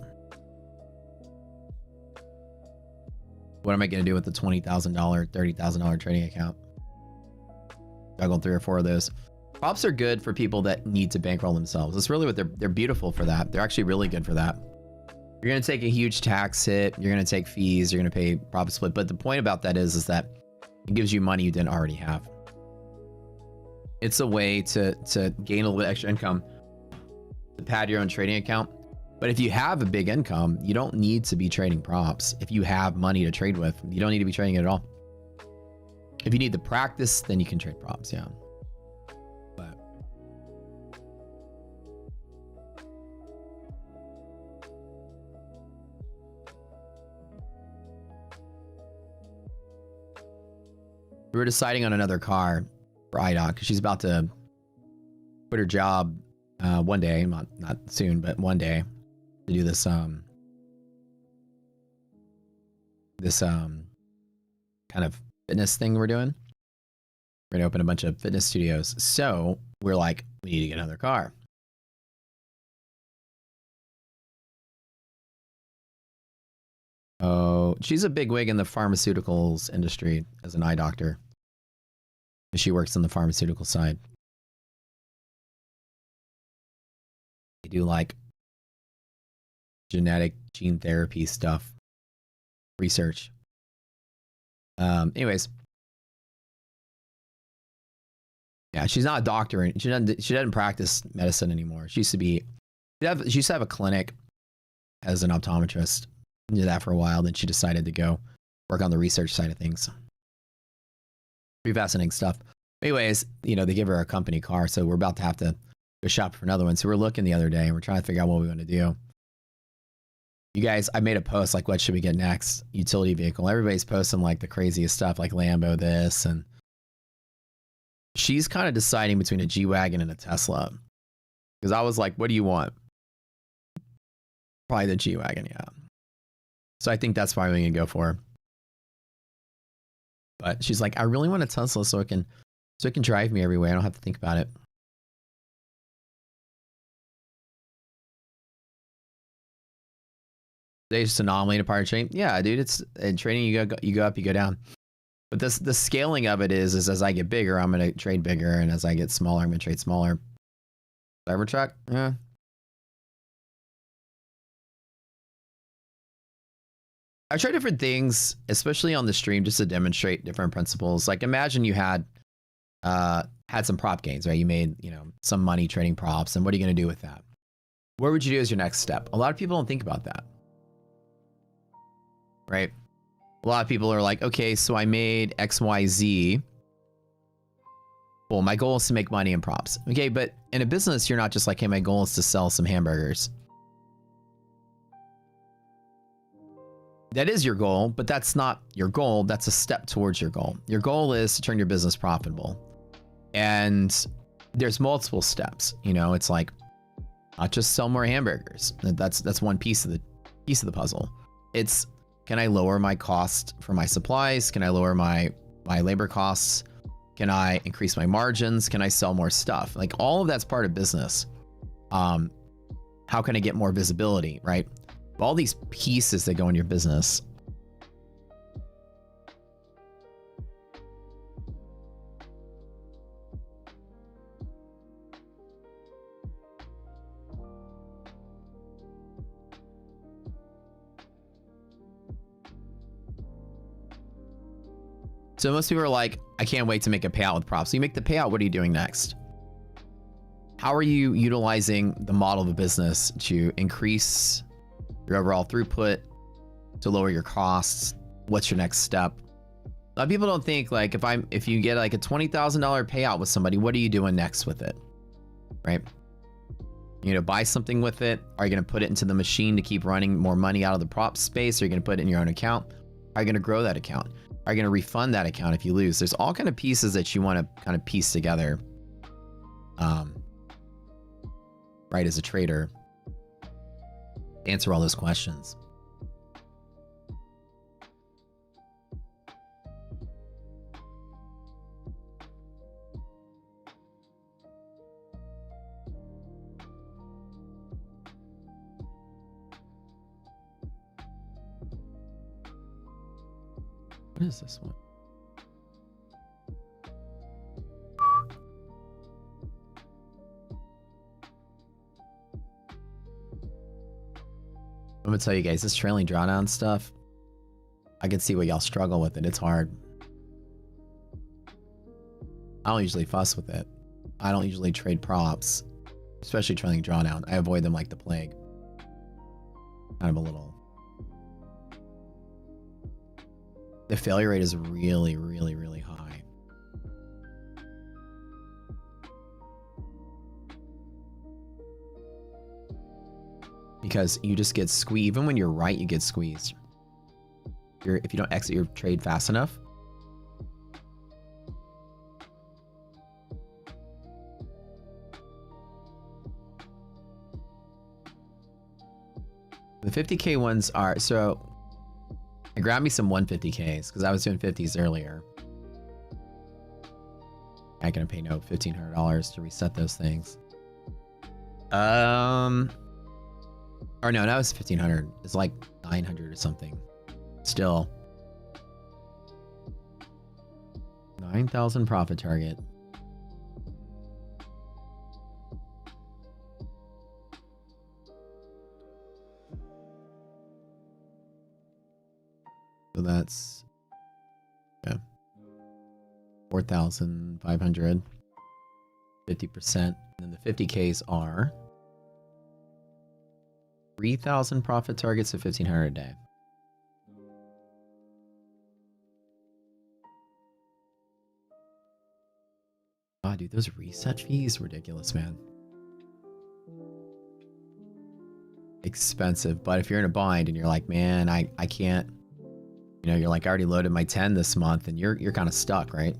What am I going to do with the $20,000, $30,000 trading account? Juggle 3 or 4 of those. Props are good for people that need to bankroll themselves. That's really what they're beautiful for that. They're actually really good for that. You're going to take a huge tax hit. You're going to take fees. You're going to pay profit split. But the point about that is that it gives you money you didn't already have. It's a way to gain a little bit extra income to pad your own trading account. But if you have a big income, you don't need to be trading props. If you have money to trade with, you don't need to be trading it at all. If you need the practice, then you can trade props, yeah. But we were deciding on another car for IDOC because she's about to quit her job one day, not soon, but one day, to do this kind of fitness thing we're doing. We're gonna open a bunch of fitness studios. So we're like, we need to get another car. Oh, she's a big wig in the pharmaceuticals industry as an eye doctor. She works on the pharmaceutical side. They do like genetic gene therapy stuff, research. Anyways, yeah, she's not a doctor and she doesn't practice medicine anymore. She used to have a clinic as an optometrist. Did that for a while, then she decided to go work on the research side of things. Pretty fascinating stuff. Anyways, you know, they give her a company car, so we're about to have to go shop for another one. So we're looking the other day and we're trying to figure out what we want to do. You guys, I made a post like, what should we get next? Utility vehicle. Everybody's posting like the craziest stuff, like Lambo this, and she's kind of deciding between a G-Wagon and a Tesla. Because I was like, what do you want? Probably the G-Wagon, yeah. So I think that's why we can go for her. But she's like, I really want a Tesla so it can drive me everywhere. I don't have to think about it. Today's just an anomaly to part of trading. Yeah, dude, it's in trading. You go up, you go down. But the scaling of it is as I get bigger, I'm gonna trade bigger, and as I get smaller, I'm gonna trade smaller. Cybertruck, yeah. I try different things, especially on the stream, just to demonstrate different principles. Like imagine you had some prop gains, right? You made, you know, some money trading props, and what are you gonna do with that? What would you do as your next step? A lot of people don't think about that, right? A lot of people are like, okay, so I made XYZ. Well, my goal is to make money in props. Okay, but in a business, you're not just like, hey, my goal is to sell some hamburgers. That is your goal, but that's not your goal. That's a step towards your goal. Your goal is to turn your business profitable. And there's multiple steps. You know, it's like not just sell more hamburgers. That's one piece of the puzzle. It's, can I lower my cost for my supplies? Can I lower my labor costs? Can I increase my margins? Can I sell more stuff? Like all of that's part of business. How can I get more visibility, right? All these pieces that go in your business. So most people are like, I can't wait to make a payout with props. So you make the payout, what are you doing next? How are you utilizing the model of a business to increase your overall throughput, to lower your costs? What's your next step? A lot of people don't think like, if you get like a $20,000 payout with somebody, what are you doing next with it? Right? You know, buy something with it. Are you going to put it into the machine to keep running more money out of the prop space? Are you going to put it in your own account? Are you going to grow that account? are going to refund that account if you lose. There's all kind of pieces that you want to kind of piece together. Right, as a trader, answer all those questions. What is this one? I'm gonna tell you guys, this trailing drawdown stuff, I can see why y'all struggle with it. It's hard. I don't usually fuss with it. I don't usually trade props, especially trailing drawdown. I avoid them like the plague. Kind of a little. The failure rate is really, really, really high. Because you just get squeezed. Even when you're right, you get squeezed. If you don't exit your trade fast enough. The 50K ones are, so I grabbed me some 150Ks because I was doing 50s earlier. I'm gonna pay no $1,500 to reset those things. Or no, that was 1,500. It's like 900 or something. Still. 9,000 profit target. So that's, yeah, 4,500, 50%. And then the 50Ks are 3,000 profit targets of 1,500 a day. Oh, dude, those reset fees, ridiculous, man. Expensive, but if you're in a bind and you're like, man, I can't, you know, you're like, I already loaded my 10 this month, and you're kind of stuck, right?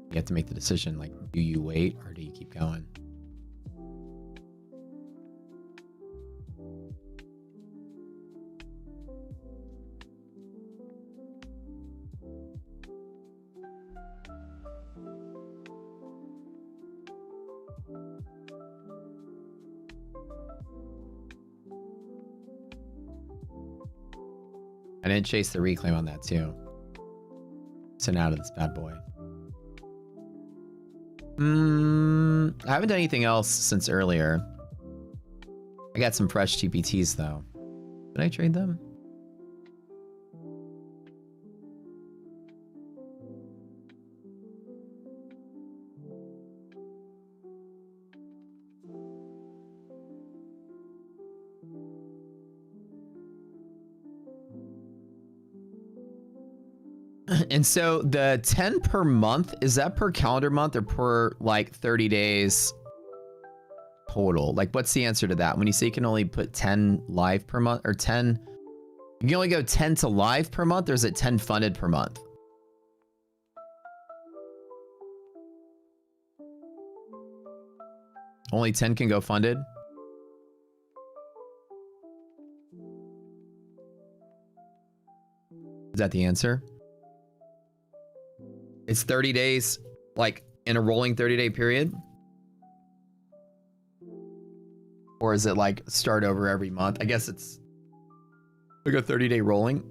You have to make the decision, like, do you wait or do you keep going? I didn't chase the reclaim on that too. Sent out of this bad boy. I haven't done anything else since earlier. I got some fresh GPTs though. Did I trade them? And so the 10 per month, is that per calendar month or per like 30 days total? Like, what's the answer to that? When you say you can only put 10 live per month, or 10, you can only go 10 to live per month, or is it 10 funded per month? Only 10 can go funded? Is that the answer? It's 30 days, like in a rolling 30-day period? Or is it like start over every month? I guess it's like a 30-day rolling.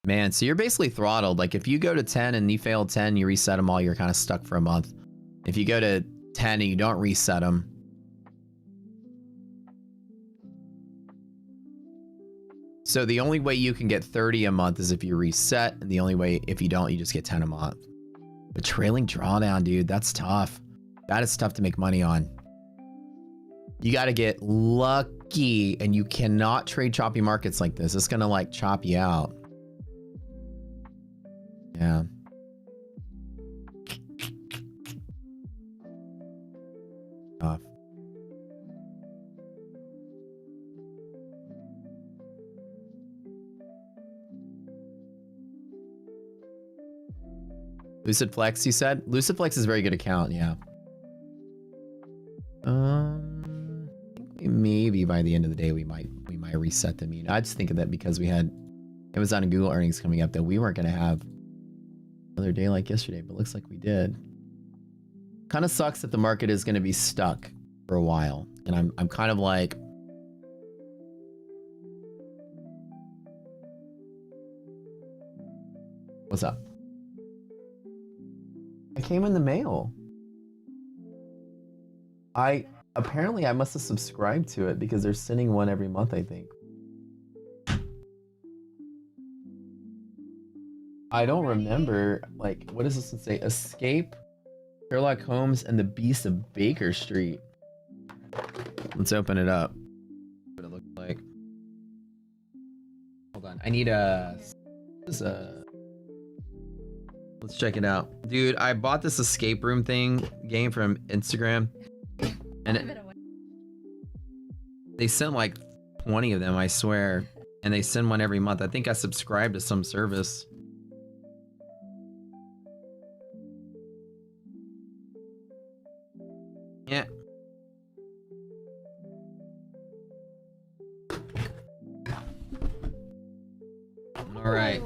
Man, so you're basically throttled. Like if you go to 10 and you fail 10, you reset them all, you're kind of stuck for a month. If you go to 10 and you don't reset them. So the only way you can get 30 a month is if you reset, and the only way if you don't, you just get 10 a month. But trailing drawdown, dude, that's tough. That is tough to make money on. You got to get lucky, and you cannot trade choppy markets like this. It's going to like chop you out. Yeah. Off. Lucid Flex, you said? Lucid Flex is a very good account, yeah. I think maybe by the end of the day we might reset them. You know, I just think of that because we had Amazon and Google earnings coming up that we weren't gonna have another day like yesterday, but looks like we did. Kind of sucks that the market is gonna be stuck for a while, and I'm kind of like, what's up? I came in the mail. Apparently I must have subscribed to it because they're sending one every month, I think. I don't remember, like, what does this one say? Escape, Sherlock Holmes, and the Beast of Baker Street. Let's open it up. What it looks like. Hold on, I need let's check it out. Dude, I bought this escape room game from Instagram. And they sent like 20 of them, I swear. And they send one every month. I think I subscribed to some service. Yeah. All right.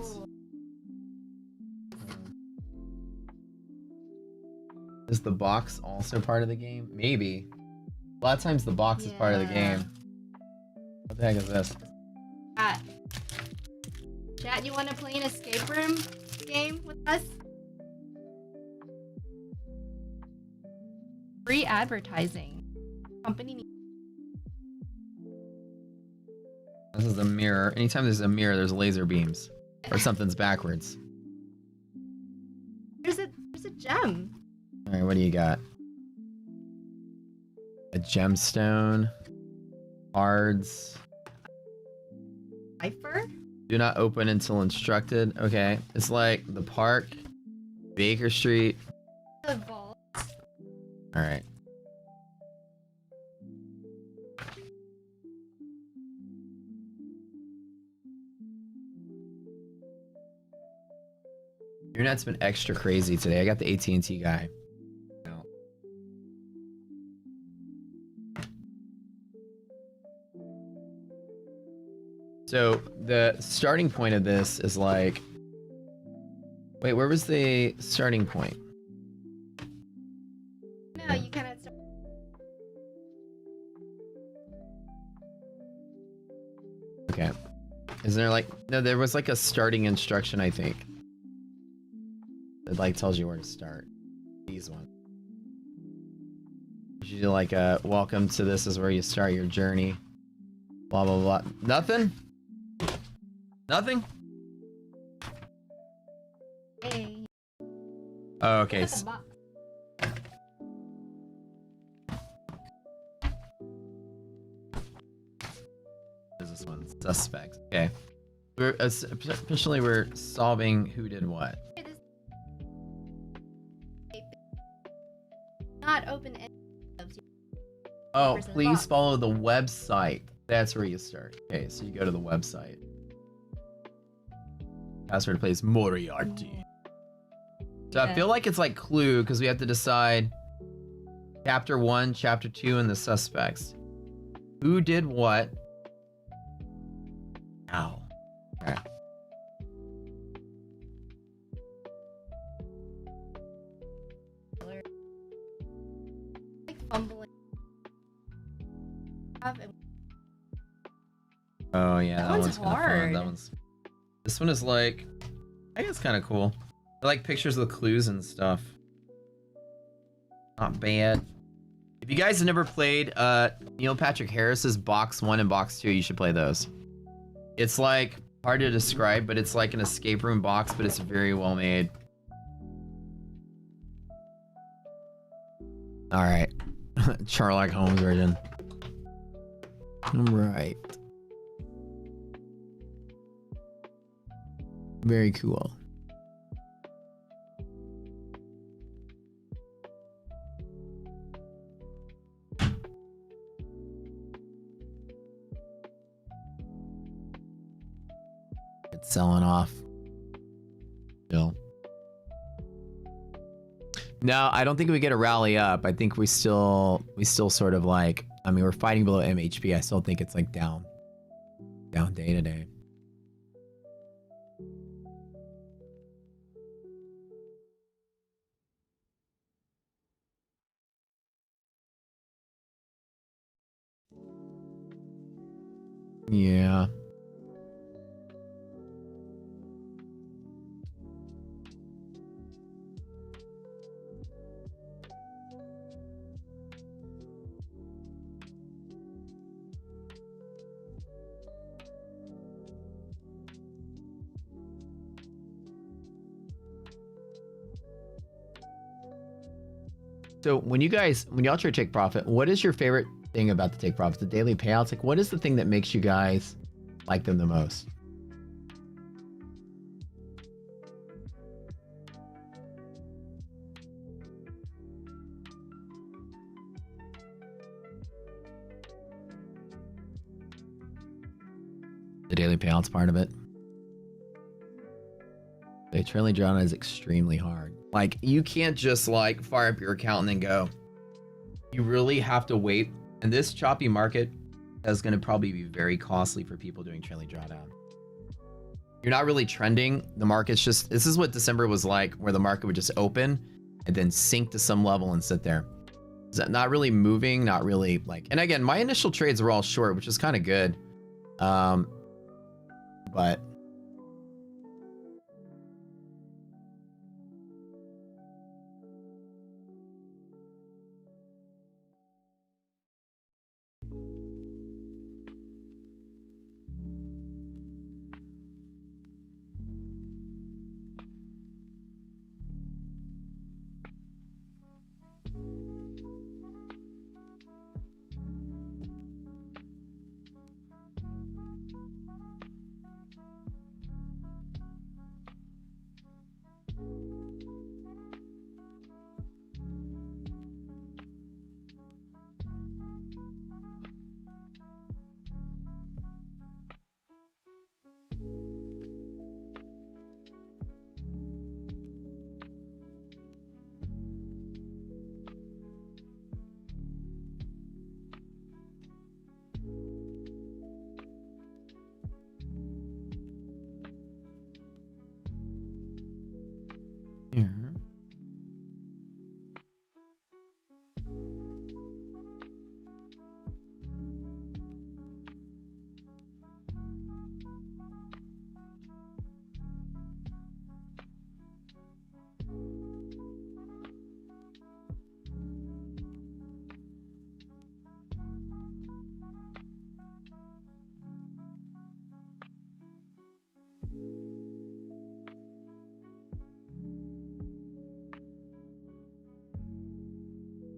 Is the box also part of the game? Maybe. A lot of times the box is part of the game. What the heck is this? Chat, you want to play an escape room game with us? Free advertising. Company. This is a mirror. Anytime there's a mirror, there's laser beams. Or something's backwards. There's a gem. Alright, what do you got? A gemstone. Cards. Cipher? Do not open until instructed. Okay. It's like the park. Baker Street. The vault. Alright. Your net's been extra crazy today. I got the AT&T guy. So the starting point of this is like, wait, where was the starting point? No, you cannot start. Okay. Is there like, no, there was like a starting instruction, I think. It like tells you where to start. These ones. You do like a welcome to this is where you start your journey. Blah, blah, blah. Nothing? Nothing? Hey. Oh, okay. Look at the box. What is this one? Suspects. Okay. Officially we're solving who did what. Not open any of those. Oh, Person please box. follow the website. That's where you start. Okay, so you go to the website. Password plays Moriarty. So I feel like it's like Clue because we have to decide chapter 1, chapter 2, and the suspects. Who did what? Ow. Alright. Like fumbling. Oh yeah, That that one's one's kind of fun. hard. That one's. This one is like, I guess kind of cool. I like pictures with clues and stuff. Not bad. If you guys have never played Neil Patrick Harris's Box 1 and Box 2, you should play those. It's like hard to describe, but it's like an escape room box, but it's very well made. All right, Sherlock Holmes version. All right. Very cool. selling off. Still. No, I don't think we get a rally up. I think we still sort of like, I mean, we're fighting below MHP. I still think it's like down day to day. Yeah. So when y'all try to take profit, what is your favorite thing about the take profits? The daily payouts? Like, what is the thing that makes you guys like them the most? The daily payouts part of it. The trailing drawdown is extremely hard. Like, you can't just like fire up your account and then go. You really have to wait. And this choppy market is going to probably be very costly for people doing trailing drawdown. You're not really trending. The market's just, this is what December was like, where the market would just open and then sink to some level and sit there. Is that not really moving? Not really like, and again, my initial trades were all short, which is kind of good. But yeah.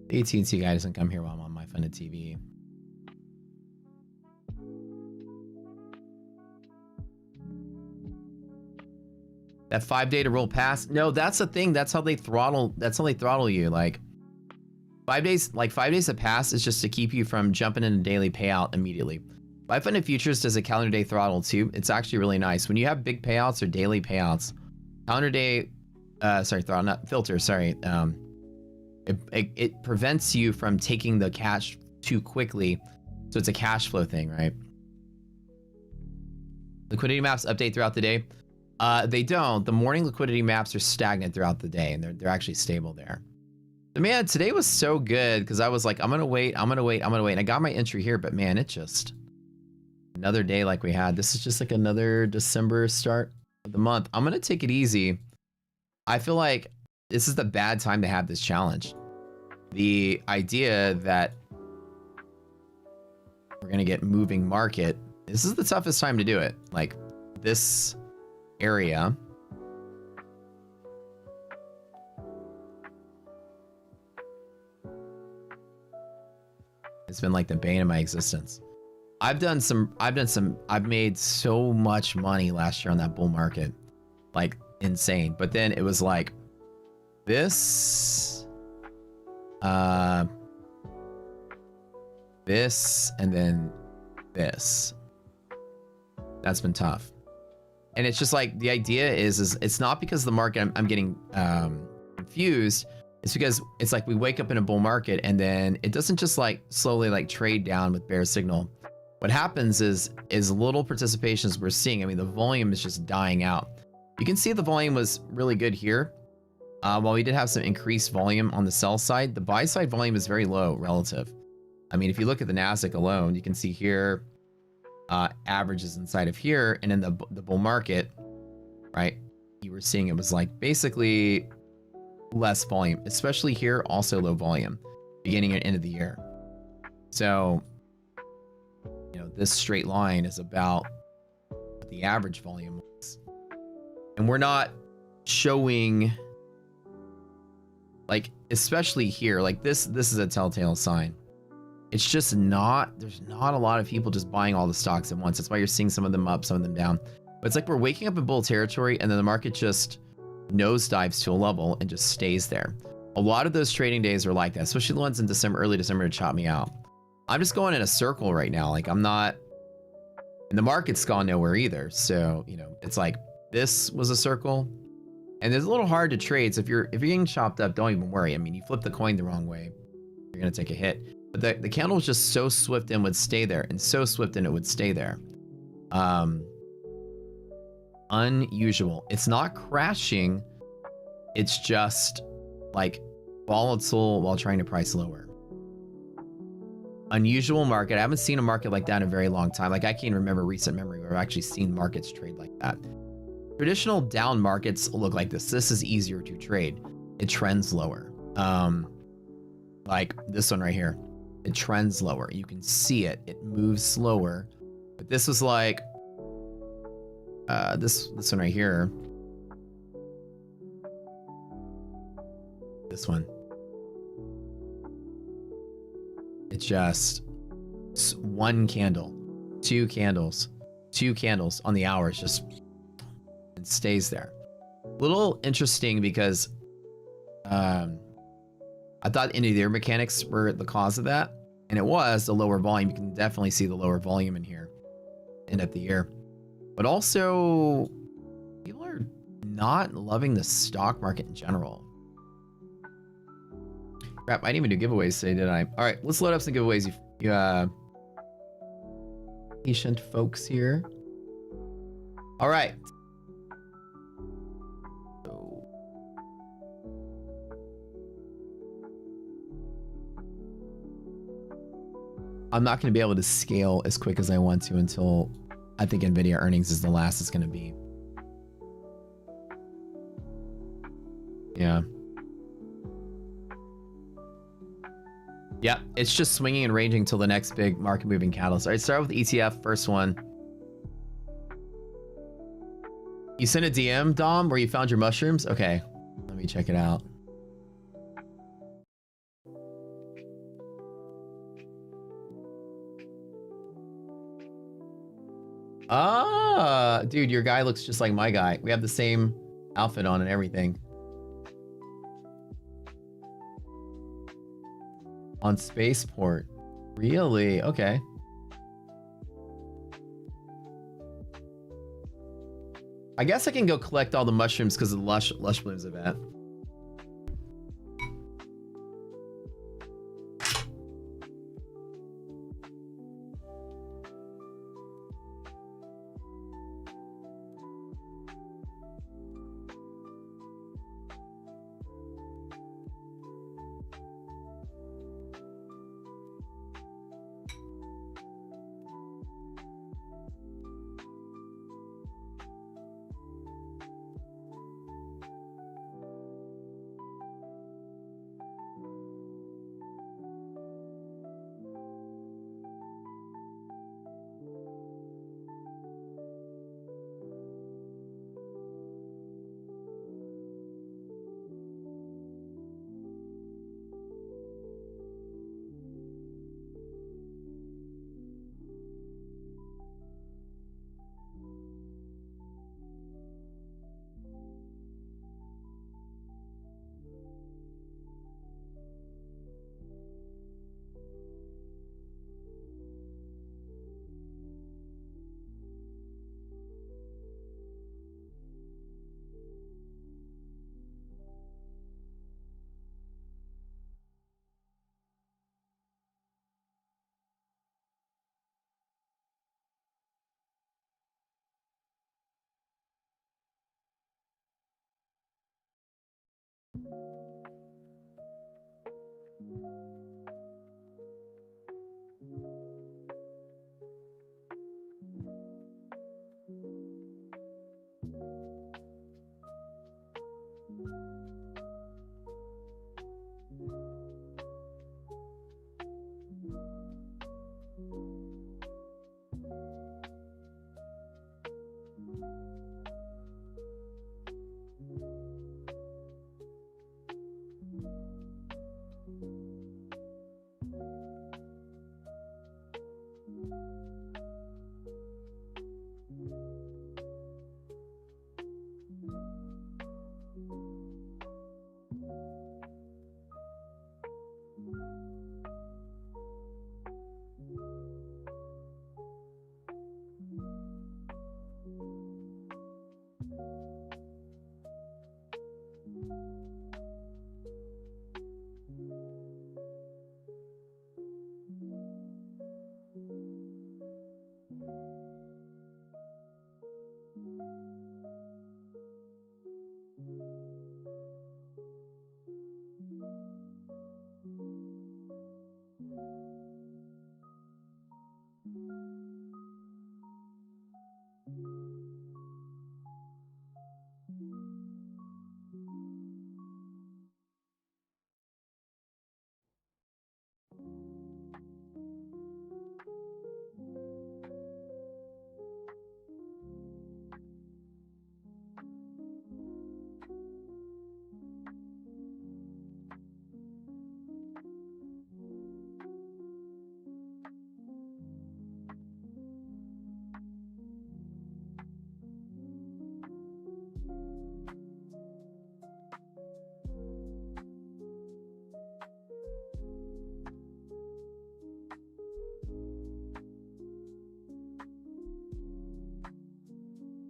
The AT&T guy doesn't come here while I'm on my funded TV. That 5-day to roll past. No, that's the thing. That's how they throttle. That's how they throttle you. Like 5 days, like 5 days that pass is just to keep you from jumping into daily payout immediately. My funded futures does a calendar day throttle too. It's actually really nice. When you have big payouts or daily payouts, calendar day, throttle, not filter, sorry. It prevents you from taking the cash too quickly. So it's a cash flow thing, right? Liquidity maps update throughout the day. They don't. The morning liquidity maps are stagnant throughout the day, and they're actually stable there. But man, today was so good because I was like, I'm gonna wait. And I got my entry here, but man, it just another day like we had. This is just like another December start of the month. I'm gonna take it easy. I feel like this is the bad time to have this challenge. The idea that we're gonna get moving market. This is the toughest time to do it. Like this area. It's been like the bane of my existence. I've made so much money last year on that bull market. Like insane. But then it was like this, this, and then this. That's been tough. And it's just like the idea is it's not because of the market I'm getting confused. It's because it's like we wake up in a bull market and then it doesn't just like slowly like trade down with bear signal. What happens is little participations we're seeing. I mean, the volume is just dying out. You can see the volume was really good here. While we did have some increased volume on the sell side, the buy side volume is very low relative. I mean, if you look at the Nasdaq alone, you can see here averages inside of here, and in the bull market, right? You were seeing it was like basically less volume, especially here, also low volume, beginning and end of the year. So, you know, this straight line is about what the average volume was. And we're not showing, like, especially here, like this is a telltale sign. It's just not, there's not a lot of people just buying all the stocks at once. That's why you're seeing some of them up, some of them down. But it's like we're waking up in bull territory and then the market just nosedives to a level and just stays there. A lot of those trading days are like that, especially the ones in December, early December, to chop me out. I'm just going in a circle right now. Like I'm not, and the market's gone nowhere either. So, you know, it's like this was a circle and it's a little hard to trade. So if you're getting chopped up, don't even worry. I mean, you flip the coin the wrong way, you're going to take a hit. But the candle was just so swift and would stay there, and so swift and it would stay there. Unusual. It's not crashing. It's just like volatile while trying to price lower. Unusual market. I haven't seen a market like that in a very long time. Like I can't remember recent memory where I've actually seen markets trade like that. Traditional down markets look like this. This is easier to trade. It trends lower. Like this one right here. It trends lower. You can see it. It moves slower. But this was like this one right here. This one. It's just one candle, two candles on the hours, just it stays there. Little interesting because I thought end of the year mechanics were the cause of that, and it was the lower volume. You can definitely see the lower volume in here, end of the year. But also, people are not loving the stock market in general. Crap, I didn't even do giveaways today, did I? All right, let's load up some giveaways. You patient folks here. All right. I'm not going to be able to scale as quick as I want to until I think NVIDIA earnings is the last it's going to be. Yeah. Yeah, it's just swinging and ranging till the next big market moving catalyst. All right, start with the ETF, first one. You sent a DM, Dom, where you found your mushrooms? Okay, let me check it out. Ah, dude, your guy looks just like my guy. We have the same outfit on and everything. On Spaceport. Really? Okay. I guess I can go collect all the mushrooms because of the Lush Blooms event.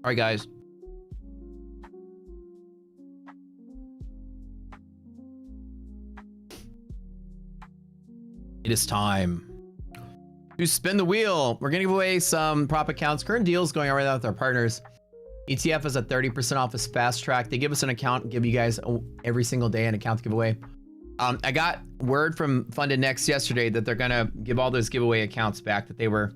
All right, guys. It is time to spin the wheel. We're gonna give away some prop accounts. Current deals going on right now with our partners. ETF is at 30% off as fast track. They give us an account and give you guys every single day an account to give away. I got word from Funded Next yesterday that they're gonna give all those giveaway accounts back that they were.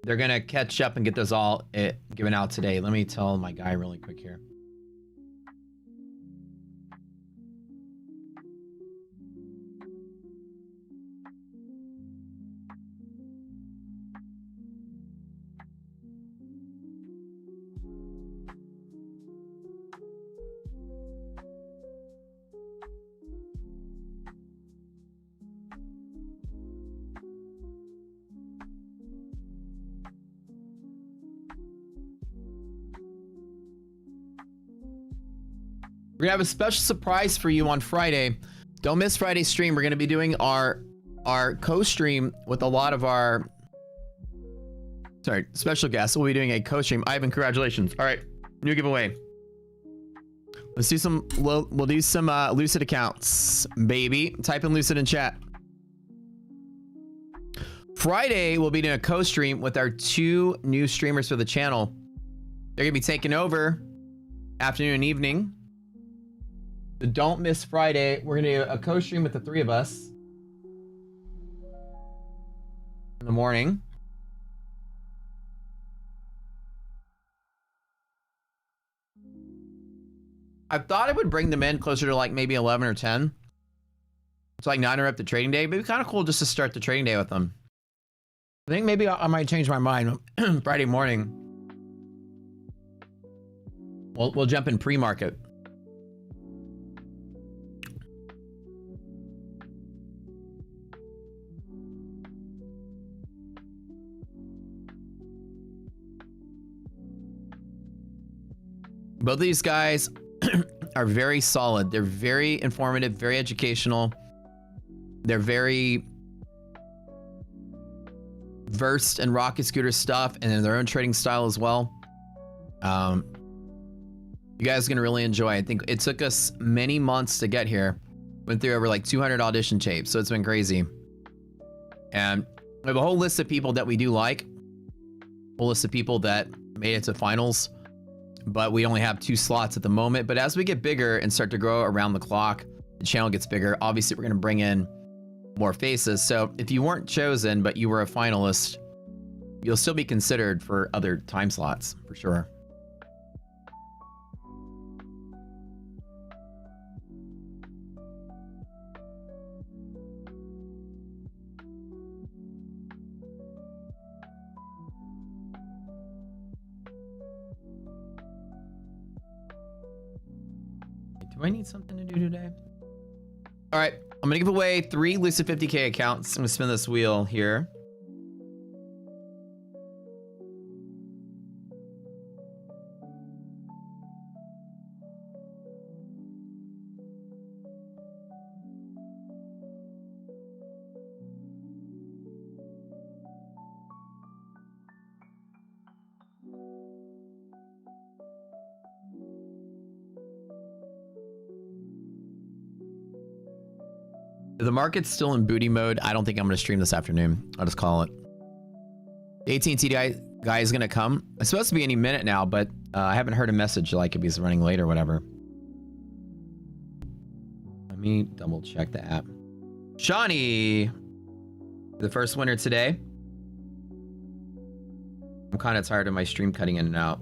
They're gonna catch up and get those all given out today. Let me tell my guy really quick here. We're gonna have a special surprise for you on Friday. Don't miss Friday's stream. We're gonna be doing our co-stream with a lot of our special guests. We'll be doing a co-stream. Ivan, congratulations. All right, new giveaway. Let's do some. We'll do some Lucid accounts, baby. Type in Lucid in chat. Friday we'll be doing a co-stream with our 2 new streamers for the channel. They're gonna be taking over afternoon and evening. So don't miss Friday. We're gonna do a co-stream with the 3 of us in the morning. I thought I would bring them in closer to like maybe 11 or 10. It's like not interrupt the trading day, but it'd be kind of cool just to start the trading day with them. I think maybe I might change my mind Friday morning. We'll jump in pre-market. Both of these guys are very solid. They're very informative, very educational. They're very versed in Rocket Scooter stuff and in their own trading style as well. You guys are gonna really enjoy. I think it took us many months to get here. Went through over like 200 audition tapes, so it's been crazy. And we have a whole list of people that we do like. Whole list of people that made it to finals, but we only have 2 slots at the moment. But as we get bigger and start to grow around the clock, the channel gets bigger. Obviously, we're going to bring in more faces. So if you weren't chosen, but you were a finalist, you'll still be considered for other time slots for sure. Do I need something to do today? All right, I'm gonna give away 3 Lucid 50K accounts. I'm gonna spin this wheel here. If the market's still in booty mode, I don't think I'm going to stream this afternoon. I'll just call it. The AT&T guy is going to come. It's supposed to be any minute now, but I haven't heard a message like if he's running late or whatever. Let me double check the app. Shawnee, the first winner today. I'm kind of tired of my stream cutting in and out.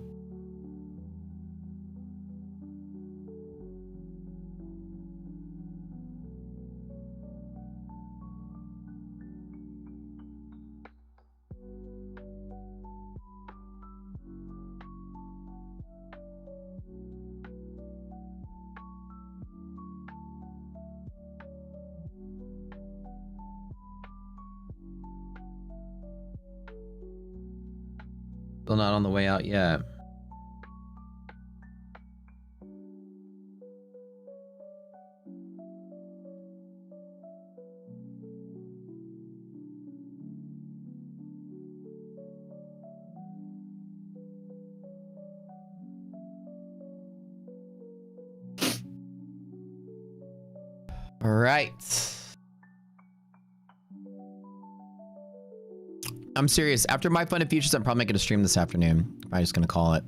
Still not on the way out yet. All right. I'm serious. After my fun and futures, I'm probably going to stream this afternoon. I'm just going to call it.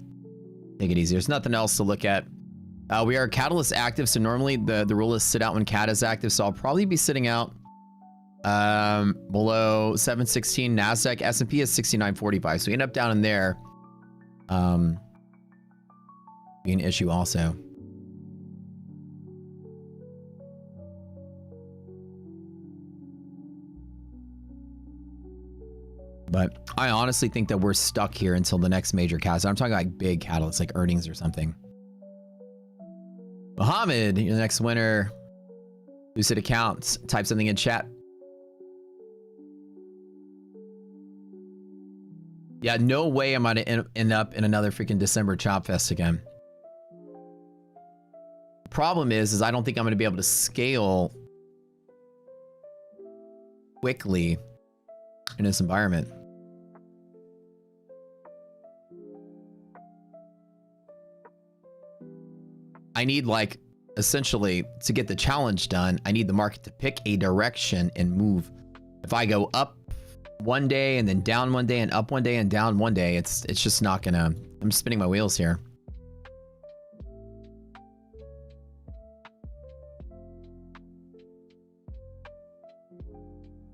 Take it easy. There's nothing else to look at. We are Catalyst active, so normally the rule is sit out when Cat is active. So I'll probably be sitting out below 716. Nasdaq, S&P is 69.45. So we end up down in there. Be an issue also. But I honestly think that we're stuck here until the next major catalyst. I'm talking like big catalysts, like earnings or something. Mohammed, you're the next winner. Lucid accounts. Type something in chat. Yeah, no way am I to end up in another freaking December Chop Fest again. Problem is I don't think I'm going to be able to scale quickly in this environment. I need, like, essentially, to get the challenge done, I need the market to pick a direction and move. If I go up one day and then down one day and up one day and down one day, it's just not gonna... I'm spinning my wheels here.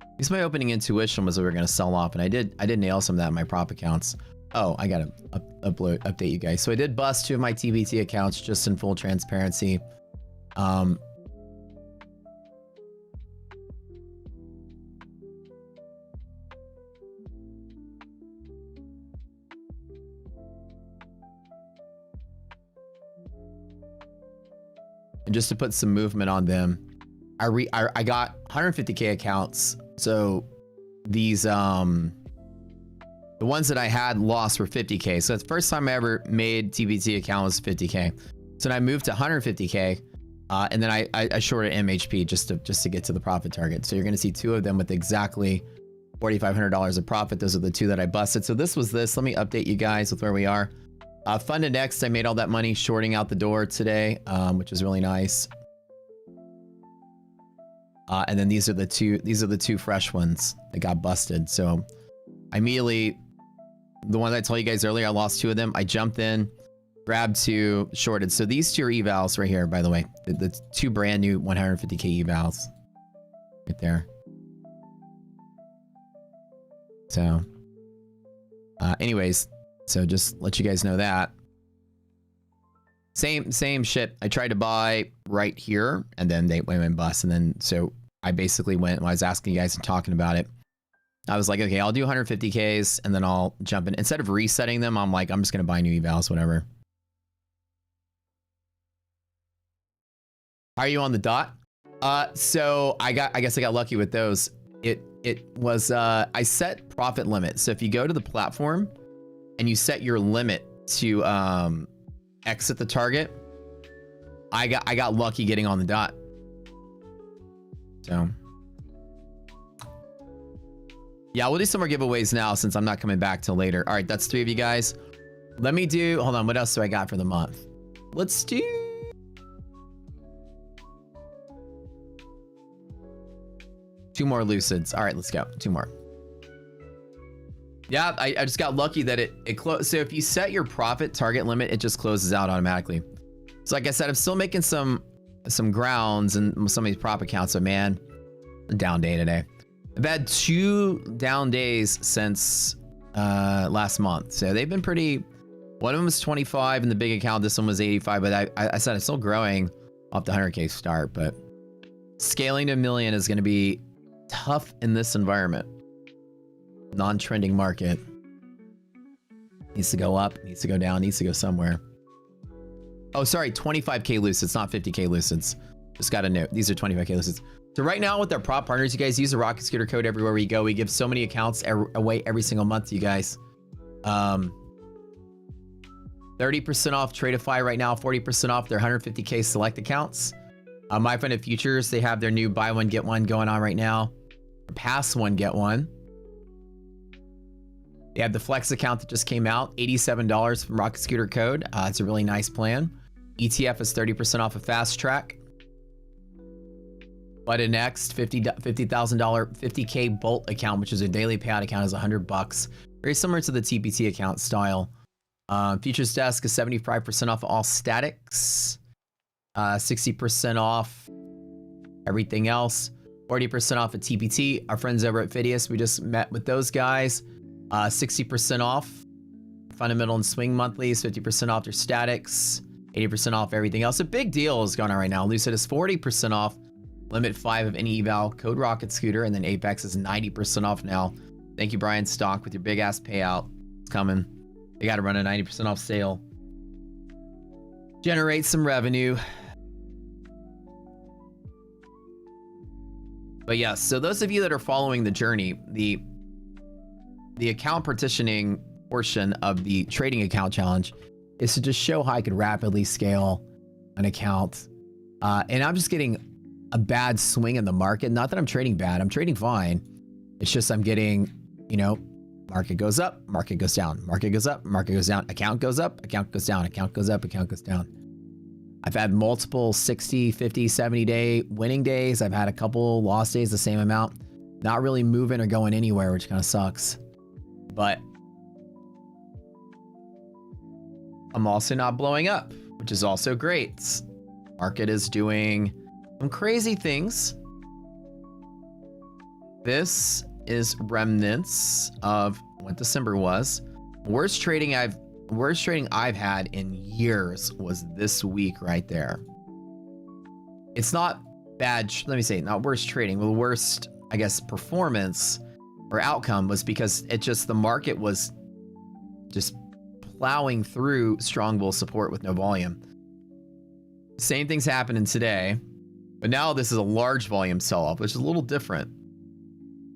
At least my opening intuition was that we were gonna sell off, and I did nail some of that in my prop accounts. Oh, I gotta update you guys. So I did bust 2 of my TBT accounts, just in full transparency. And just to put some movement on them, I got 150K accounts. So these the ones that I had lost were 50K. So that's the first time I ever made TBT account was 50K. So then I moved to 150K, and then I shorted MHP just to get to the profit target. So you're gonna see 2 of them with exactly $4,500 of profit. Those are the 2 that I busted. So this was this. Let me update you guys with where we are. Funded Next, I made all that money shorting out the door today, which is really nice. And then these are the two fresh ones that got busted. So I immediately, the one that I told you guys earlier, I lost 2 of them. I jumped in, grabbed 2, shorted. So these 2 are evals right here, by the way. The 2 brand new 150k evals right there. So anyways, so just let you guys know that. Same shit. I tried to buy right here, and then they went bust. And then so I basically went, when I was asking you guys and talking about it, I was like, okay, I'll do 150Ks and then I'll jump in. Instead of resetting them, I'm like, I'm just gonna buy new evals, whatever. How are you on the dot? So I guess I got lucky with those. It was I set profit limit. So if you go to the platform and you set your limit to exit the target, I got lucky getting on the dot. So yeah, we'll do some more giveaways now since I'm not coming back till later. All right, that's 3 of you guys. Let me do, hold on, what else do I got for the month? Let's do two more lucids. All right, let's go. 2 more. Yeah, I just got lucky that it closed. So if you set your profit target limit, it just closes out automatically. So like I said, I'm still making some grounds and some of these prop accounts. So man, a down day today. I've had 2 down days since last month. So they've been pretty, one of them was 25 in the big account. This one was 85, but I said it's still growing off the 100K start, but scaling to $1 million is going to be tough in this environment. Non-trending market. Needs to go up, needs to go down, needs to go somewhere. Oh, sorry, 25K lucids, not 50K lucids. Just got a note. These are 25K lucids. So right now with our prop partners, you guys use the Rocket Scooter code everywhere we go. We give so many accounts away every single month to you guys. 30% off Tradeify right now, 40% off their 150K select accounts. My Fund of Futures, they have their new buy one, get one going on right now. Pass one, get one. They have the Flex account that just came out, $87 from Rocket Scooter code. It's a really nice plan. ETF is 30% off of Fast Track. Button Next, $50,000 50K Bolt account, which is a daily payout account, is $100. Very similar to the TPT account style. Futures Desk is 75% off all statics. 60% off everything else. 40% off at TPT. Our friends over at Phidias, we just met with those guys. 60% off fundamental and swing monthlies, 50% off their statics, 80% off everything else. A big deal is going on right now. Lucid is 40% off limit 5 of any eval, code Rocket Scooter, and then Apex is 90% off now. Thank you, Brian Stock, with your big ass payout. It's coming. They got to run a 90% off sale. Generate some revenue. But yes, so those of you that are following the journey, the account partitioning portion of the trading account challenge is to just show how I could rapidly scale an account. And I'm just getting a bad swing in the market. Not that I'm trading bad, I'm trading fine. It's just I'm getting, you know, market goes up, market goes down, market goes up, market goes down, account goes up, account goes down, account goes up, account goes down. I've had multiple 60, 50, 70 day winning days. I've had a couple lost days, the same amount. Not really moving or going anywhere, which kind of sucks. But I'm also not blowing up, which is also great. Market is doing some crazy things. This is remnants of what December was. Worst trading I've had in years was this week right there. It's not bad, let me say, not worst trading, but the worst, I guess, performance or outcome was because it just, the market was just plowing through strong bull support with no volume. Same thing's happening today, but now this is a large volume sell-off, which is a little different.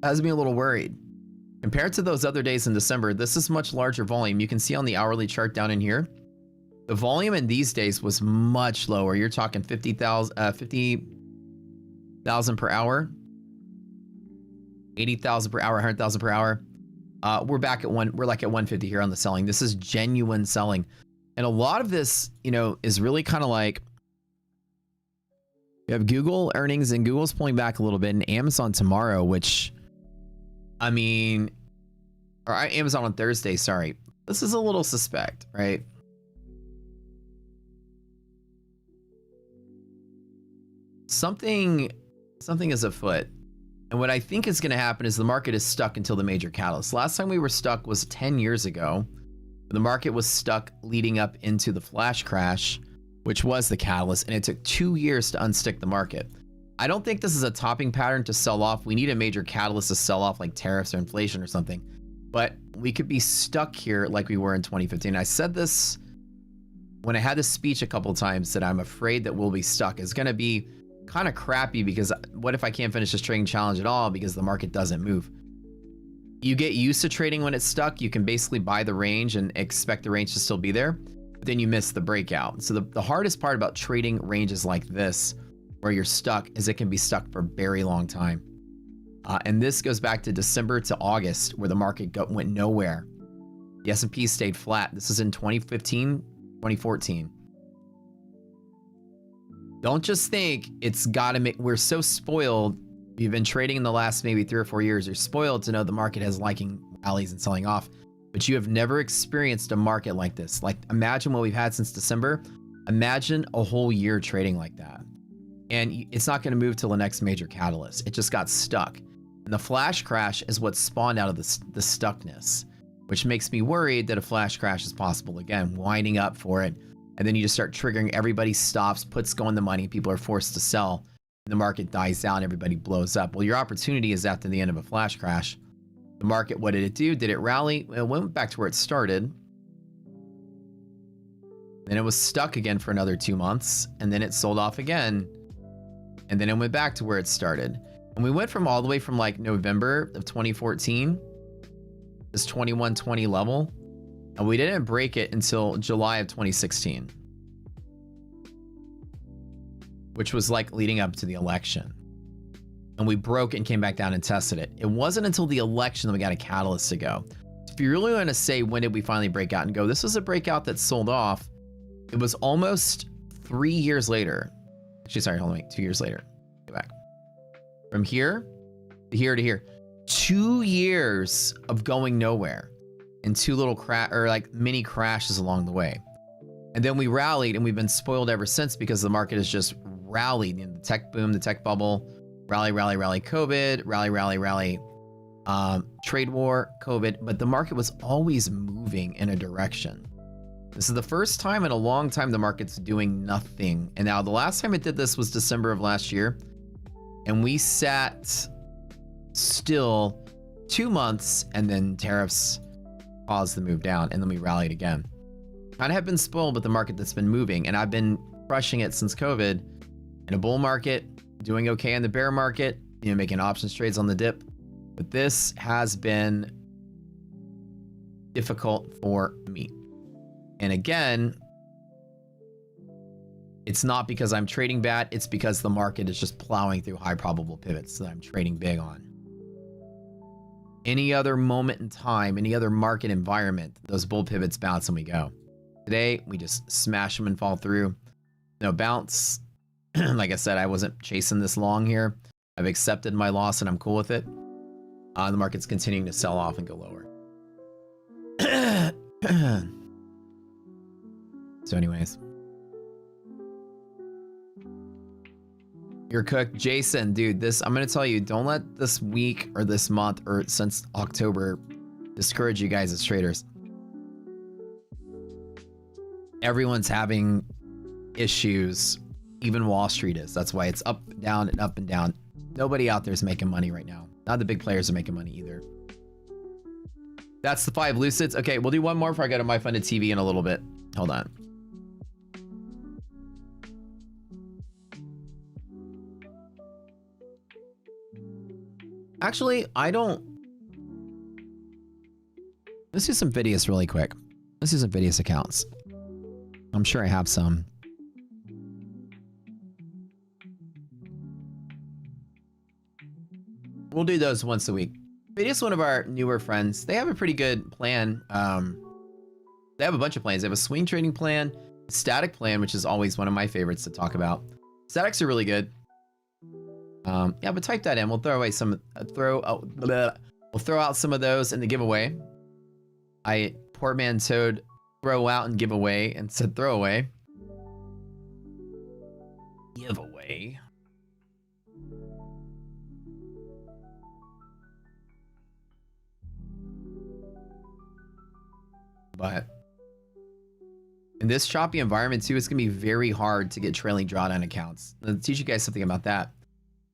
Has me a little worried. Compared to those other days in December, this is much larger volume. You can see on the hourly chart down in here, the volume in these days was much lower. You're talking 50,000 per hour, 80,000 per hour, 100,000 per hour. We're back at we're like at 150 here on the selling. This is genuine selling. And a lot of this, you know, is really kind of like We have Google earnings, and Google's pulling back a little bit, and Amazon tomorrow, which, I mean, or Amazon on Thursday, sorry. This is a little suspect, right? Something is afoot. And what I think is going to happen is the market is stuck until the major catalyst. Last time we were stuck was 10 years ago. The market was stuck leading up into the flash crash, which was the catalyst, and it took 2 years to unstick the market. I don't think this is a topping pattern to sell off. We need a major catalyst to sell off, like tariffs or inflation or something. But we could be stuck here like we were in 2015. I said this when I had this speech a couple of times, that I'm afraid that we'll be stuck. It's going to be kind of crappy, because what if I can't finish this trading challenge at all because the market doesn't move? You get used to trading when it's stuck. You can basically buy the range and expect the range to still be there, but then you miss the breakout. So the hardest part about trading ranges like this, where you're stuck, is it can be stuck for a very long time. And this goes back to December to August, where the market went nowhere. The S&P stayed flat. This is in 2015, 2014. Don't just think it's got to make, we're so spoiled. You've been trading in the last maybe 3 or 4 years. You're spoiled to know the market has liking rallies and selling off, but you have never experienced a market like this. Like, imagine what we've had since December. Imagine a whole year trading like that. And it's not going to move till the next major catalyst. It just got stuck. And the flash crash is what spawned out of the stuckness, which makes me worried that a flash crash is possible again, winding up for it. And then you just start triggering, everybody stops, puts go in the money, people are forced to sell, and the market dies down, everybody blows up. Well, your opportunity is after the end of a flash crash. The market, what did it do? Did it rally? It went back to where it started. Then it was stuck again for another 2 months, and then it sold off again. And then it went back to where it started. And we went from all the way from like November of 2014, this 2120 level, and we didn't break it until July of 2016, which was like leading up to the election. And we broke it and came back down and tested it. It wasn't until the election that we got a catalyst to go. If you really want to say, when did we finally break out and go, this was a breakout that sold off. It was almost 3 years later. Actually, sorry, hold on, wait, 2 years later. Go back. From here to here to here. 2 years of going nowhere, and 2 little mini crashes along the way. And then we rallied, and we've been spoiled ever since, because the market has just rallied. You know, the tech boom, the tech bubble, rally, rally, rally, COVID, rally, rally, rally, trade war, COVID. But the market was always moving in a direction. This is the first time in a long time the market's doing nothing. And now the last time it did this was December of last year. And we sat still 2 months, and then tariffs caused the move down, and then we rallied again. I have been spoiled with the market that's been moving, and I've been crushing it since COVID. In a bull market, doing okay in the bear market, you know, making options trades on the dip. But this has been difficult for me. And again, it's not because I'm trading bad, it's because the market is just plowing through high probable pivots that I'm trading big on. Any other moment in time, any other market environment, those bull pivots bounce and we go. Today, we just smash them and fall through. No bounce. Like I said, I wasn't chasing this long here. I've accepted my loss and I'm cool with it. The market's continuing to sell off and go lower. So anyways. You're cooked. Jason, dude, I'm going to tell you, don't let this week or this month or since October discourage you guys as traders. Everyone's having issues. Even Wall Street is. That's why it's up, down, and up and down. Nobody out there is making money right now. Not the big players are making money either. That's the 5 Lucids. Okay, we'll do one more before I go to my funded TV in a little bit. Hold on. Actually, let's do some Vidius really quick. Let's do some Vidius accounts. I'm sure I have some. We'll do those once a week. Vidius, one of our newer friends, they have a pretty good plan. They have a bunch of plans. They have a swing trading plan, static plan, which is always one of my favorites to talk about. Statics are really good. Yeah, but type that in. We'll throw away some, we'll throw out some of those in the giveaway. I portmanteaued throw out and give away and said throw away. Giveaway. But in this choppy environment too, it's gonna be very hard to get trailing drawdown accounts. Let's teach you guys something about that.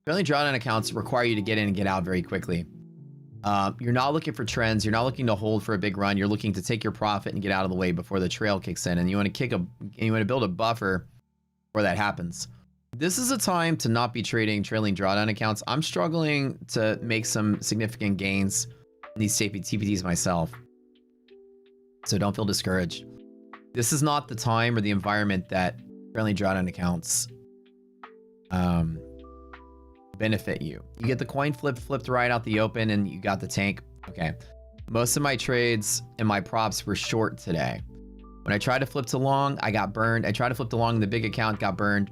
Trailing drawdown accounts require you to get in and get out very quickly. You're not looking for trends. You're not looking to hold for a big run. You're looking to take your profit and get out of the way before the trail kicks in. And you want to build a buffer before that happens. This is a time to not be trading trailing drawdown accounts. I'm struggling to make some significant gains in these TPTs myself. So don't feel discouraged. This is not the time or the environment that trailing drawdown accounts benefit you. You get the coin flipped right out the open and you got the tank. Okay. Most of my trades and my props were short today. When I tried to flip to long, I got burned. I tried to flip to long, the big account got burned.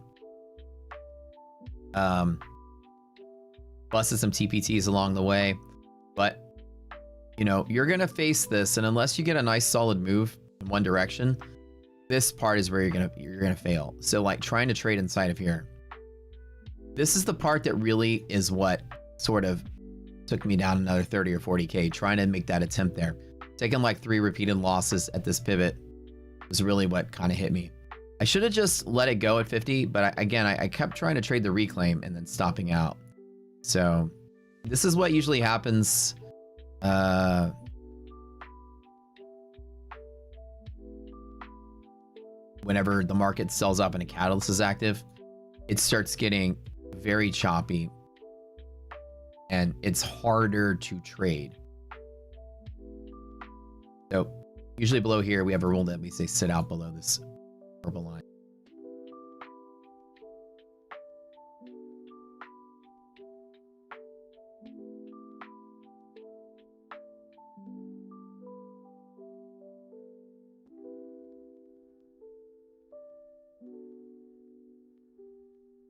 Busted some TPTs along the way. But, you know, you're going to face this, and unless you get a nice solid move in one direction, this part is where you're going to fail. So like trying to trade inside of here. This is the part that really is what sort of took me down another 30 or 40K, trying to make that attempt there. Taking like 3 repeated losses at this pivot was really what kind of hit me. I should have just let it go at 50, but I kept trying to trade the reclaim and then stopping out. So this is what usually happens. Whenever the market sells up and a catalyst is active, it starts getting very choppy and it's harder to trade. So usually below here, we have a rule that we say sit out below this purple line.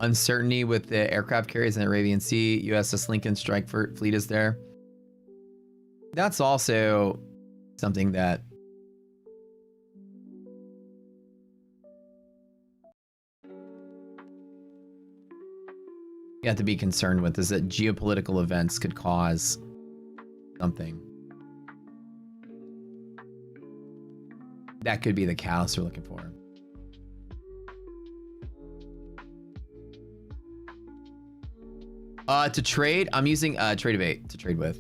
Uncertainty with the aircraft carriers in the Arabian Sea. USS Lincoln strike fleet is there. That's also something that you have to be concerned with, is that geopolitical events could cause something. That could be the catalyst we're looking for. To trade, I'm using Trade8 to trade with.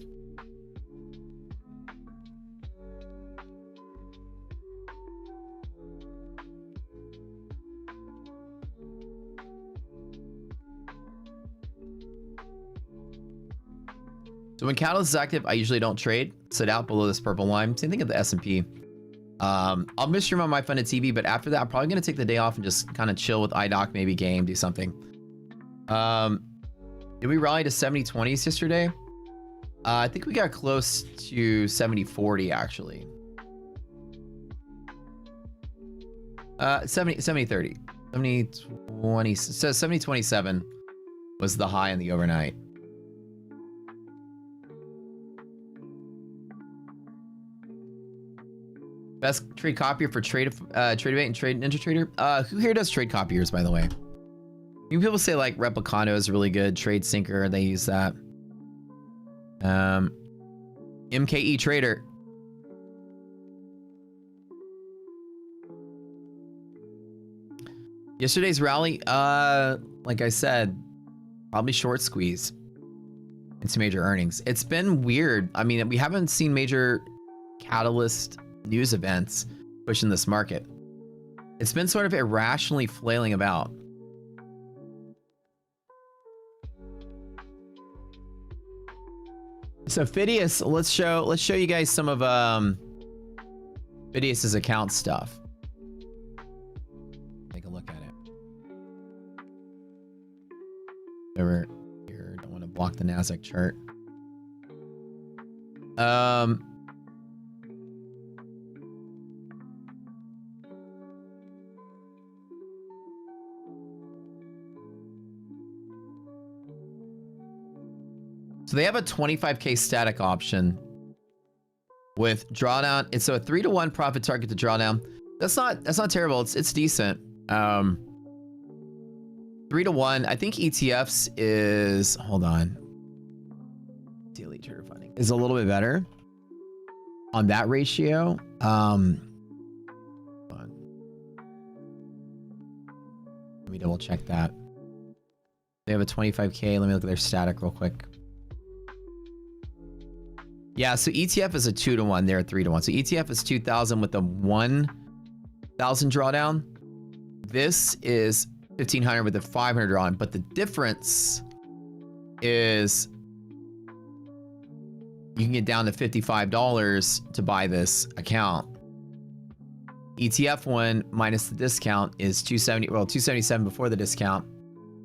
So when catalyst is active, I usually don't trade. Sit out below this purple line. Same thing at the S&P. I'll miss stream on my funded TV, but after that, I'm probably gonna take the day off and just kind of chill with iDoc, maybe game, do something. Did we rally to 70-20s yesterday? I think we got close to 70-40 actually. 70-30. 70-20. So 70-27 was the high in the overnight. Best trade copier for Trade8 and Trade Ninja Trader. Who here does trade copiers, by the way? People say like Replicando is really good. Trade Syncer, they use that. MKE Trader. Yesterday's rally, like I said, probably short squeeze into major earnings. It's been weird. I mean, we haven't seen major catalyst news events pushing this market. It's been sort of irrationally flailing about. So Phidias, let's show you guys some of Phidias's account stuff. Take a look at it. Over here, don't want to block the Nasdaq chart. So they have a 25K static option with drawdown. It's so a 3-to-1 profit target to drawdown. That's not terrible. It's decent. 3-to-1. I think ETFs is, hold on. Daily trader funding is a little bit better on that ratio. Let me double check that. They have a 25K. Let me look at their static real quick. Yeah, so ETF is a 2-to-1. They're a 3-to-1. So ETF is 2,000 with a 1,000 drawdown. This is 1,500 with a 500 drawdown. But the difference is you can get down to $55 to buy this account. ETF one minus the discount is 270. Well, 277 before the discount.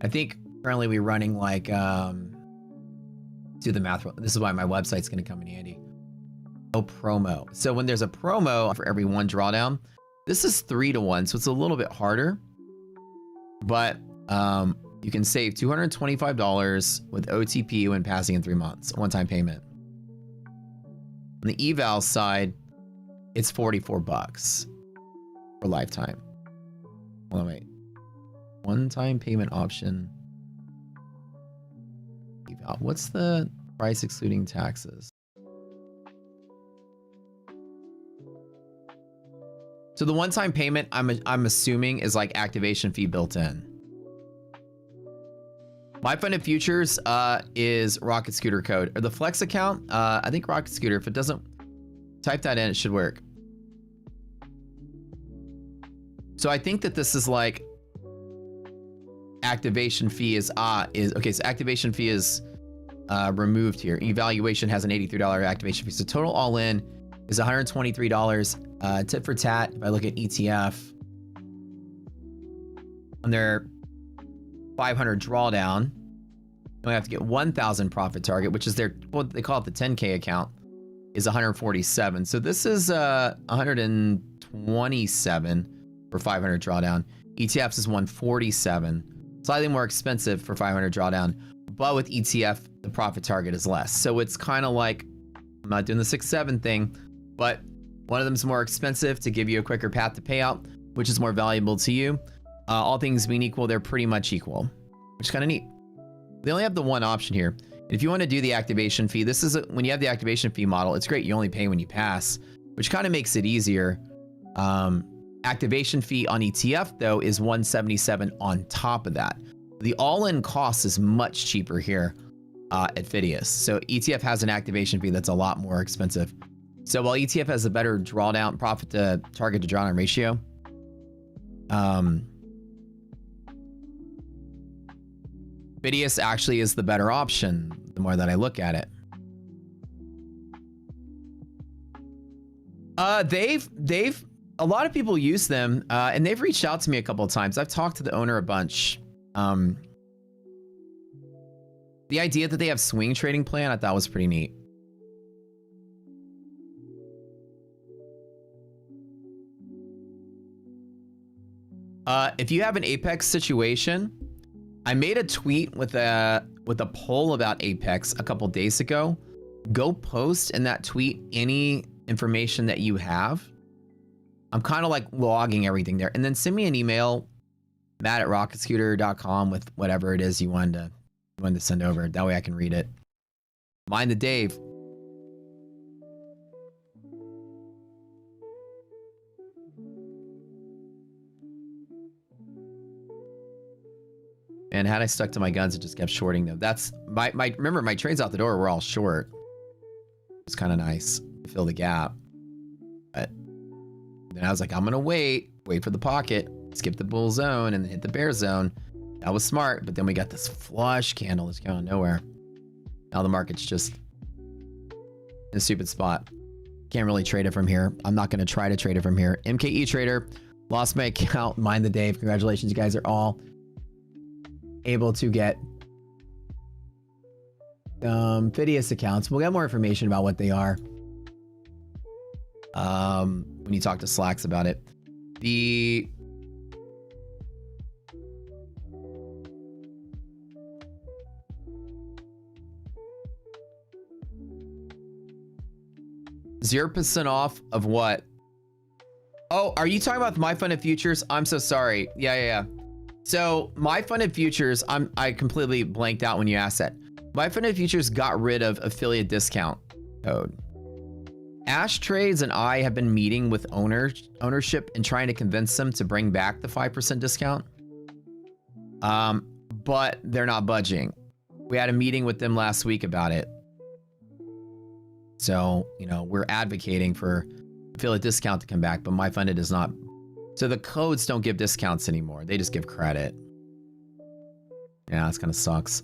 I think currently we're running like do the math. This is why my website's going to come in handy. No promo. So when there's a promo for every 1 drawdown, this is 3-to-1, so it's a little bit harder. But you can save $225 with OTP when passing in 3 months, one-time payment. On the eval side, it's $44 for lifetime. Hold on, wait. One-time payment option. Eval. What's the price excluding taxes? So the one-time payment, I'm assuming, is like activation fee built in. My funded futures is Rocket Scooter code, or the Flex account. I think Rocket Scooter. If it doesn't, type that in, it should work. So I think that this is like activation fee is okay. So activation fee is removed here. Evaluation has an $83 activation fee. So total all in is $123. Tit for tat. If I look at ETF on their 500 drawdown, we have to get 1,000 profit target, which is their, what they call it, the 10K account, is 147. So this is 127 for 500 drawdown. ETFs is 147, slightly more expensive for 500 drawdown, but with ETF, the profit target is less. So it's kind of like, I'm not doing the 6-7 thing, but one of them is more expensive to give you a quicker path to payout, which is more valuable to you. All things being equal, they're pretty much equal, which is kind of neat. They only have the one option here. If you want to do the activation fee, this is when you have the activation fee model, it's great. You only pay when you pass, which kind of makes it easier. Activation fee on ETF though is 177 on top of that. The all-in cost is much cheaper here at Phidias. So ETF has an activation fee that's a lot more expensive. So while ETF has a better drawdown profit to target to drawdown ratio, Phidias actually is the better option the more that I look at it. They've a lot of people use them, and they've reached out to me a couple of times. I've talked to the owner a bunch. The idea that they have swing trading plan, I thought was pretty neat. If you have an Apex situation, I made a tweet with a poll about Apex a couple days ago. Go post in that tweet any information that you have. I'm kind of like logging everything there, and then send me an email, matt@rocketscooter.com, with whatever it is you wanted to send over. That way I can read it. Mind the Dave. And had I stuck to my guns, it just kept shorting them. That's remember my trades out the door were all short. It's kind of nice to fill the gap. But then I was like, I'm gonna wait for the pocket, skip the bull zone, and then hit the bear zone. That was smart, but then we got this flush candle that's going nowhere. Now the market's just in a stupid spot. Can't really trade it from here. I'm not gonna try to trade it from here. MKE trader, lost my account. Mind the Dave. Congratulations, you guys are all able to get Phidias accounts. We'll get more information about what they are when you talk to Slacks about it. 0% off of what? Oh, are you talking about my funded futures? I'm so sorry. Yeah. So my funded futures, I completely blanked out when you asked that. My funded futures got rid of affiliate discount code. Ash Trades and I have been meeting with ownership and trying to convince them to bring back the 5% discount. But they're not budging. We had a meeting with them last week about it. So, you know, we're advocating for affiliate discount to come back, but my funded is not. So the codes don't give discounts anymore. They just give credit. Yeah, that's kind of sucks.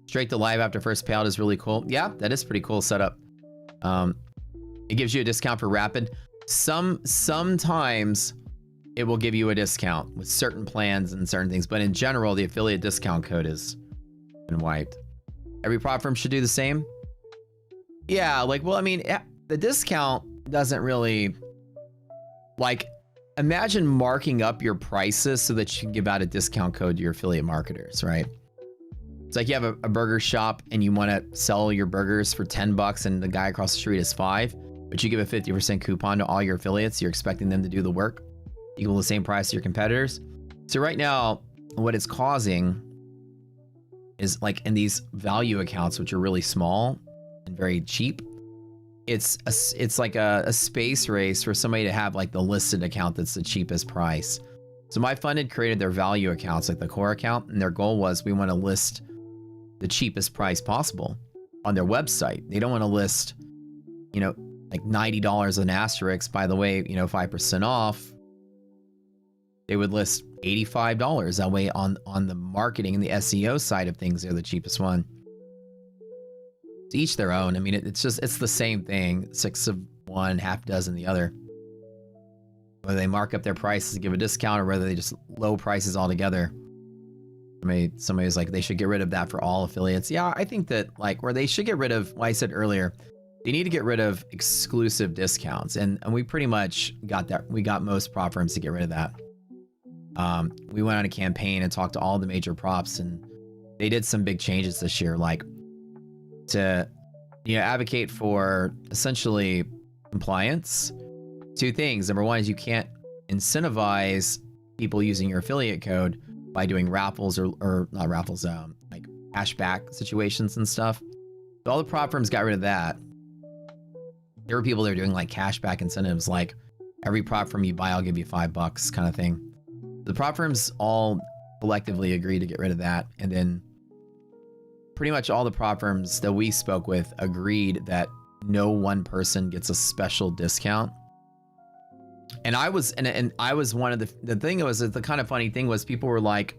Straight to live after first payout is really cool. Yeah, that is pretty cool setup. It gives you a discount for rapid. Sometimes it will give you a discount with certain plans and certain things, but in general, the affiliate discount code has been wiped. Every prop firm should do the same. Yeah, like, well, I mean, the discount doesn't really, like, imagine marking up your prices so that you can give out a discount code to your affiliate marketers, right? It's like you have a burger shop and you want to sell your burgers for 10 bucks and the guy across the street is 5, but you give a 50% coupon to all your affiliates. You're expecting them to do the work, equal the same price to your competitors. So right now, what it's causing is, like, in these value accounts, which are really small and very cheap, it's like a space race for somebody to have, like, the listed account that's the cheapest price. So my funded created their value accounts, like the core account, and their goal was, we want to list the cheapest price possible on their website. They don't want to list, you know, like $90 an asterisk. By the way, you know, 5% off. They would list $85. That way on the marketing and the SEO side of things, they're the cheapest one. To each their own. I mean, it's the same thing. 6 of one, half dozen the other. Whether they mark up their prices to give a discount or whether they just low prices altogether. Somebody was like, they should get rid of that for all affiliates. Yeah, I think that, like, where they should get rid of, like I said earlier, they need to get rid of exclusive discounts. And we pretty much got that. We got most prop firms to get rid of that. We went on a campaign and talked to all the major props, and they did some big changes this year, like to, you know, advocate for essentially compliance. 2 things. Number one is you can't incentivize people using your affiliate code by doing raffles or not raffles, like cashback situations and stuff. So all the prop firms got rid of that. There were people that were doing like cashback incentives, like every prop firm you buy, I'll give you $5 kind of thing. The prop firms all collectively agreed to get rid of that. And then pretty much all the prop firms that we spoke with agreed that no one person gets a special discount. And I was one of the thing was, the kind of funny thing was, people were like,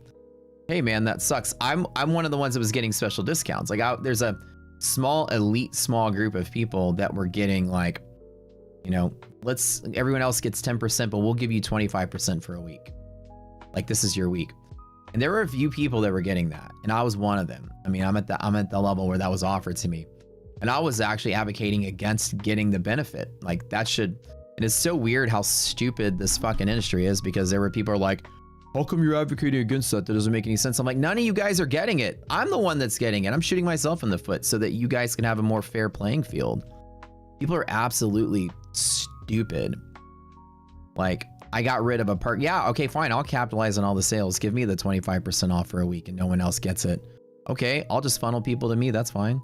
hey man, that sucks. I'm one of the ones that was getting special discounts. Like there's a small group of people that were getting, like, you know, everyone else gets 10%, but we'll give you 25% for a week. Like, this is your week. And there were a few people that were getting that. And I was one of them. I mean, I'm at the level where that was offered to me. And I was actually advocating against getting the benefit. Like, that should. And it's so weird how stupid this fucking industry is, because there were people who are like, how come you're advocating against that? That doesn't make any sense. I'm like, none of you guys are getting it. I'm the one that's getting it. I'm shooting myself in the foot so that you guys can have a more fair playing field. People are absolutely stupid. Like, I got rid of a part. Yeah, okay, fine. I'll capitalize on all the sales. Give me the 25% off for a week and no one else gets it. Okay, I'll just funnel people to me. That's fine.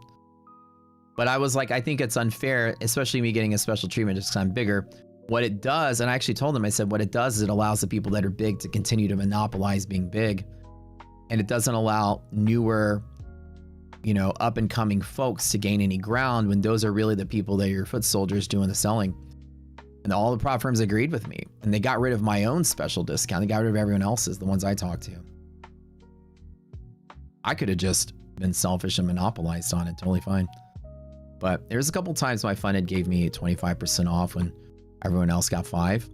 But I was like, I think it's unfair, especially me getting a special treatment just because I'm bigger. What it does, and I actually told them, I said, what it does is it allows the people that are big to continue to monopolize being big. And it doesn't allow newer, you know, up and coming folks to gain any ground, when those are really the people that are your foot soldiers doing the selling. And all the prop firms agreed with me. And they got rid of my own special discount. They got rid of everyone else's, the ones I talked to. I could have just been selfish and monopolized on it, totally fine. But there's a couple times my funded gave me 25% off when everyone else got 5,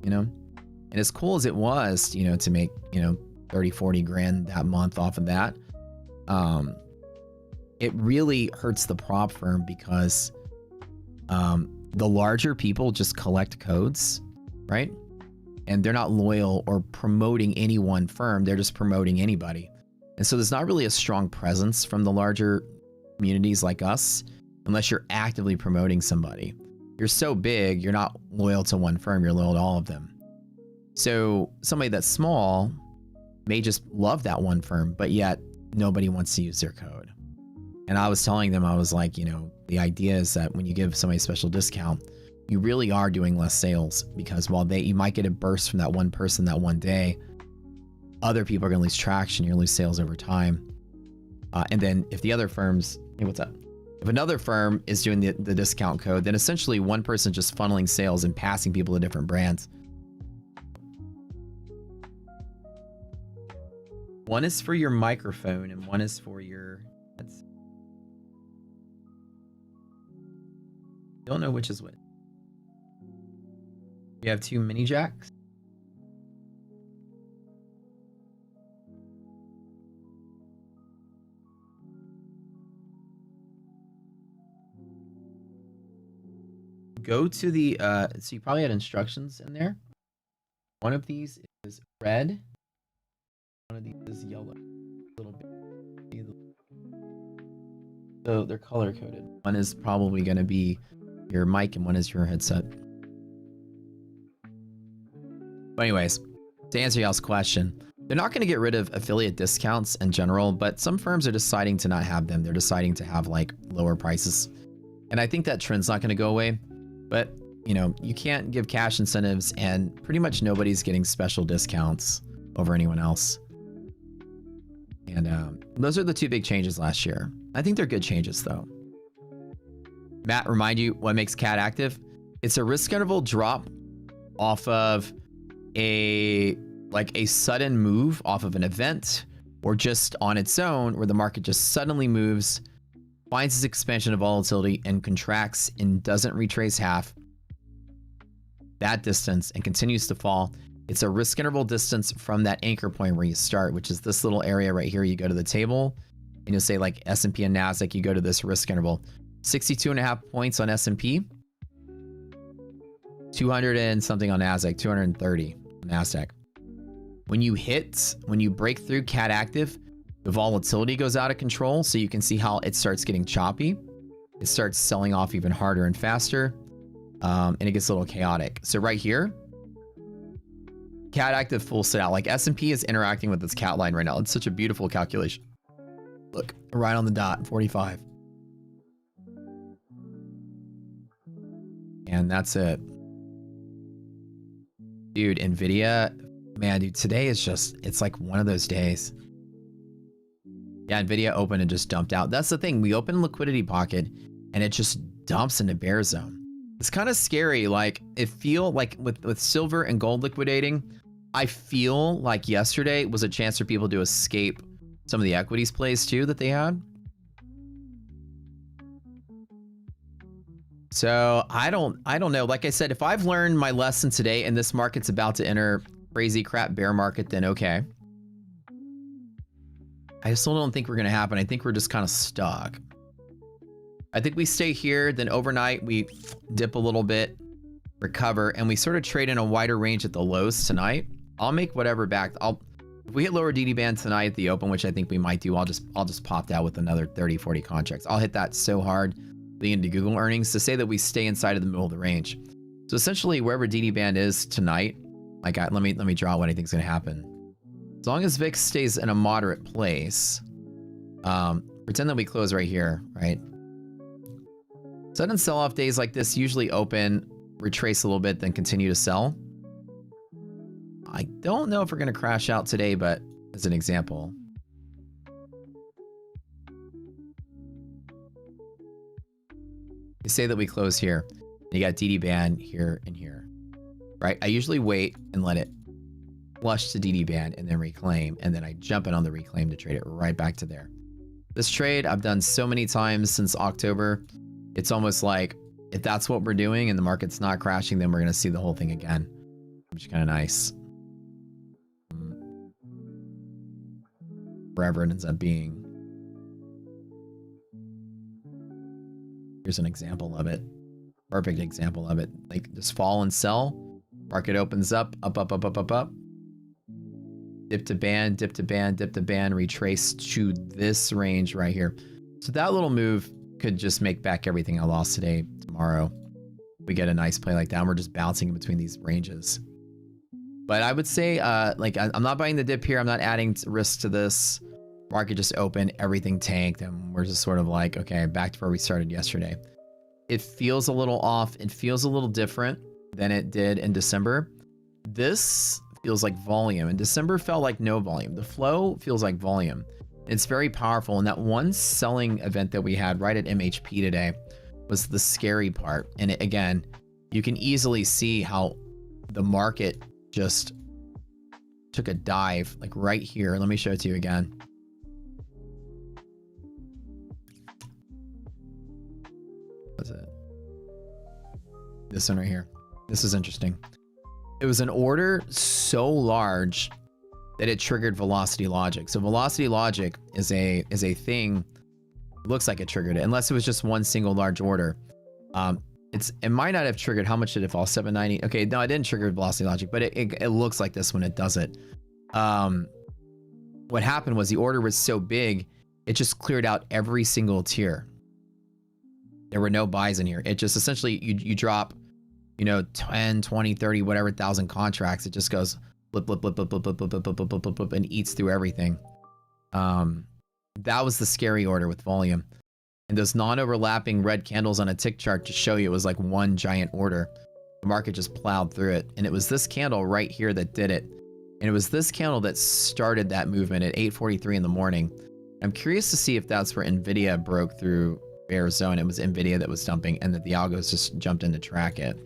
you know? And as cool as it was, you know, to make, you know, 30, 40 grand that month off of that, it really hurts the prop firm, because the larger people just collect codes, right? And they're not loyal or promoting any one firm. They're just promoting anybody. And so there's not really a strong presence from the larger communities like us unless you're actively promoting somebody. You're so big, you're not loyal to one firm, you're loyal to all of them. So somebody that's small may just love that one firm, but yet nobody wants to use their code. And I was telling them, I was like, you know, the idea is that when you give somebody a special discount, you really are doing less sales, because while you might get a burst from that one person that one day, other people are going to lose traction. You're going to lose sales over time. And then if the other firms, hey, what's up? If another firm is doing the discount code, then essentially one person just funneling sales and passing people to different brands. One is for your microphone and one is for your headset. Don't know which is which. You have two mini jacks. Go to the, so you probably had instructions in there. One of these is red. One of these is yellow. A little bit. So they're color coded. One is probably going to be your mic and one is your headset. But anyways, to answer y'all's question, they're not going to get rid of affiliate discounts in general, but some firms are deciding to not have them. They're deciding to have like lower prices. And I think that trend's not going to go away. But, you know, you can't give cash incentives and pretty much nobody's getting special discounts over anyone else. And those are the two big changes last year. I think they're good changes though. Matt, remind you what makes CAD active? It's a risk interval drop off of a sudden move off of an event or just on its own where the market just suddenly moves, finds its expansion of volatility and contracts and doesn't retrace half that distance and continues to fall. It's a risk interval distance from that anchor point where you start, which is this little area right here. You go to the table and you'll say like S&P and NASDAQ, you go to this risk interval. 62.5 points on S&P, 200 and something on NASDAQ, 230 on NASDAQ. When you break through CAD active, the volatility goes out of control, so you can see how it starts getting choppy. It starts selling off even harder and faster, and it gets a little chaotic. So right here, CAD active full sit out. Like S&P is interacting with this cat line right now. It's such a beautiful calculation. Look, right on the dot, 45. And that's it. Dude, NVIDIA, man, dude, today is just, it's like one of those days. Yeah, NVIDIA opened and just dumped out. That's the thing. We open liquidity pocket and it just dumps into bear zone. It's kind of scary. Like it feel like with silver and gold liquidating, I feel like yesterday was a chance for people to escape some of the equities plays too that they had. So I don't know. Like I said, if I've learned my lesson today and this market's about to enter crazy crap bear market, then okay. I still don't think we're going to happen. I think we're just kind of stuck. I think we stay here, then overnight we dip a little bit, recover, and we sort of trade in a wider range at the lows tonight. I'll make whatever back. If we hit lower DD band tonight at the open, which I think we might do, I'll just pop that with another 30, 40 contracts. I'll hit that so hard leading into Google earnings to say that we stay inside of the middle of the range. So essentially wherever DD band is tonight, like let me draw what I think is going to happen. As long as VIX stays in a moderate place, pretend that we close right here, right? Sudden sell-off days like this usually open, retrace a little bit, then continue to sell. I don't know if we're going to crash out today, but as an example. You say that we close here. You got DD band here and here, right? I usually wait and let it flush to DD band and then reclaim, and then I jump in on the reclaim to trade it right back to there. This trade I've done so many times since October. It's almost like if that's what we're doing and the market's not crashing, then we're going to see the whole thing again, which is kind of nice. Wherever it ends up being. Here's an example of it. Perfect example of it. Like just fall and sell. Market opens up, up, up, up, up, up, up. dip to band, dip to band, dip to band, retrace to this range right here. So that little move could just make back everything I lost today, tomorrow. We get a nice play like that, and we're just bouncing in between these ranges. But I would say, like, I'm not buying the dip here. I'm not adding risk to this. Market just opened, everything tanked, and we're just sort of like, okay, back to where we started yesterday. It feels a little off. It feels a little different than it did in December. This feels like volume, and December felt like no volume. The flow feels like volume. It's very powerful, and that one selling event that we had right at MHP today was the scary part. And it, again, you can easily see how the market just took a dive, like right here. Let me show it to you again. What's it? This one right here. This is interesting. It was an order so large that it triggered velocity logic. So velocity logic is a thing. It looks like it triggered it, unless it was just one single large order. It might not have triggered. How much did it fall? 790. Okay, no, it didn't trigger velocity logic, but it looks like this when it does it. What happened was the order was so big, it just cleared out every single tier. There were no buys in here. It just essentially, you drop, you know, 10, 20, 30, whatever thousand contracts. It just goes blip, blip, blip, blip, blip, blip, blip, blip, blip, blip, blip, blip, and eats through everything. That was the scary order with volume. And those non-overlapping red candles on a tick chart to show you it was like one giant order. The market just plowed through it. And it was this candle right here that did it. And it was this candle that started that movement at 8:43 in the morning. I'm curious to see if that's where NVIDIA broke through bear zone. It was NVIDIA that was dumping, and that the algos just jumped in to track it.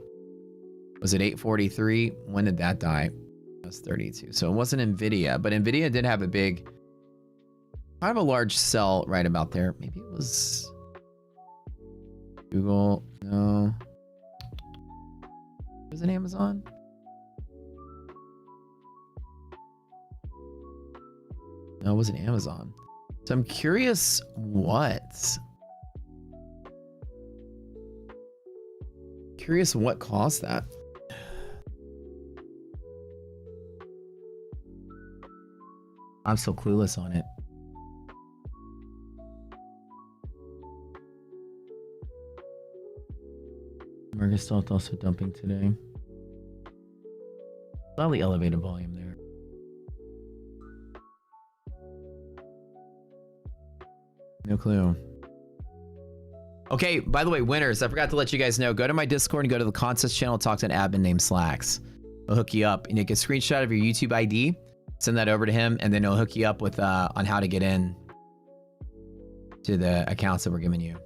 Was it 8:43? When did that die? That was 32. So it wasn't NVIDIA, but NVIDIA did have a big, kind of a large sell right about there. Maybe it was Google. No. Was it Amazon? No, it wasn't Amazon. So I'm curious what? Curious what caused that. I'm so clueless on it. Market still also dumping today. Slightly elevated volume there. No clue. Okay, by the way, winners, I forgot to let you guys know, go to my Discord and go to the contest channel, talk to an admin named Slacks. He'll hook you up, and you get a screenshot of your YouTube ID, send that over to him, and then he'll hook you up with on how to get in to the accounts that we're giving you.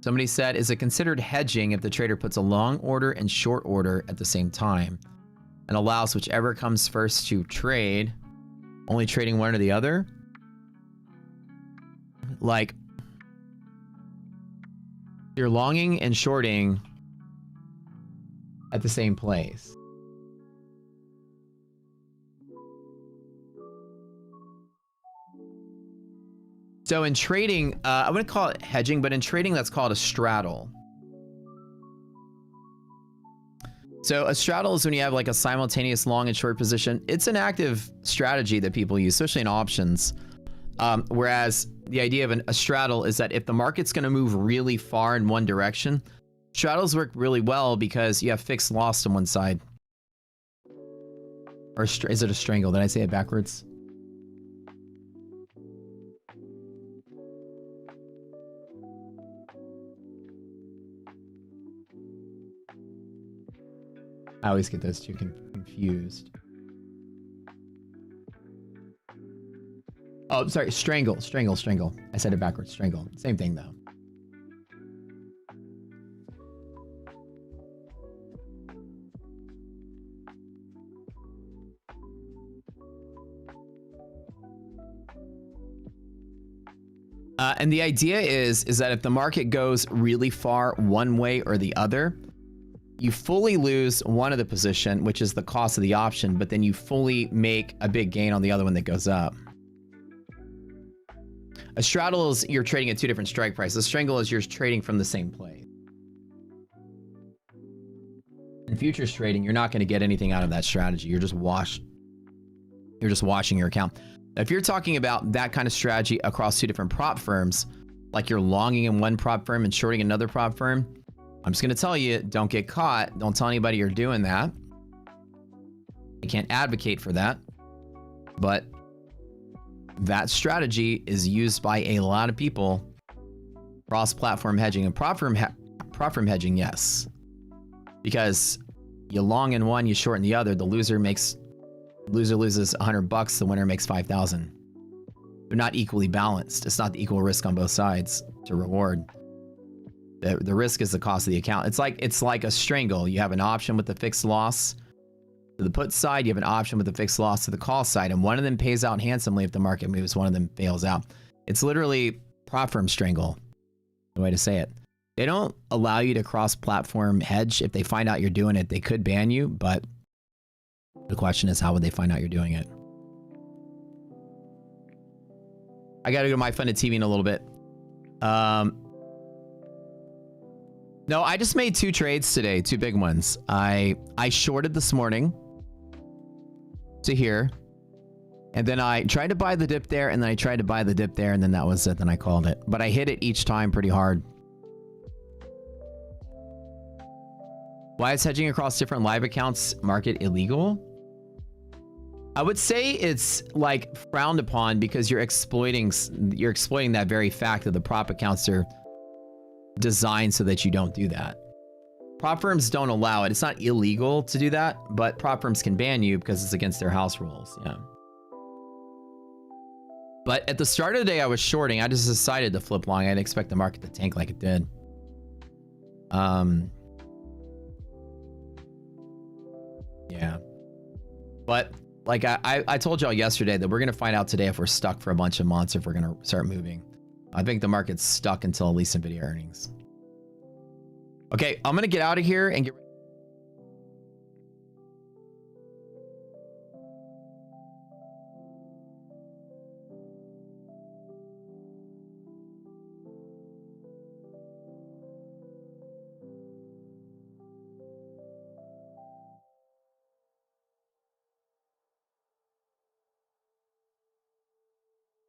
Somebody said, is it considered hedging if the trader puts a long order and short order at the same time and allows whichever comes first to trade, only trading one or the other? Like, you're longing and shorting at the same place. So in trading, I wouldn't call it hedging, but in trading, that's called a straddle. So a straddle is when you have like a simultaneous long and short position. It's an active strategy that people use, especially in options. Whereas the idea of a straddle is that if the market's going to move really far in one direction, straddles work really well because you have fixed loss on one side. Or is it a strangle? Did I say it backwards? I always get those two confused. Oh, sorry, strangle. I said it backwards, strangle. Same thing though. And the idea is that if the market goes really far one way or the other, you fully lose one of the position, which is the cost of the option, but then you fully make a big gain on the other one that goes up. A straddle is you're trading at two different strike prices. A strangle is you're trading from the same place. In futures trading, you're not going to get anything out of that strategy. You're just washing your account. If you're talking about that kind of strategy across two different prop firms, like you're longing in one prop firm and shorting another prop firm, I'm just going to tell you, don't get caught. Don't tell anybody you're doing that. I can't advocate for that, but that strategy is used by a lot of people. Cross-platform hedging and prop firm hedging, yes, because you long in one, you short in the other. The loser loses $100. The winner makes 5,000. They're not equally balanced. It's not the equal risk on both sides to reward. The risk is the cost of the account. It's like a strangle. You have an option with the fixed loss to the put side. You have an option with the fixed loss to the call side, and one of them pays out handsomely if the market moves. One of them fails out. It's literally prop firm strangle. The way to say it. They don't allow you to cross-platform hedge. If they find out you're doing it, they could ban you, but the question is, how would they find out you're doing it? I gotta go to my funded TV in a little bit. No, I just made 2 trades today, 2 big ones. I shorted this morning to here, and then I tried to buy the dip there, and then I tried to buy the dip there, and then that was it. Then I called it, but I hit it each time pretty hard. Why is hedging across different live accounts market illegal? I would say it's like frowned upon because you're exploiting that very fact that the prop accounts are designed so that you don't do that. Prop firms don't allow it. It's not illegal to do that, but prop firms can ban you because it's against their house rules. Yeah. But at the start of the day, I was shorting. I just decided to flip long. I didn't expect the market to tank like it did. Yeah. But like I told y'all yesterday that we're going to find out today if we're stuck for a bunch of months, if we're going to start moving. I think the market's stuck until at least NVIDIA earnings. Okay, I'm going to get out of here and get